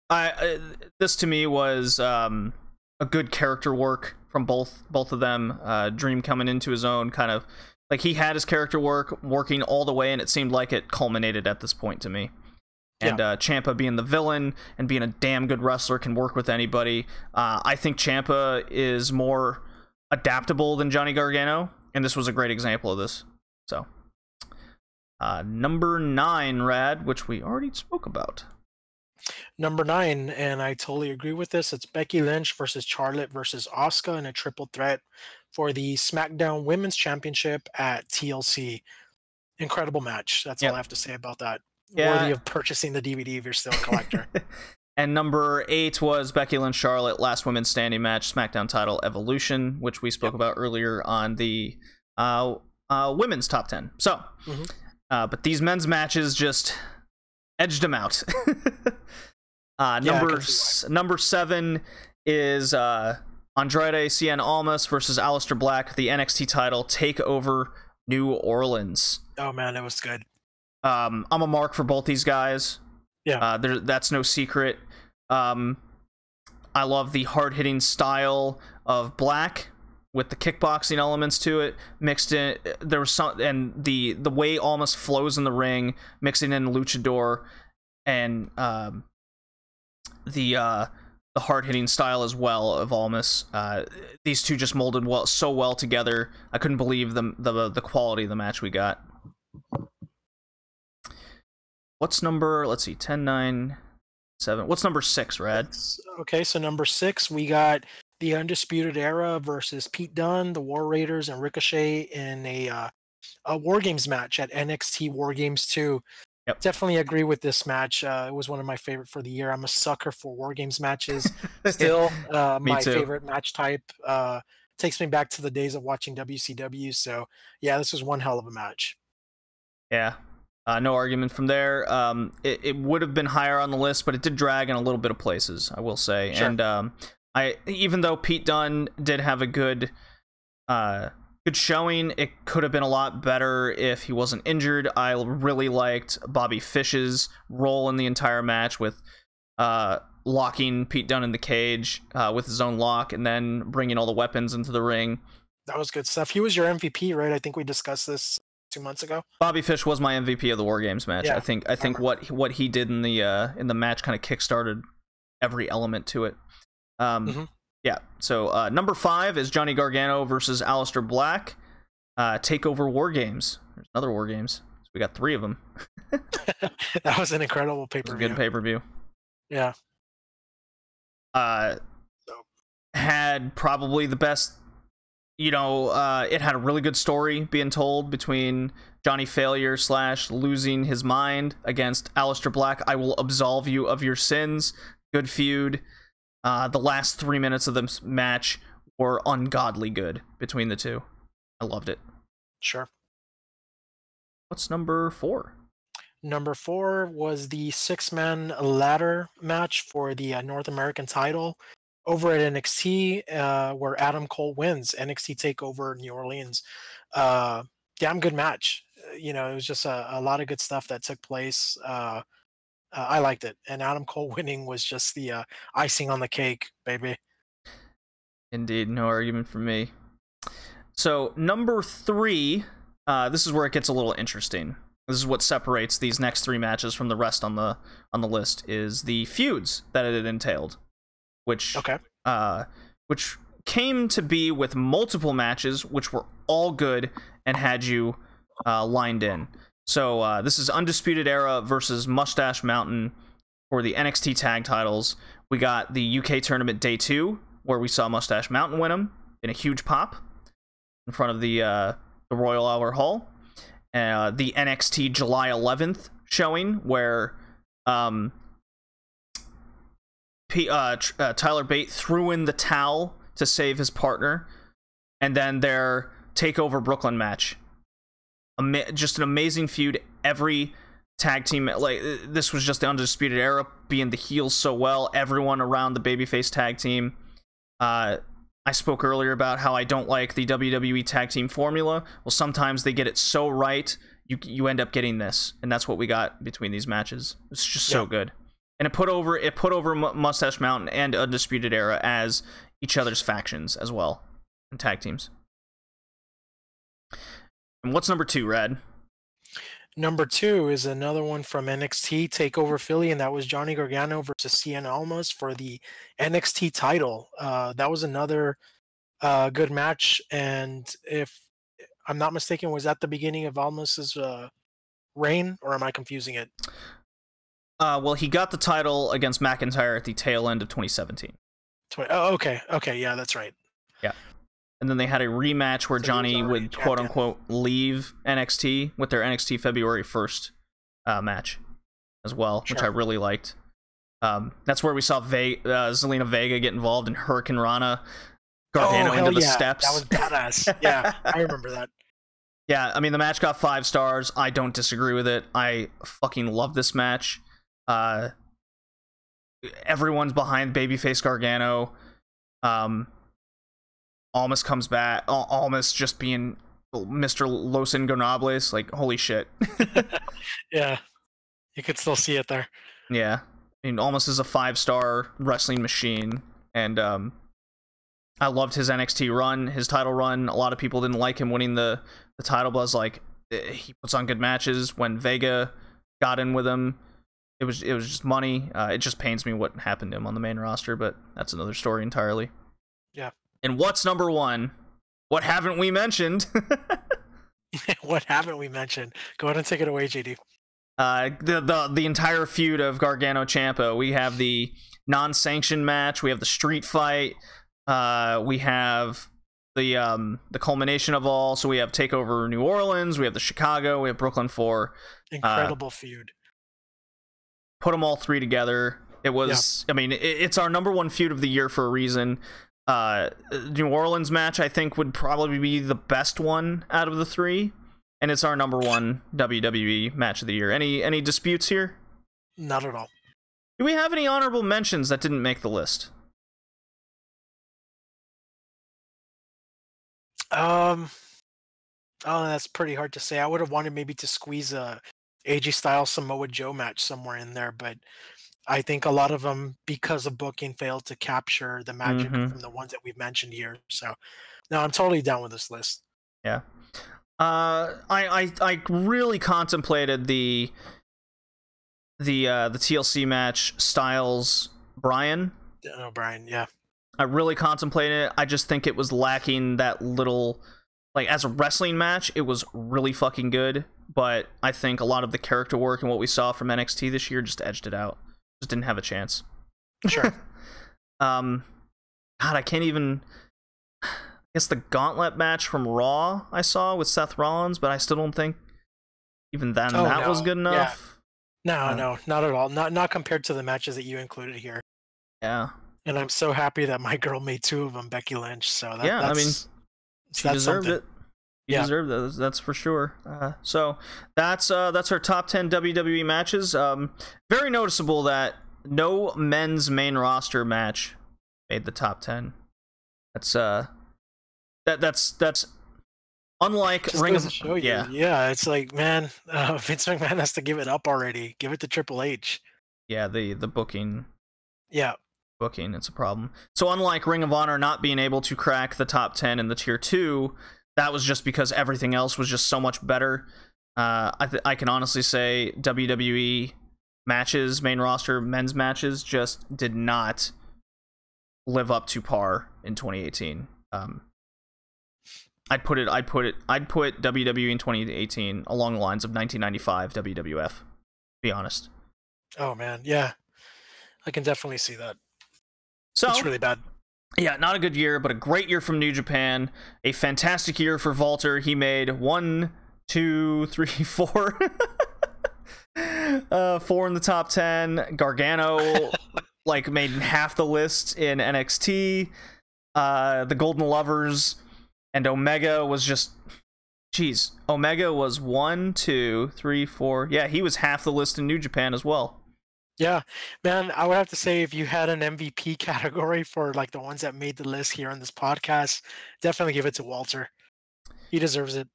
right. This to me was a good character work from both of them. Dream coming into his own, kind of like he had his character working all the way, and it seemed like it culminated at this point to me. And Ciampa being the villain and being a damn good wrestler, can work with anybody. I think Ciampa is more adaptable than Johnny Gargano, and this was a great example of this. So, number 9, Rad, which we already spoke about. Number 9, and I totally agree with this. It's Becky Lynch versus Charlotte versus Asuka in a triple threat for the SmackDown Women's Championship at TLC. Incredible match. That's all I have to say about that. Yeah. Worthy of purchasing the DVD if you're still a collector. And number 8 was Becky Lynch Charlotte last women's standing match, SmackDown title Evolution, which we spoke about earlier on the women's top 10. So, but these men's matches just edged them out. Number 7 is Andrade Cien Almas versus Aleister Black, the NXT title, TakeOver New Orleans. Oh man, it was good. I'm a mark for both these guys. Yeah, that's no secret. I love the hard-hitting style of Black with the kickboxing elements to it mixed in. There was some, and the way Almas flows in the ring, mixing in luchador and the hard-hitting style as well of Almas. These two just molded so well together. I couldn't believe the quality of the match we got. What's number, let's see, 10, 9, 7. What's number 6, Rad? Okay, so number 6, we got the Undisputed Era versus Pete Dunne, the War Raiders, and Ricochet in a War Games match at NXT War Games 2. Yep. Definitely agree with this match. It was one of my favorite for the year. I'm a sucker for War Games matches. Still, my favorite match type. Takes me back to the days of watching WCW. So, yeah, this was one hell of a match. Yeah. No argument from there. It would have been higher on the list, but it did drag in a little bit of places, I will say. Sure. And even though Pete Dunne did have a good showing, it could have been a lot better if he wasn't injured. I really liked Bobby Fish's role in the entire match with locking Pete Dunne in the cage with his own lock, and then bringing all the weapons into the ring. That was good stuff. He was your MVP, right? I think we discussed this 2 months ago. Bobby Fish was my MVP of the War Games match. Yeah, I think what he did in the match kind of kickstarted every element to it. Yeah. So number 5 is Johnny Gargano versus Aleister Black, TakeOver War Games. There's another War Games. So we got 3 of them. That was an incredible pay-per-view. Good pay-per-view. Yeah. Had probably the best. It had a really good story being told between Johnny Failure / losing his mind against Aleister Black. I will absolve you of your sins. Good feud. The last 3 minutes of the match were ungodly good between the two. I loved it. Sure. What's number 4? Number 4 was the 6-man ladder match for the North American title. over at NXT, where Adam Cole wins NXT Takeover New Orleans. Uh, Damn good match. You know, it was just a lot of good stuff that took place. I liked it, and Adam Cole winning was just the icing on the cake, baby. Indeed, no argument from me. So number 3, this is where it gets a little interesting. This is what separates these next 3 matches from the rest on the list, is the feuds that it entailed, which which came to be with multiple matches, which were all good and had you lined in. So this is Undisputed Era versus Mustache Mountain for the NXT tag titles. We got the UK tournament day 2, where we saw Mustache Mountain win them in a huge pop in front of the Royal Albert Hall. The NXT July 11th showing, where Tyler Bate threw in the towel to save his partner, and then their Takeover Brooklyn match. Just an amazing feud. Every tag team, like, this was just the Undisputed Era being the heels so well. Everyone around the babyface tag team. I spoke earlier about how I don't like the WWE tag team formula. Well, sometimes they get it so right, you end up getting this, and that's what we got between these matches. It's just so good, and it put over Mustache Mountain and Undisputed Era as each other's factions as well, and tag teams. And what's number 2, Rad? Number 2 is another one from NXT Takeover Philly, and that was Johnny Gargano versus Cien Almas for the NXT title. That was another good match, and if I'm not mistaken, was that the beginning of Almas's reign, or am I confusing it? Well, he got the title against McIntyre at the tail end of 2017. Oh, okay, yeah, that's right. Yeah. And then they had a rematch where Johnny would quote-unquote leave NXT with their NXT February 1st match as well, which I really liked. That's where we saw Zelina Vega get involved in Hurricane Rana, Gargano into the steps. That was badass. Yeah, I remember that. Yeah, I mean, the match got 5 stars. I don't disagree with it. I fucking love this match. Everyone's behind babyface Gargano. Almas comes back. Almas just being Mr. Los Ingobernables. Like, holy shit. Yeah. You could still see it there. Yeah. I mean, Almas is a 5-star wrestling machine. And I loved his NXT run, his title run. A lot of people didn't like him winning the title, but I was like, he puts on good matches. When Vega got in with him, it was just money. It just pains me what happened to him on the main roster, but that's another story entirely. Yeah. And what's number 1? What haven't we mentioned? What haven't we mentioned? Go ahead and take it away, JD. The entire feud of Gargano Ciampa. We have the non-sanctioned match. We have the street fight. We have the culmination of all. So we have Takeover New Orleans. We have the Chicago. We have Brooklyn 4. Incredible feud. Put them all 3 together. It was. I mean, it's our number 1 feud of the year for a reason. New Orleans match, I think, would probably be the best one out of the 3, and it's our number 1 WWE match of the year. Any disputes here? Not at all. Do we have any honorable mentions that didn't make the list? Oh, that's pretty hard to say. I would have wanted maybe to squeeze a AJ Styles Samoa Joe match somewhere in there, but I think a lot of them, because of booking, failed to capture the magic from the ones that we've mentioned here. So, no, I'm totally down with this list. Yeah. I really contemplated the TLC match Styles Bryan. Oh, Bryan, yeah. I really contemplated it. I just think it was lacking that little, like, as a wrestling match, it was really fucking good, but I think a lot of the character work and what we saw from NXT this year just edged it out. Just didn't have a chance. Sure. God, I can't even. I guess the gauntlet match from Raw I saw with Seth Rollins, but I still don't think even then that was good enough. Yeah. No, not at all. Not compared to the matches that you included here. Yeah. And I'm so happy that my girl made 2 of them, Becky Lynch. So that's, I mean, she deserved it. She deserved it. That's for sure. So that's our top 10 WWE matches. Very noticeable that no men's main roster match made the top 10. That's that's unlike Just Ring goes of to show you. yeah. Yeah, it's like, man, Vince McMahon has to give it up already. Give it to Triple H. Yeah, the booking. Yeah. Booking, it's a problem. So unlike Ring of Honor not being able to crack the top 10 in the tier 2, that was just because everything else was just so much better. I can honestly say WWE matches, main roster men's matches, just did not live up to par in 2018. I'd put WWE in 2018 along the lines of 1995 WWF. Be honest. Oh man, yeah, I can definitely see that. So it's really bad. Yeah, not a good year, but a great year from New Japan. A fantastic year for Walter. He made 1, 2, 3, 4. 4 in the top 10. Gargano like made half the list in NXT. The Golden Lovers and Omega was just, jeez, Omega was 1, 2, 3, 4. Yeah, he was half the list in New Japan as well. Yeah, man, I would have to say if you had an MVP category for like the ones that made the list here on this podcast, definitely give it to Walter. He deserves it.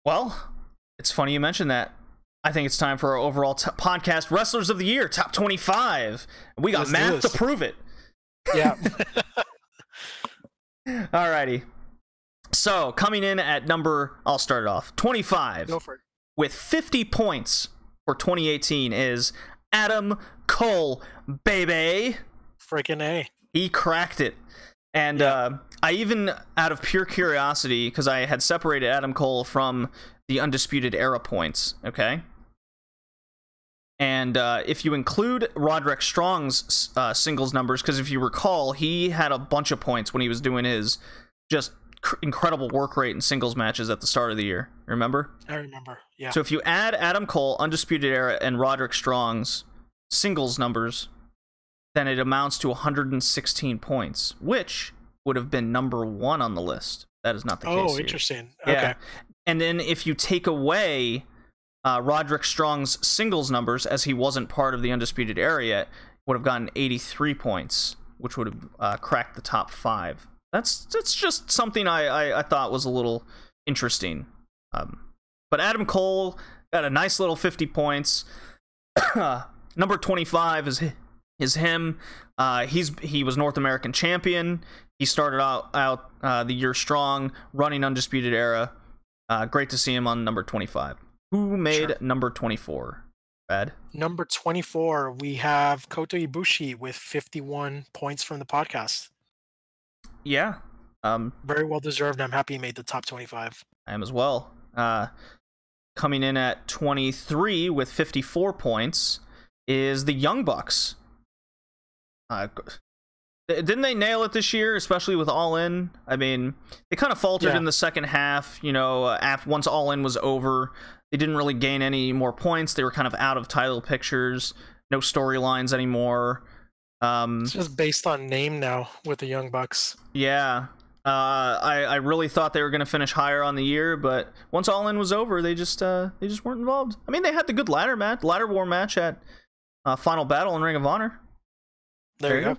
Well, it's funny you mentioned that. I think it's time for our overall podcast Wrestlers of the Year, top 25. We got math to prove it. Yeah. Alrighty. So, coming in at number, I'll start it off, 25. Go for it. With 50 points for 2018 is Adam Cole, baby. Freaking A. He cracked it. And I even, out of pure curiosity, because I had separated Adam Cole from the Undisputed Era points, okay? And if you include Roderick Strong's singles numbers, because if you recall, he had a bunch of points when he was doing his just incredible work rate in singles matches at the start of the year. Remember? I remember, yeah. So if you add Adam Cole, Undisputed Era, and Roderick Strong's singles numbers, then it amounts to 116 points, which would have been number 1 on the list. That is not the case here. Oh, interesting. Yeah. Okay. And then if you take away Roderick Strong's singles numbers, as he wasn't part of the Undisputed Era yet, would have gotten 83 points, which would have cracked the top 5. That's just something I thought was a little interesting. But Adam Cole got a nice little 50 points. Number 25 is him. He was North American champion. He started out the year strong, running Undisputed Era. Great to see him on number 25. Who made number 24? Brad? Number 24, we have Kota Ibushi with 51 points from the podcast. Yeah. Very well deserved. I'm happy he made the top 25. I am as well. Coming in at 23 with 54 points is the Young Bucks. Didn't they nail it this year, especially with All In? I mean, they kind of faltered in the second half. You know, once All In was over, they didn't really gain any more points. They were kind of out of title pictures, no storylines anymore. It's just based on name now with the Young Bucks. Yeah. I really thought they were going to finish higher on the year, but once All In was over, they just weren't involved. I mean, they had the good ladder war match at Final Battle in Ring of Honor. There you go.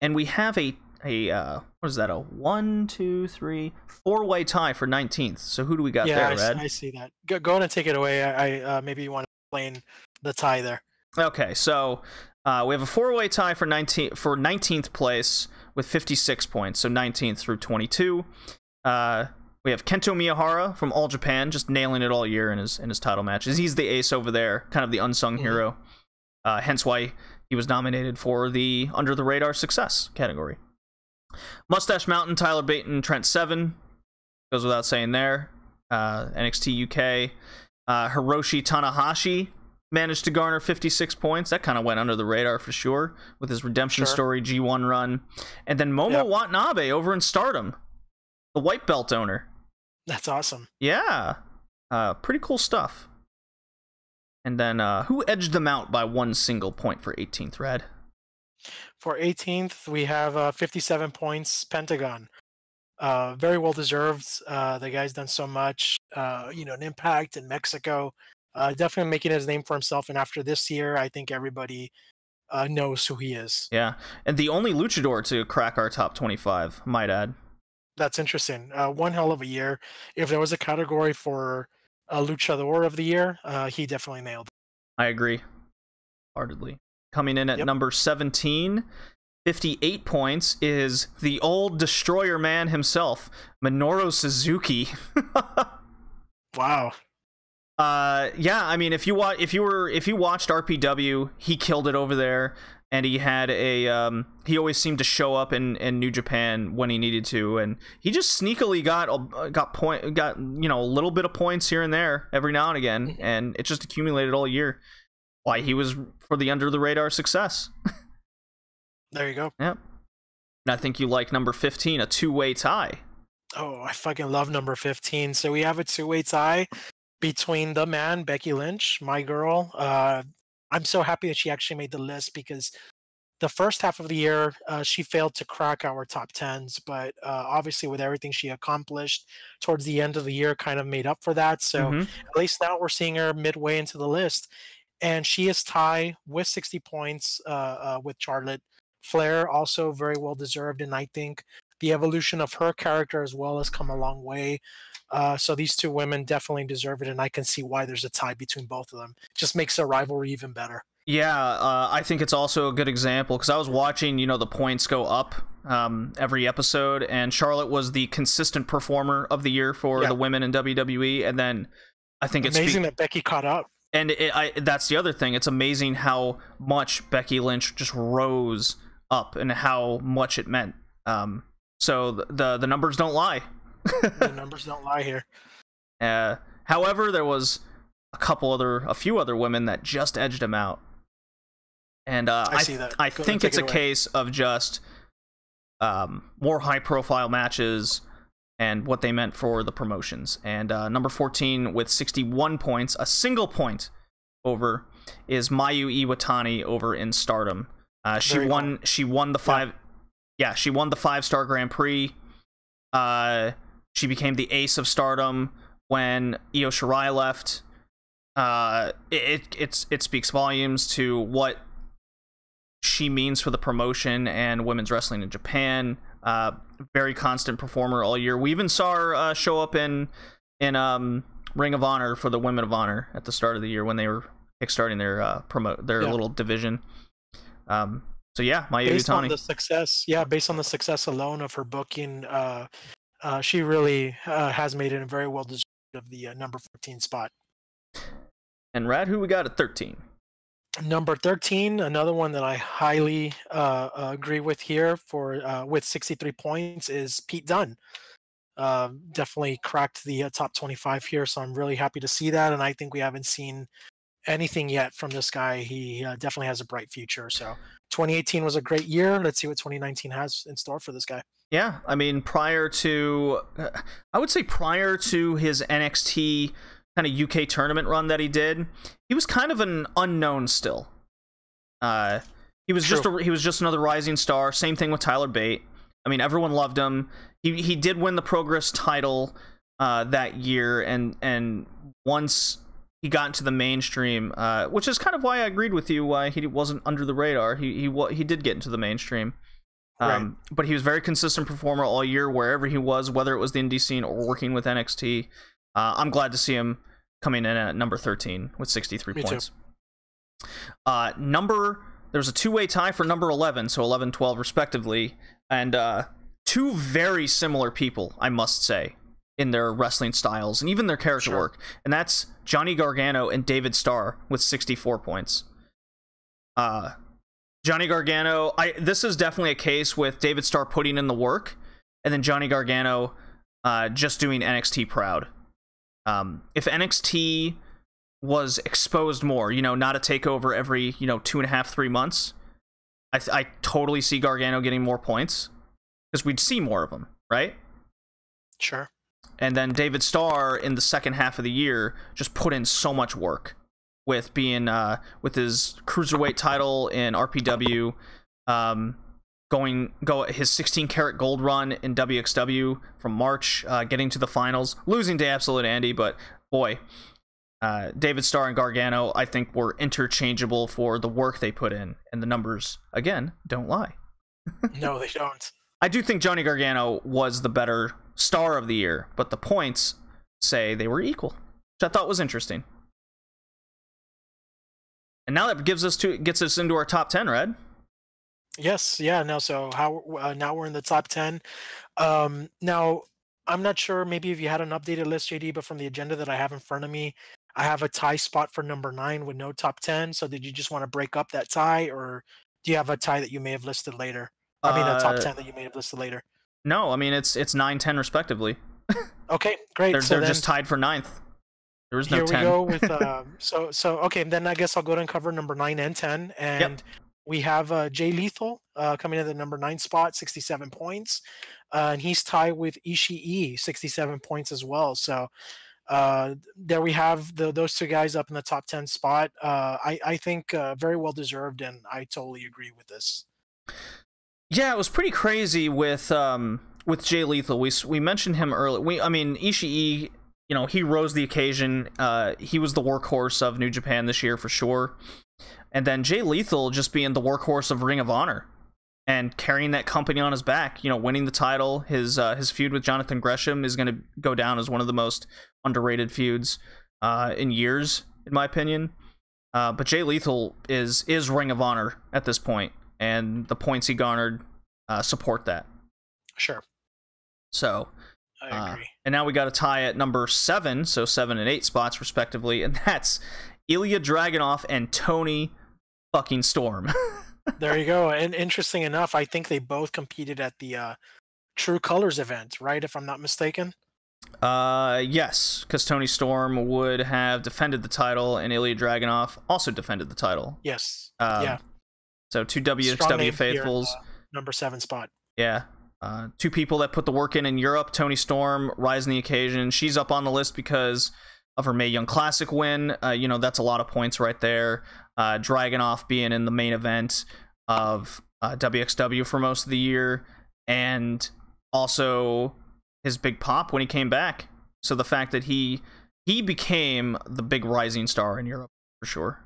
And we have a what is that? A 1, 2, 3, 4-way tie for 19th. So who do we got there, Red? I see that. Go on and take it away. I maybe you want to explain the tie there. Okay, so we have a 4-way tie for 19th place with 56 points. So 19th through 22. We have Kento Miyahara from All Japan, just nailing it all year in his title matches. He's the ace over there, kind of the unsung hero. Hence why he was nominated for the Under the Radar Success category. Mustache Mountain, Tyler Bate, and Trent Seven. Goes without saying there. NXT UK. Hiroshi Tanahashi managed to garner 56 points. That kind of went under the radar for sure with his Redemption Story G1 run. And then Momo Watanabe over in Stardom, the white belt owner. That's awesome. Yeah. Pretty cool stuff. And then who edged them out by 1 single point for 18th, Red? For 18th, we have 57 points, Pentagon. Very well deserved. The guy's done so much, an impact in Mexico. Definitely making his name for himself. And after this year, I think everybody knows who he is. Yeah, and the only luchador to crack our top 25, might add. That's interesting. One hell of a year. If there was a category for Luchador of the Year, he definitely nailed it. I agree, heartedly. Coming in at number 17, 58 points, is the old Destroyer man himself, Minoru Suzuki. Wow. Yeah, I mean, if you watched RPW, he killed it over there, and he had a he always seemed to show up in New Japan when he needed to, and he just sneakily got you know, a little bit of points here and there every now and again, and it just accumulated all year. Why he was for the under the radar success. There you go. Yeah. And I think you like number 15, a two-way tie. Oh, I fucking love number 15. So we have a two-way tie between the man, Becky Lynch, my girl. I'm so happy that she actually made the list, because the first half of the year, she failed to crack our top 10s, but obviously with everything she accomplished towards the end of the year kind of made up for that. So at least now we're seeing her midway into the list. And she is tied with 60 points with Charlotte Flair, also very well deserved. And I think the evolution of her character as well has come a long way. So these two women definitely deserve it, and I can see why there's a tie between both of them. Just makes the rivalry even better. Yeah, I think it's also a good example, because I was watching, you know, the points go up every episode, and Charlotte was the consistent performer of the year for the women in WWE, and then I think it's amazing that Becky caught up. And that's the other thing. It's amazing how much Becky Lynch just rose up and how much it meant. So the numbers don't lie. The numbers don't lie here. However, there was a few other women that just edged him out. And I think it's a case of just more high-profile matches and what they meant for the promotions. And number 14 with 61 points, a single point over, is Mayu Iwatani over in Stardom. She won the 5-star Grand Prix. She became the ace of Stardom when Io Shirai left. It speaks volumes to what she means for the promotion and women's wrestling in Japan. Very constant performer all year. We even saw her show up in Ring of Honor for the Women of Honor at the start of the year when they were kickstarting their little division. So yeah, Mayu based Iwatani. On the success, based on the success alone of her booking, she really has made it very well deserved of the number 14 spot. And Rad, who we got at 13? Number 13, another one that I highly agree with here with 63 points, is Pete Dunne. Definitely cracked the top 25 here, so I'm really happy to see that, and I think we haven't seen anything yet from this guy. He definitely has a bright future. So 2018 was a great year. Let's see what 2019 has in store for this guy. Yeah, I mean, prior to his NXT kind of UK tournament run that he did, he was kind of an unknown still. He was just another rising star. Same thing with Tyler Bate. I mean, everyone loved him. He did win the Progress title that year, and once he got into the mainstream, which is kind of why I agreed with you why he wasn't under the radar. He did get into the mainstream. Right. But he was a very consistent performer all year wherever he was, whether it was the indie scene or working with NXT. I'm glad to see him coming in at number 13 with 63 points. There's a two-way tie for number 11, so 11-12 respectively, and two very similar people, I must say, in their wrestling styles and even their character work, and that's Johnny Gargano and David Starr with 64 points. Johnny Gargano, this is definitely a case with David Starr putting in the work, and then Johnny Gargano just doing NXT proud. If NXT was exposed more, not a takeover every 2.5-3 months, I totally see Gargano getting more points because we'd see more of them, right? Sure. And then David Starr in the second half of the year just put in so much work with being with his cruiserweight title in RPW, his 16-karat gold run in WXW from March, getting to the finals, losing to Absolute Andy, but boy, David Starr and Gargano, I think, were interchangeable for the work they put in, and the numbers, again, don't lie. No, they don't. I do think Johnny Gargano was the better star of the year, but the points say they were equal, which I thought was interesting. And now that gets us into our top 10, Red. Yes, yeah. Now, so now we're in the top 10. Now, I'm not sure. Maybe if you had an updated list, JD, but from the agenda that I have in front of me, I have a tie spot for number 9 with no top 10. So, did you just want to break up that tie, or do you have a tie that you may have listed later? I mean, a top 10 that you may have listed later. No, I mean it's 9, 10 respectively. Okay, great. They're just tied for 9th. There was no 10. Here we go with so okay. Then I guess I'll go ahead and cover number 9 and 10, and we have Jay Lethal coming in at the number 9 spot, 67 points, and he's tied with Ishii, 67 points as well. So there we have those two guys up in the top 10 spot. I think very well deserved, and I totally agree with this. Yeah, it was pretty crazy with Jay Lethal. We mentioned him earlier. I mean Ishii, you know, he rose the occasion. He was the workhorse of New Japan this year for sure. And then Jay Lethal just being the workhorse of Ring of Honor and carrying that company on his back, you know, winning the title. His feud with Jonathan Gresham is going to go down as one of the most underrated feuds in years, in my opinion. But Jay Lethal is Ring of Honor at this point, and the points he garnered support that. Sure. So, I agree. And now we got a tie at number 7, so 7 and 8 spots respectively, and that's Ilya Dragunov and Tony fucking Storm. There you go. And interesting enough, I think they both competed at the True Colors event, right? If I'm not mistaken. Yes, because Tony Storm would have defended the title, and Ilya Dragunov also defended the title. Yes. Yeah. So 2 WXW faithfuls. Number 7 spot. Yeah. 2 people that put the work in Europe. Tony Storm, rising the occasion. She's up on the list because of her Mae Young Classic win. You know, that's a lot of points right there. Dragunov being in the main event of WXW for most of the year, and also his big pop when he came back. So the fact that he became the big rising star in Europe for sure.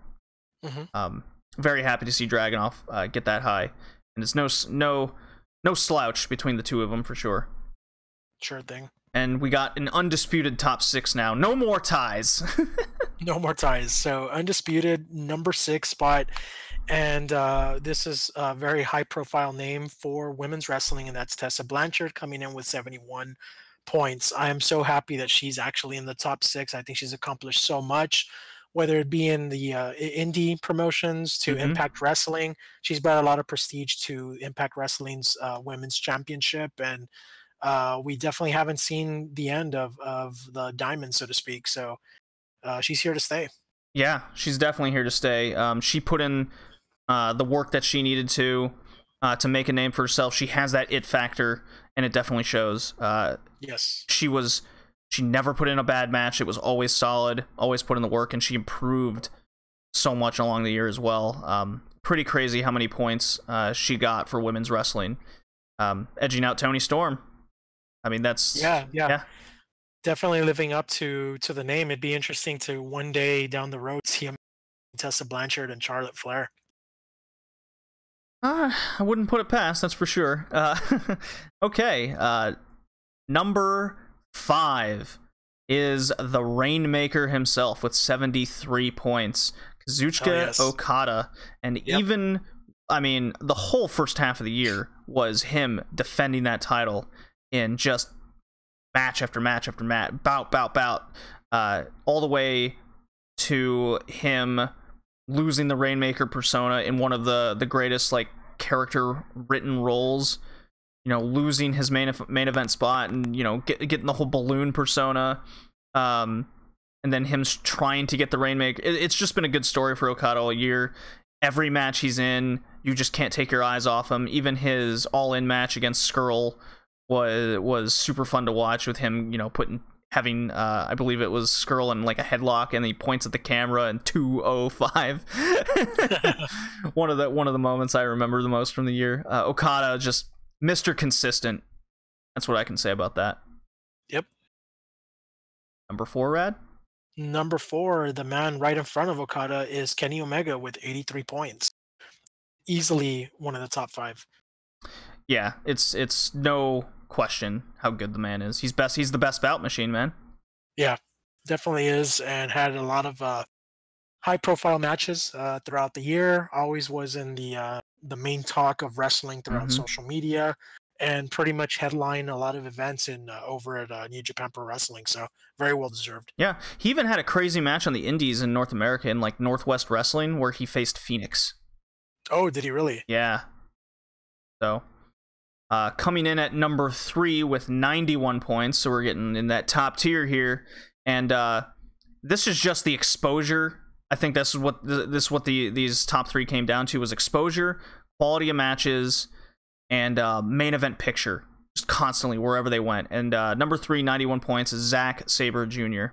Mm-hmm. Very happy to see Dragunov get that high, and it's no slouch between the two of them for sure. Sure thing. And we got an undisputed top 6 now. No more ties. No more ties. So undisputed number 6 spot. And this is a very high profile name for women's wrestling, and that's Tessa Blanchard coming in with 71 points. I am so happy that she's actually in the top 6. I think she's accomplished so much, whether it be in the indie promotions to Impact Wrestling. She's brought a lot of prestige to Impact Wrestling's women's championship, and we definitely haven't seen the end of the diamond, so to speak. So she's here to stay. Yeah, she's definitely here to stay. She put in the work that she needed to make a name for herself. She has that it factor, and it definitely shows. Yes. She never put in a bad match. It was always solid, always put in the work, and she improved so much along the year as well. Pretty crazy how many points she got for women's wrestling. Edging out Tony Storm. I mean, that's... Yeah. Definitely living up to the name. It'd be interesting to one day down the road see him, Tessa Blanchard and Charlotte Flair. I wouldn't put it past, that's for sure. Okay, number 5 is the Rainmaker himself with 73 points. Kazuchika Okada. And even, I mean, the whole first half of the year was him defending that title in just match after match after match, bout, all the way to him losing the Rainmaker persona in one of the greatest like character written roles, you know, losing his main event spot, and you know, getting the whole balloon persona, and then him trying to get the Rainmaker. It's just been a good story for Okada all year. Every match he's in, you just can't take your eyes off him. Even his all-in match against Skrull was super fun to watch, with him, you know, having I believe it was Skrull in like a headlock, and he points at the camera and 205. one of the moments I remember the most from the year. Okada, just Mr. Consistent. That's what I can say about that. Yep. Number 4, Rad? number 4, the man right in front of Okada, is Kenny Omega with 83 points. Easily one of the top 5. Yeah, it's no question how good the man is. He's the best bout machine, man. Yeah, definitely is, and had a lot of high-profile matches throughout the year. Always was in the main talk of wrestling throughout social media, and pretty much headline a lot of events in over at New Japan Pro Wrestling. So very well deserved. Yeah, he even had a crazy match on the Indies in North America in like Northwest Wrestling where he faced Phoenix. Oh, did he really? Yeah. So, coming in at number 3 with 91 points, so we're getting in that top tier here, and this is just the exposure. I think this is what these top 3 came down to, was exposure, quality of matches, and main event picture, just constantly wherever they went. And number 3, 91 points, is Zack Sabre Jr.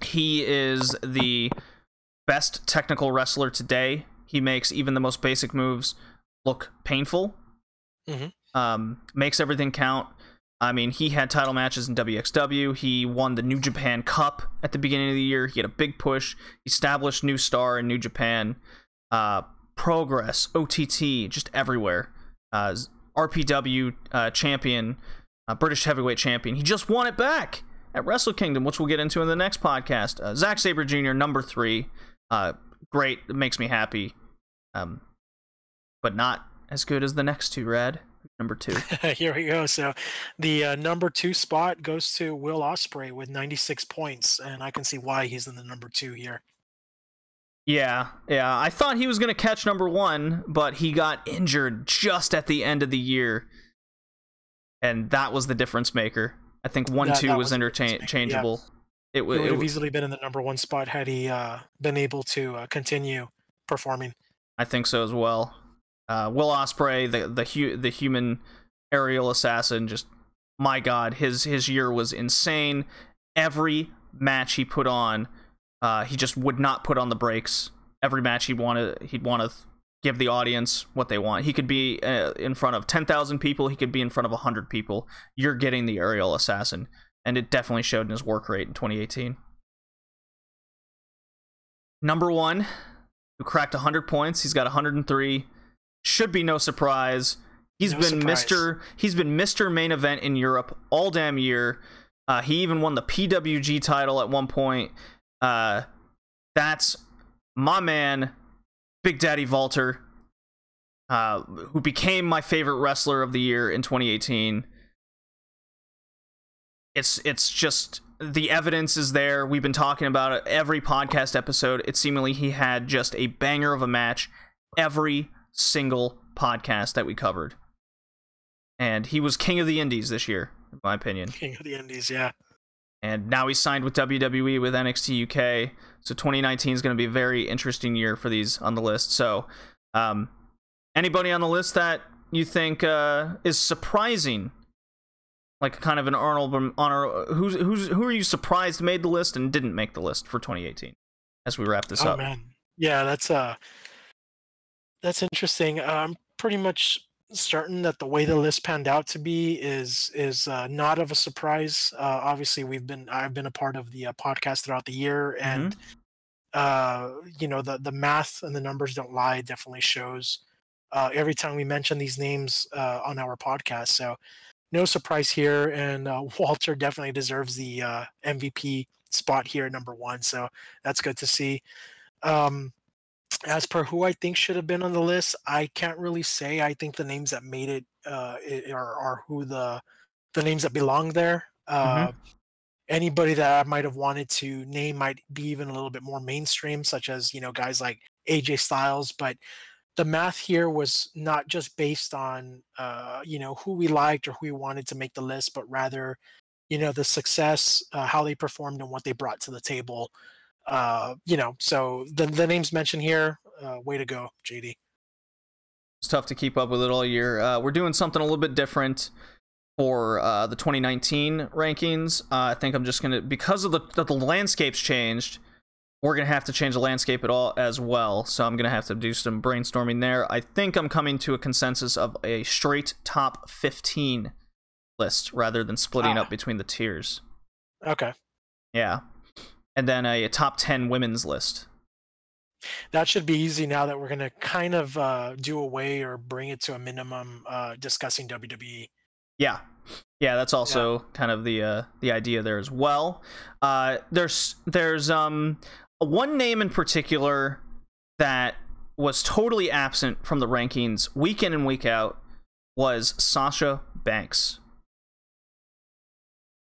He is the best technical wrestler today. He makes even the most basic moves look painful. Makes everything count. I mean, he had title matches in WXW. He won the New Japan Cup at the beginning of the year. He had a big push. He established new star in New Japan. Progress, OTT, just everywhere. RPW champion, British heavyweight champion. He just won it back at Wrestle Kingdom, which we'll get into in the next podcast. Zack Sabre Jr., number 3. Great. It makes me happy. But not as good as the next 2, Rad. Number 2. Here we go. So the number 2 spot goes to Will Ospreay with 96 points, and I can see why he's in the number 2 here. Yeah. I thought he was going to catch number 1, but he got injured just at the end of the year, and that was the difference maker. I think 1-2 was interchangeable. Yeah. It would have easily been in the number 1 spot had he been able to continue performing. I think so as well. Will Ospreay, the human aerial assassin, just, my God, his year was insane. Every match he put on, he just would not put on the brakes. Every match he'd want to give the audience what they want. He could be in front of 10,000 people. He could be in front of 100 people. You're getting the aerial assassin, and it definitely showed in his work rate in 2018. Number 1, who cracked 100 points. He's got 103. Should be no surprise. He's been Mr. Main Event in Europe all damn year. He even won the PWG title at one point. That's my man, Big Daddy Walter, who became my favorite wrestler of the year in 2018. It's just, the evidence is there. We've been talking about it every podcast episode. It seemingly he had just a banger of a match every single podcast that we covered, and he was king of the indies this year, in my opinion. King of the indies, yeah. And now he's signed with WWE with NXT UK, so 2019 is going to be a very interesting year for these on the list. So anybody on the list that you think is surprising, like kind of an honorable honor, who are you surprised made the list and didn't make the list for 2018 as we wrap this up? Man, yeah, that's interesting. I'm pretty much certain that the way the list panned out to be is not of a surprise. Obviously, I've been a part of the podcast throughout the year, and the math and the numbers don't lie. It definitely shows every time we mention these names on our podcast. So no surprise here, and Walter definitely deserves the MVP spot here at number 1. So that's good to see. As per who I think should have been on the list, I can't really say. I think the names that made it are who the names that belong there. Anybody that I might have wanted to name might be even a little bit more mainstream, such as guys like AJ Styles. But the math here was not just based on who we liked or who we wanted to make the list, but rather the success, how they performed, and what they brought to the table. So the names mentioned here, way to go, JD. It's tough to keep up with it all year. We're doing something a little bit different for the 2019 rankings. I think I'm just gonna, because of the landscape's changed, we're gonna have to change the landscape at all as well. So I'm gonna have to do some brainstorming there. I think I'm coming to a consensus of a straight top 15 list rather than splitting up between the tiers. Okay. Yeah. and then a top 10 women's list. That should be easy now that we're going to kind of do away or bring it to a minimum discussing WWE. Yeah, that's also kind of the idea there as well. There's one name in particular that was totally absent from the rankings week in and week out was Sasha Banks.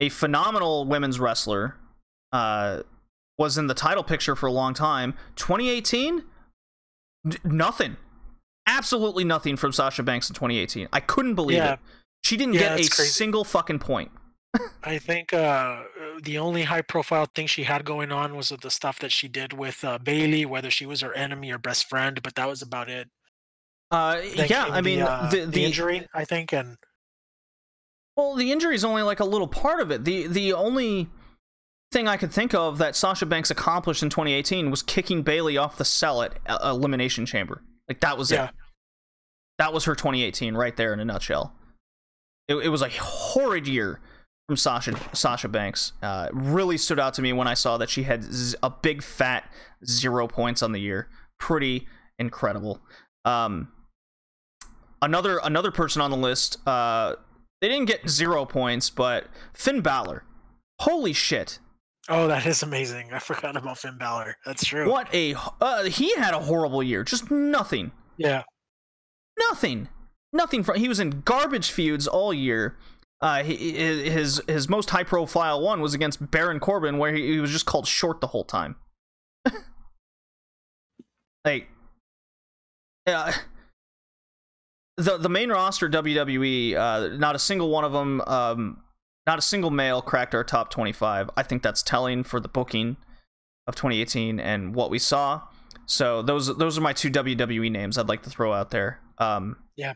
A phenomenal women's wrestler, was in the title picture for a long time. 2018, nothing. Absolutely nothing from Sasha Banks in 2018. I couldn't believe it. She didn't get a single fucking point. I think the only high-profile thing she had going on was the stuff that she did with Bailey, whether she was her enemy or best friend, but that was about it. I mean, the injury, I think, and well, the injury is only like a little part of it. The only thing I could think of that Sasha Banks accomplished in 2018 was kicking Bailey off the cell at Elimination Chamber. Like, that was it. That was her 2018 right there in a nutshell. It was a horrid year from Sasha Banks. Really stood out to me when I saw that she had a big fat 0 points on the year. Pretty incredible. Another person on the list, they didn't get 0 points, but Finn Balor. Holy shit. Oh, that is amazing. I forgot about Finn Balor. That's true. What a he had a horrible year. Just nothing. Yeah. Nothing from. He was in garbage feuds all year. His most high profile one was against Baron Corbin, where he was just called short the whole time. Like, the main roster WWE, not a single one of them, not a single male cracked our top 25. I think that's telling for the booking of 2018 and what we saw. So those are my two WWE names I'd like to throw out there. Yeah.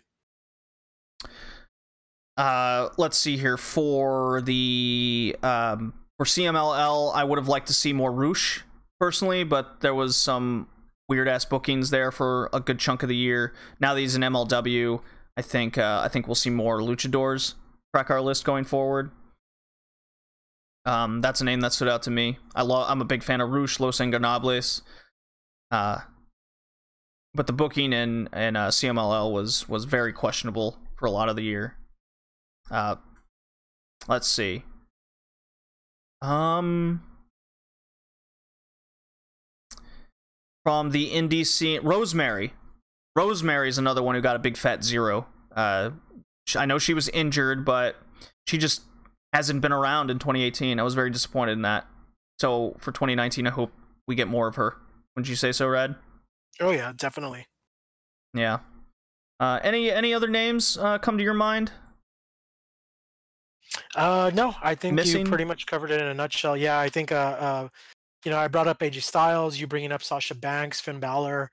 Let's see here for the for CMLL. I would have liked to see more Roosh personally, but there was some weird ass bookings there for a good chunk of the year. Now that he's in MLW, I think we'll see more luchadors crack our list going forward. That's a name that stood out to me. I'm a big fan of Roosh, Los Ingobernables. But the booking in CMLL was very questionable for a lot of the year. Let's see. From the indie scene, Rosemary is another one who got a big fat 0. I know she was injured, but she just hasn't been around in 2018. I was very disappointed in that. So for 2019, I hope we get more of her. Wouldn't you say so, Rad? Oh yeah, definitely. Yeah. Any other names come to your mind? No, I think you pretty much covered it in a nutshell. Yeah, I think I brought up AJ Styles, you bringing up Sasha Banks, Finn Balor,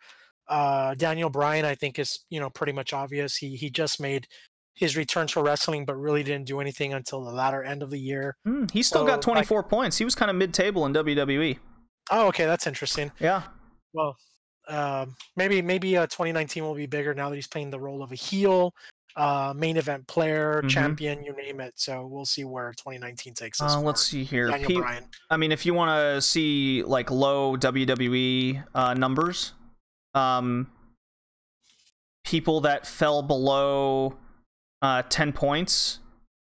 Daniel Bryan. I think is pretty much obvious. He just made his return to wrestling, but really didn't do anything until the latter end of the year. He still got 24 points. He was kind of mid-table in WWE. Oh, okay, that's interesting. Yeah. Well, maybe 2019 will be bigger now that he's playing the role of a heel, main event player, champion, you name it. So we'll see where 2019 takes us. Let's see here. Daniel Bryan. I mean, if you want to see like low WWE numbers, people that fell below 10 points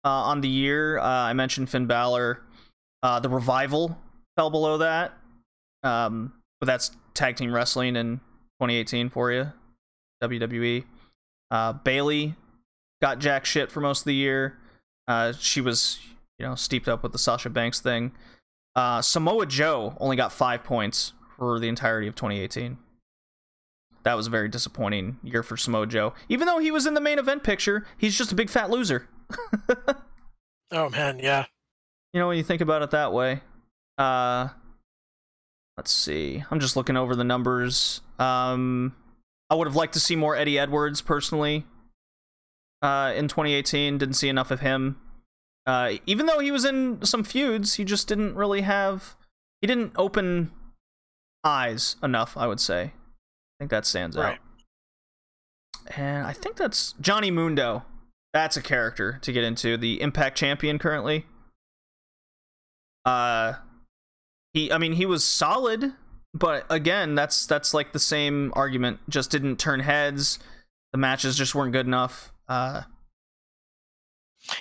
on the year, I mentioned Finn Balor. The Revival fell below that, but that's tag team wrestling in 2018 for you, WWE. Bailey got jack shit for most of the year. She was, steeped up with the Sasha Banks thing. Samoa Joe only got 5 points for the entirety of 2018. That was a very disappointing year for Samoa Joe. Even though he was in the main event picture, he's just a big fat loser. Oh man, yeah. When you think about it that way. Let's see. I'm just looking over the numbers. I would have liked to see more Eddie Edwards, personally, in 2018. Didn't see enough of him. Even though he was in some feuds, he just didn't really have... He didn't open eyes enough, I would say. I think that stands out. And I think that's Johnny Mundo. That's a character to get into. The Impact champion currently. he was solid, but again, that's like the same argument. Just didn't turn heads. The matches just weren't good enough.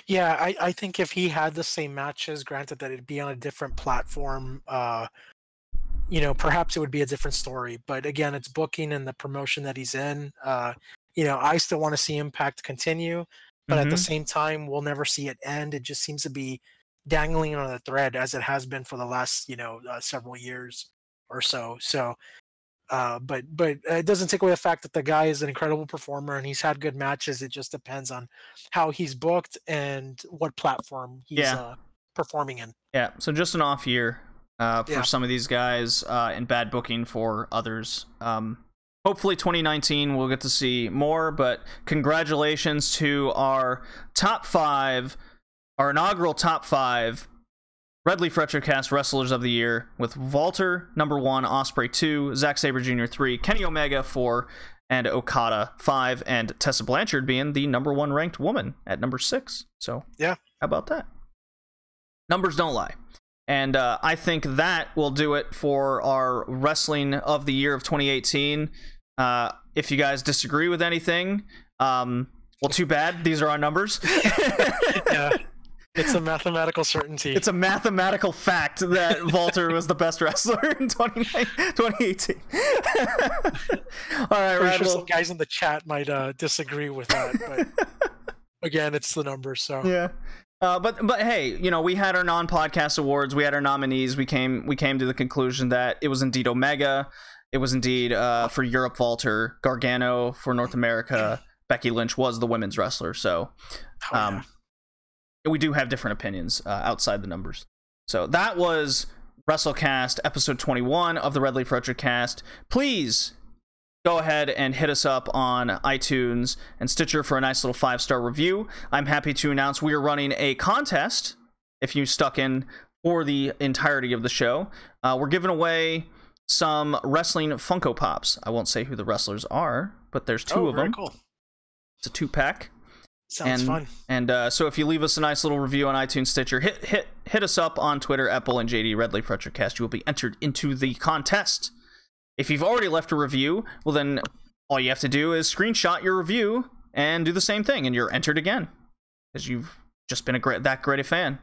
Yeah, I think if he had the same matches, granted that it'd be on a different platform, perhaps it would be a different story. But again, it's booking and the promotion that he's in. I still want to see Impact continue, but at the same time, we'll never see it end. It just seems to be dangling on a thread as it has been for the last, several years or so. So, but it doesn't take away the fact that the guy is an incredible performer and he's had good matches. It just depends on how he's booked and what platform he's performing in. Yeah, so just an off year for some of these guys and bad booking for others. Hopefully 2019 we'll get to see more, but congratulations to our inaugural top 5 Red Leaf Retrocast Wrestlers of the Year, with Walter number 1, Ospreay 2, Zack Sabre Jr. 3, Kenny Omega 4, and Okada 5, and Tessa Blanchard being the number 1 ranked woman at number 6. So yeah, how about that? Numbers don't lie. And I think that will do it for our Wrestling of the Year of 2018. If you guys disagree with anything, well, too bad. These are our numbers. Yeah. It's a mathematical certainty. It's a mathematical fact that Walter was the best wrestler in 2018. All right, I'm sure some guys in the chat might disagree with that, but again, it's the numbers. So yeah. But hey, we had our non-podcast awards. We had our nominees. We came to the conclusion that it was indeed Omega. It was indeed for Europe Walter. Gargano for North America. Becky Lynch was the women's wrestler. So. We do have different opinions outside the numbers. So that was WrestleCast episode 21 of the Red Leaf Retrocast. Please go ahead and hit us up on iTunes and Stitcher for a nice little 5-star review. I'm happy to announce we are running a contest. If you stuck in for the entirety of the show, we're giving away some wrestling Funko Pops. I won't say who the wrestlers are, but there's 2 of them. Cool. It's a 2-pack. Sounds fun. And so if you leave us a nice little review on iTunes, Stitcher, hit us up on Twitter at Bull and JD Red Leaf Retrocast. You will be entered into the contest. If you've already left a review, well then all you have to do is screenshot your review and do the same thing, and you're entered again, because you've just been that great a fan.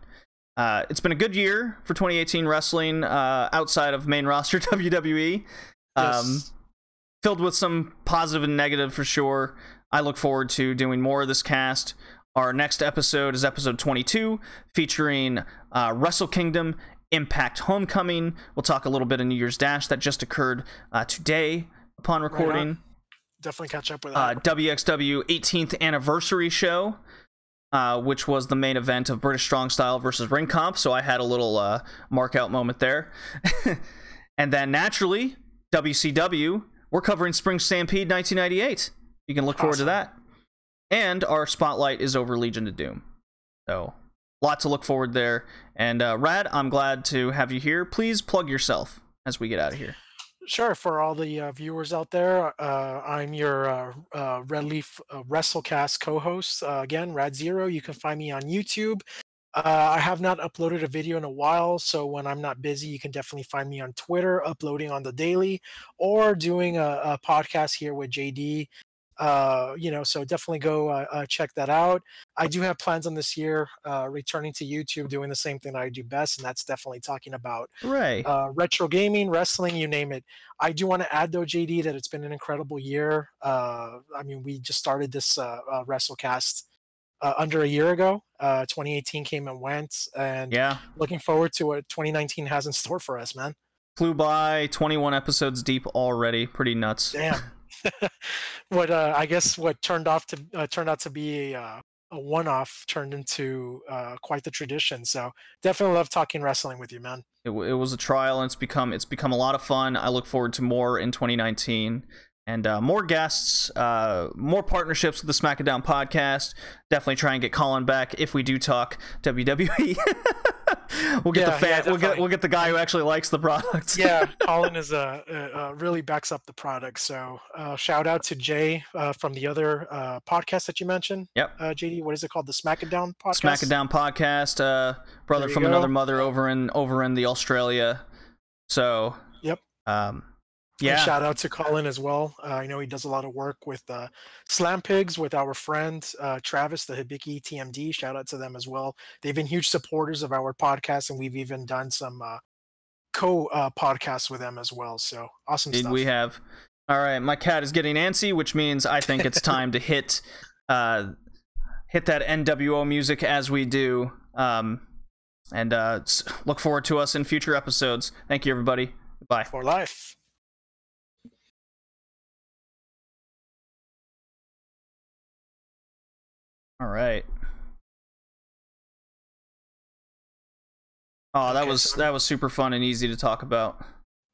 It's been a good year for 2018 wrestling outside of main roster WWE. Yes. Filled with some positive and negative for sure. I look forward to doing more of this cast. Our next episode is episode 22, featuring Wrestle Kingdom, Impact Homecoming. We'll talk a little bit of New Year's Dash that just occurred today upon recording. Right, definitely catch up with that. WXW 18th Anniversary Show, which was the main event of British Strong Style versus Ring Comp, so I had a little mark-out moment there. And then, naturally, WCW, we're covering Spring Stampede 1998. You can look forward to that. And our spotlight is over Legion of Doom. So, lot to look forward there. And Rad, I'm glad to have you here. Please plug yourself as we get out of here. Sure. For all the viewers out there, I'm your Red Leaf WrestleCast co-host. Again, Rad Zero. You can find me on YouTube. I have not uploaded a video in a while, so when I'm not busy, you can definitely find me on Twitter, uploading on the daily, or doing a podcast here with JD. So definitely go check that out. I do have plans on this year returning to YouTube, doing the same thing that I do best, and that's definitely talking about retro gaming, wrestling, you name it. I do want to add though, JD, that it's been an incredible year. We just started this WrestleCast under a year ago. 2018 came and went, and looking forward to what 2019 has in store for us, man. Flew by, 21 episodes deep already. Pretty nuts. Damn. I guess what turned out to be a one-off turned into quite the tradition. So definitely love talking wrestling with you, man. It was a trial, and it's become a lot of fun. I look forward to more in 2019. And more guests, more partnerships with the Smackdown podcast. Definitely try and get Colin back if we do talk WWE. We'll get we'll get the guy who actually likes the product. Yeah, Colin is really backs up the product. So shout out to Jay from the other podcast that you mentioned. Yep. JD, what is it called? The Smackdown podcast. Smackdown podcast. Brother from another mother over in the Australia. So, Yep. yeah. And shout out to Colin as well. I know he does a lot of work with Slam Pigs with our friend Travis, the Hibiki TMD. Shout out to them as well. They've been huge supporters of our podcast, and we've even done some podcasts with them as well. So awesome Indeed, stuff. we have. All right, my cat is getting antsy, which means I think it's time to hit that NWO music as we do, and look forward to us in future episodes. Thank you, everybody. Bye. For life. All right. Oh, that was super fun and easy to talk about.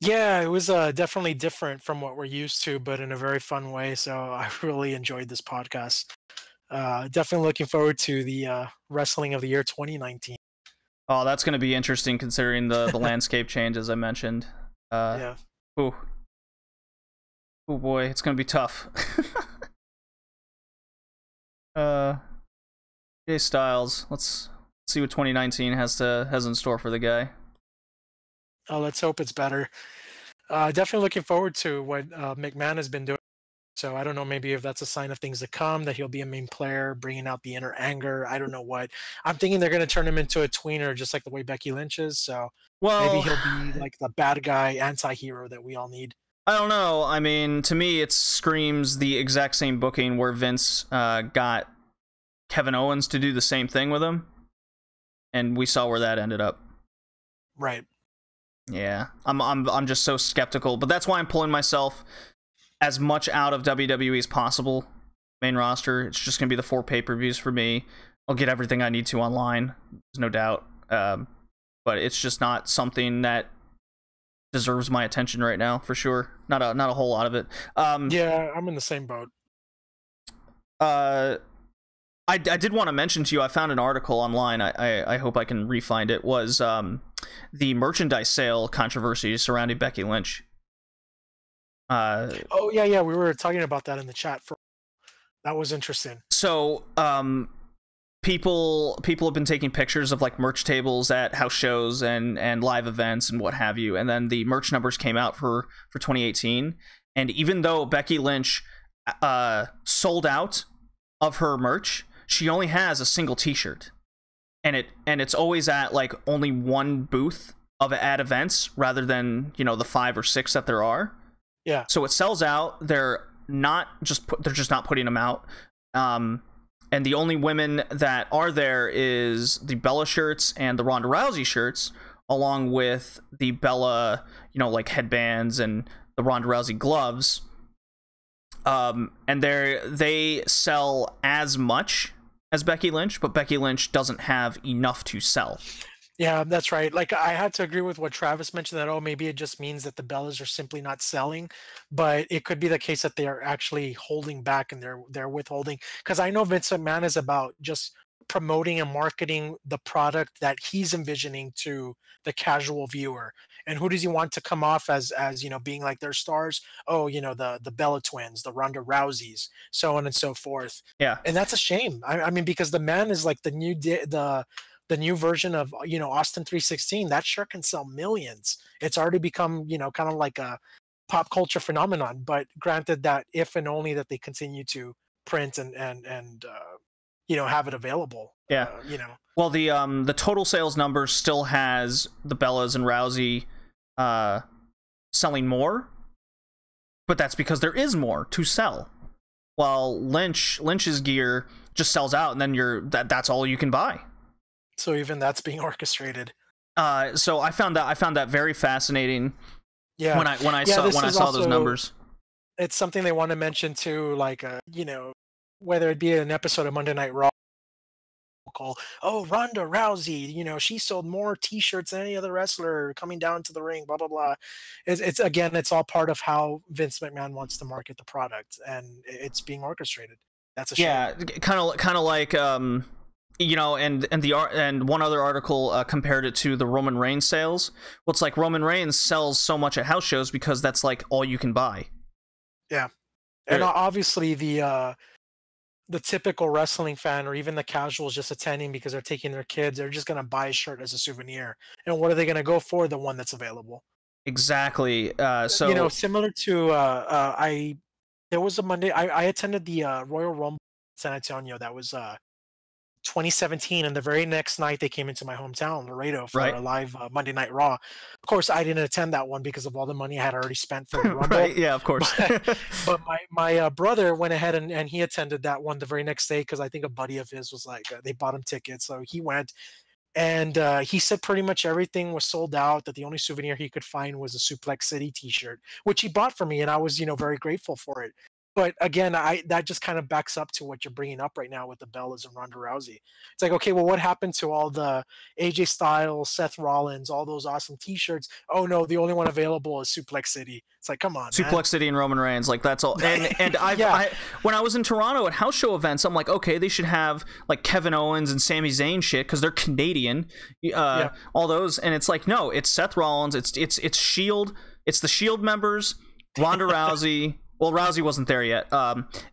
Yeah, it was definitely different from what we're used to, but in a very fun way. So I really enjoyed this podcast. Definitely looking forward to the Wrestling of the Year 2019. Oh, that's going to be interesting considering the landscape change, as I mentioned. Yeah. Oh boy, it's going to be tough. Jay Styles, let's see what 2019 has in store for the guy. Oh, let's hope it's better. Definitely looking forward to what McMahon has been doing. So I don't know, maybe if that's a sign of things to come, that he'll be a main player, bringing out the inner anger. I don't know what. I'm thinking they're going to turn him into a tweener, just like the way Becky Lynch is. So maybe he'll be like the bad guy, anti-hero that we all need. I don't know. I mean, to me, it screams the exact same booking where Vince got Kevin Owens to do the same thing with him, and we saw where that ended up. Right. Yeah, I'm just so skeptical, but that's why I'm pulling myself as much out of WWE as possible. Main roster, it's just gonna be the 4 pay-per-views for me. I'll get everything I need to online, there's no doubt. But it's just not something that deserves my attention right now, for sure. Not a whole lot of it. Yeah, I'm in the same boat. I did want to mention to you, I found an article online, I hope I can re-find it, was the merchandise sale controversy surrounding Becky Lynch. Oh, yeah, we were talking about that in the chat. That was interesting. So, people have been taking pictures of like merch tables at house shows and live events and what have you, and then the merch numbers came out for 2018, and even though Becky Lynch sold out of her merch, she only has a single t-shirt, and it's always at like only one booth at events rather than, you know, the 5 or 6 that there are. Yeah. So it sells out. They're just not putting them out. And the only women that are there is the Bella shirts and the Ronda Rousey shirts, along with the Bella, you know, like headbands and the Ronda Rousey gloves. And they sell as much as Becky Lynch, but Becky Lynch doesn't have enough to sell. Yeah, that's right. Like, I had to agree with what Travis mentioned, that, oh, maybe it just means that the Bellas are simply not selling, but it could be the case that they are actually holding back and they're withholding. Because I know Vince McMahon is about just promoting and marketing the product that he's envisioning to the casual viewer. And who does he want to come off as you know, being like their stars? Oh, you know, the Bella twins, the Ronda Rouseys, so on and so forth. Yeah. And that's a shame. I mean, because the man is like the new version of, you know, Austin 316. That shirt can sell millions. It's already become, you know, kind of like a pop culture phenomenon. But granted, that if and only that they continue to print and you know, have it available. Yeah. You know. Well, the total sales number still has the Bellas and Rousey selling more, but that's because there is more to sell. While Lynch's gear just sells out, and then that's all you can buy. So even that's being orchestrated. So I found that very fascinating. Yeah. When I saw those numbers. It's something they want to mention too, like you know, whether it be an episode of Monday Night Raw, call, oh, Ronda Rousey, you know, she sold more T-shirts than any other wrestler coming down to the ring, blah blah blah. It's again, it's all part of how Vince McMahon wants to market the product, and it's being orchestrated. That's a shame. Yeah, kind of like you know, and one other article compared it to the Roman Reigns sales. Well, it's like Roman Reigns sells so much at house shows because that's like all you can buy. Yeah, and obviously the typical wrestling fan, or even the casuals just attending because they're taking their kids, they're just gonna buy a shirt as a souvenir. And what are they gonna go for? The one that's available. Exactly. So You know, similar to there was a Monday I attended the Royal Rumble in San Antonio. That was 2017, and the very next night they came into my hometown, Laredo, for right, a live Monday Night Raw. Of course, I didn't attend that one because of all the money I had already spent for the Rumble. right, yeah, of course. But my brother went ahead and he attended that one the very next day because I think a buddy of his was like they bought him tickets, so he went. And he said pretty much everything was sold out. That the only souvenir he could find was a Suplex City T-shirt, which he bought for me, and I was, you know, very grateful for it. But again, I that just kind of backs up to what you're bringing up right now with the Bellas and Ronda Rousey. It's like, okay, well, what happened to all the AJ Styles, Seth Rollins, all those awesome T-shirts? Oh no, the only one available is Suplex City. It's like, come on, man. Suplex City and Roman Reigns, like that's all. And Yeah. when I was in Toronto at house show events, I'm like, okay, they should have like Kevin Owens and Sami Zayn shit because they're Canadian, all those. And it's like, no, it's Seth Rollins, it's Shield, it's the Shield members, Ronda Rousey. Well, Rousey wasn't there yet.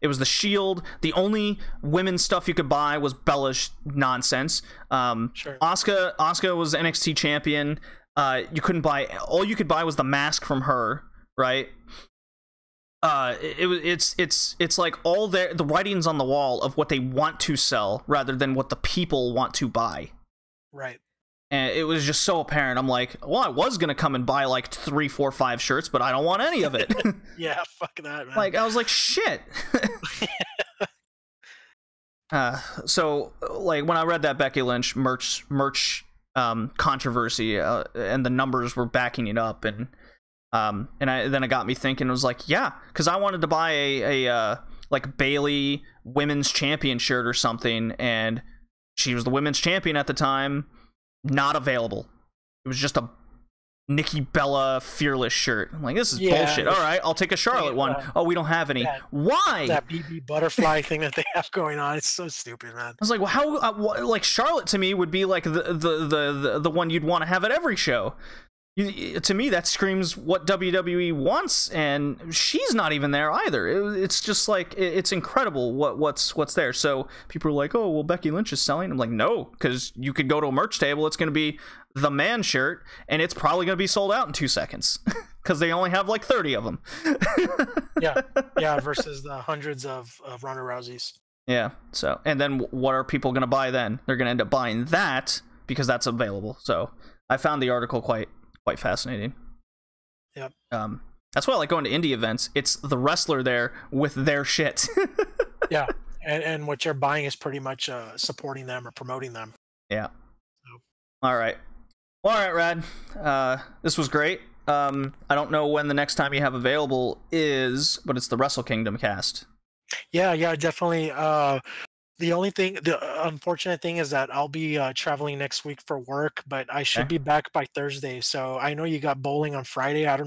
It was the Shield. The only women's stuff you could buy was Bella's nonsense. Sure. Asuka was NXT champion. You couldn't buy. All you could buy was the mask from her, right? It's like all the writings on the wall of what they want to sell rather than what the people want to buy. Right. And it was just so apparent. I'm like, well, I was gonna come and buy like 3, 4, 5 shirts, but I don't want any of it. Yeah, fuck that, man. Like I was like, shit. So like when I read that Becky Lynch merch controversy, and the numbers were backing it up, and then it got me thinking. It was like, yeah, because I wanted to buy a like Bayley women's champion shirt or something, and she was the women's champion at the time. Not available. It was just a Nikki Bella Fearless shirt. I'm like, this is bullshit. All right, I'll take a Charlotte one. Oh, we don't have any. Why? That BB butterfly thing that they have going on. It's so stupid, man. I was like, well, how? Like Charlotte to me would be like the one you'd want to have at every show. To me, that screams what WWE wants, and she's not even there either. It's just like it's incredible what's there. So people are like, "Oh, well, Becky Lynch is selling." I'm like, "No," because you could go to a merch table. It's going to be the man shirt, and it's probably going to be sold out in 2 seconds because they only have like 30 of them. yeah, versus the hundreds of Ronda Rouseys. Yeah. So, and then what are people going to buy then? They're going to end up buying that because that's available. So I found the article quite fascinating. Yep. That's why I like going to indie events. It's the wrestler there with their shit. Yeah, and what you're buying is pretty much supporting them or promoting them. Yeah. So. All right, Rad. This was great. I don't know when the next time you have available is, but it's the Wrestle Kingdom cast. Yeah, definitely. The unfortunate thing is that I'll be traveling next week for work, but I should be back by Thursday. So I know you got bowling on Friday. I don't know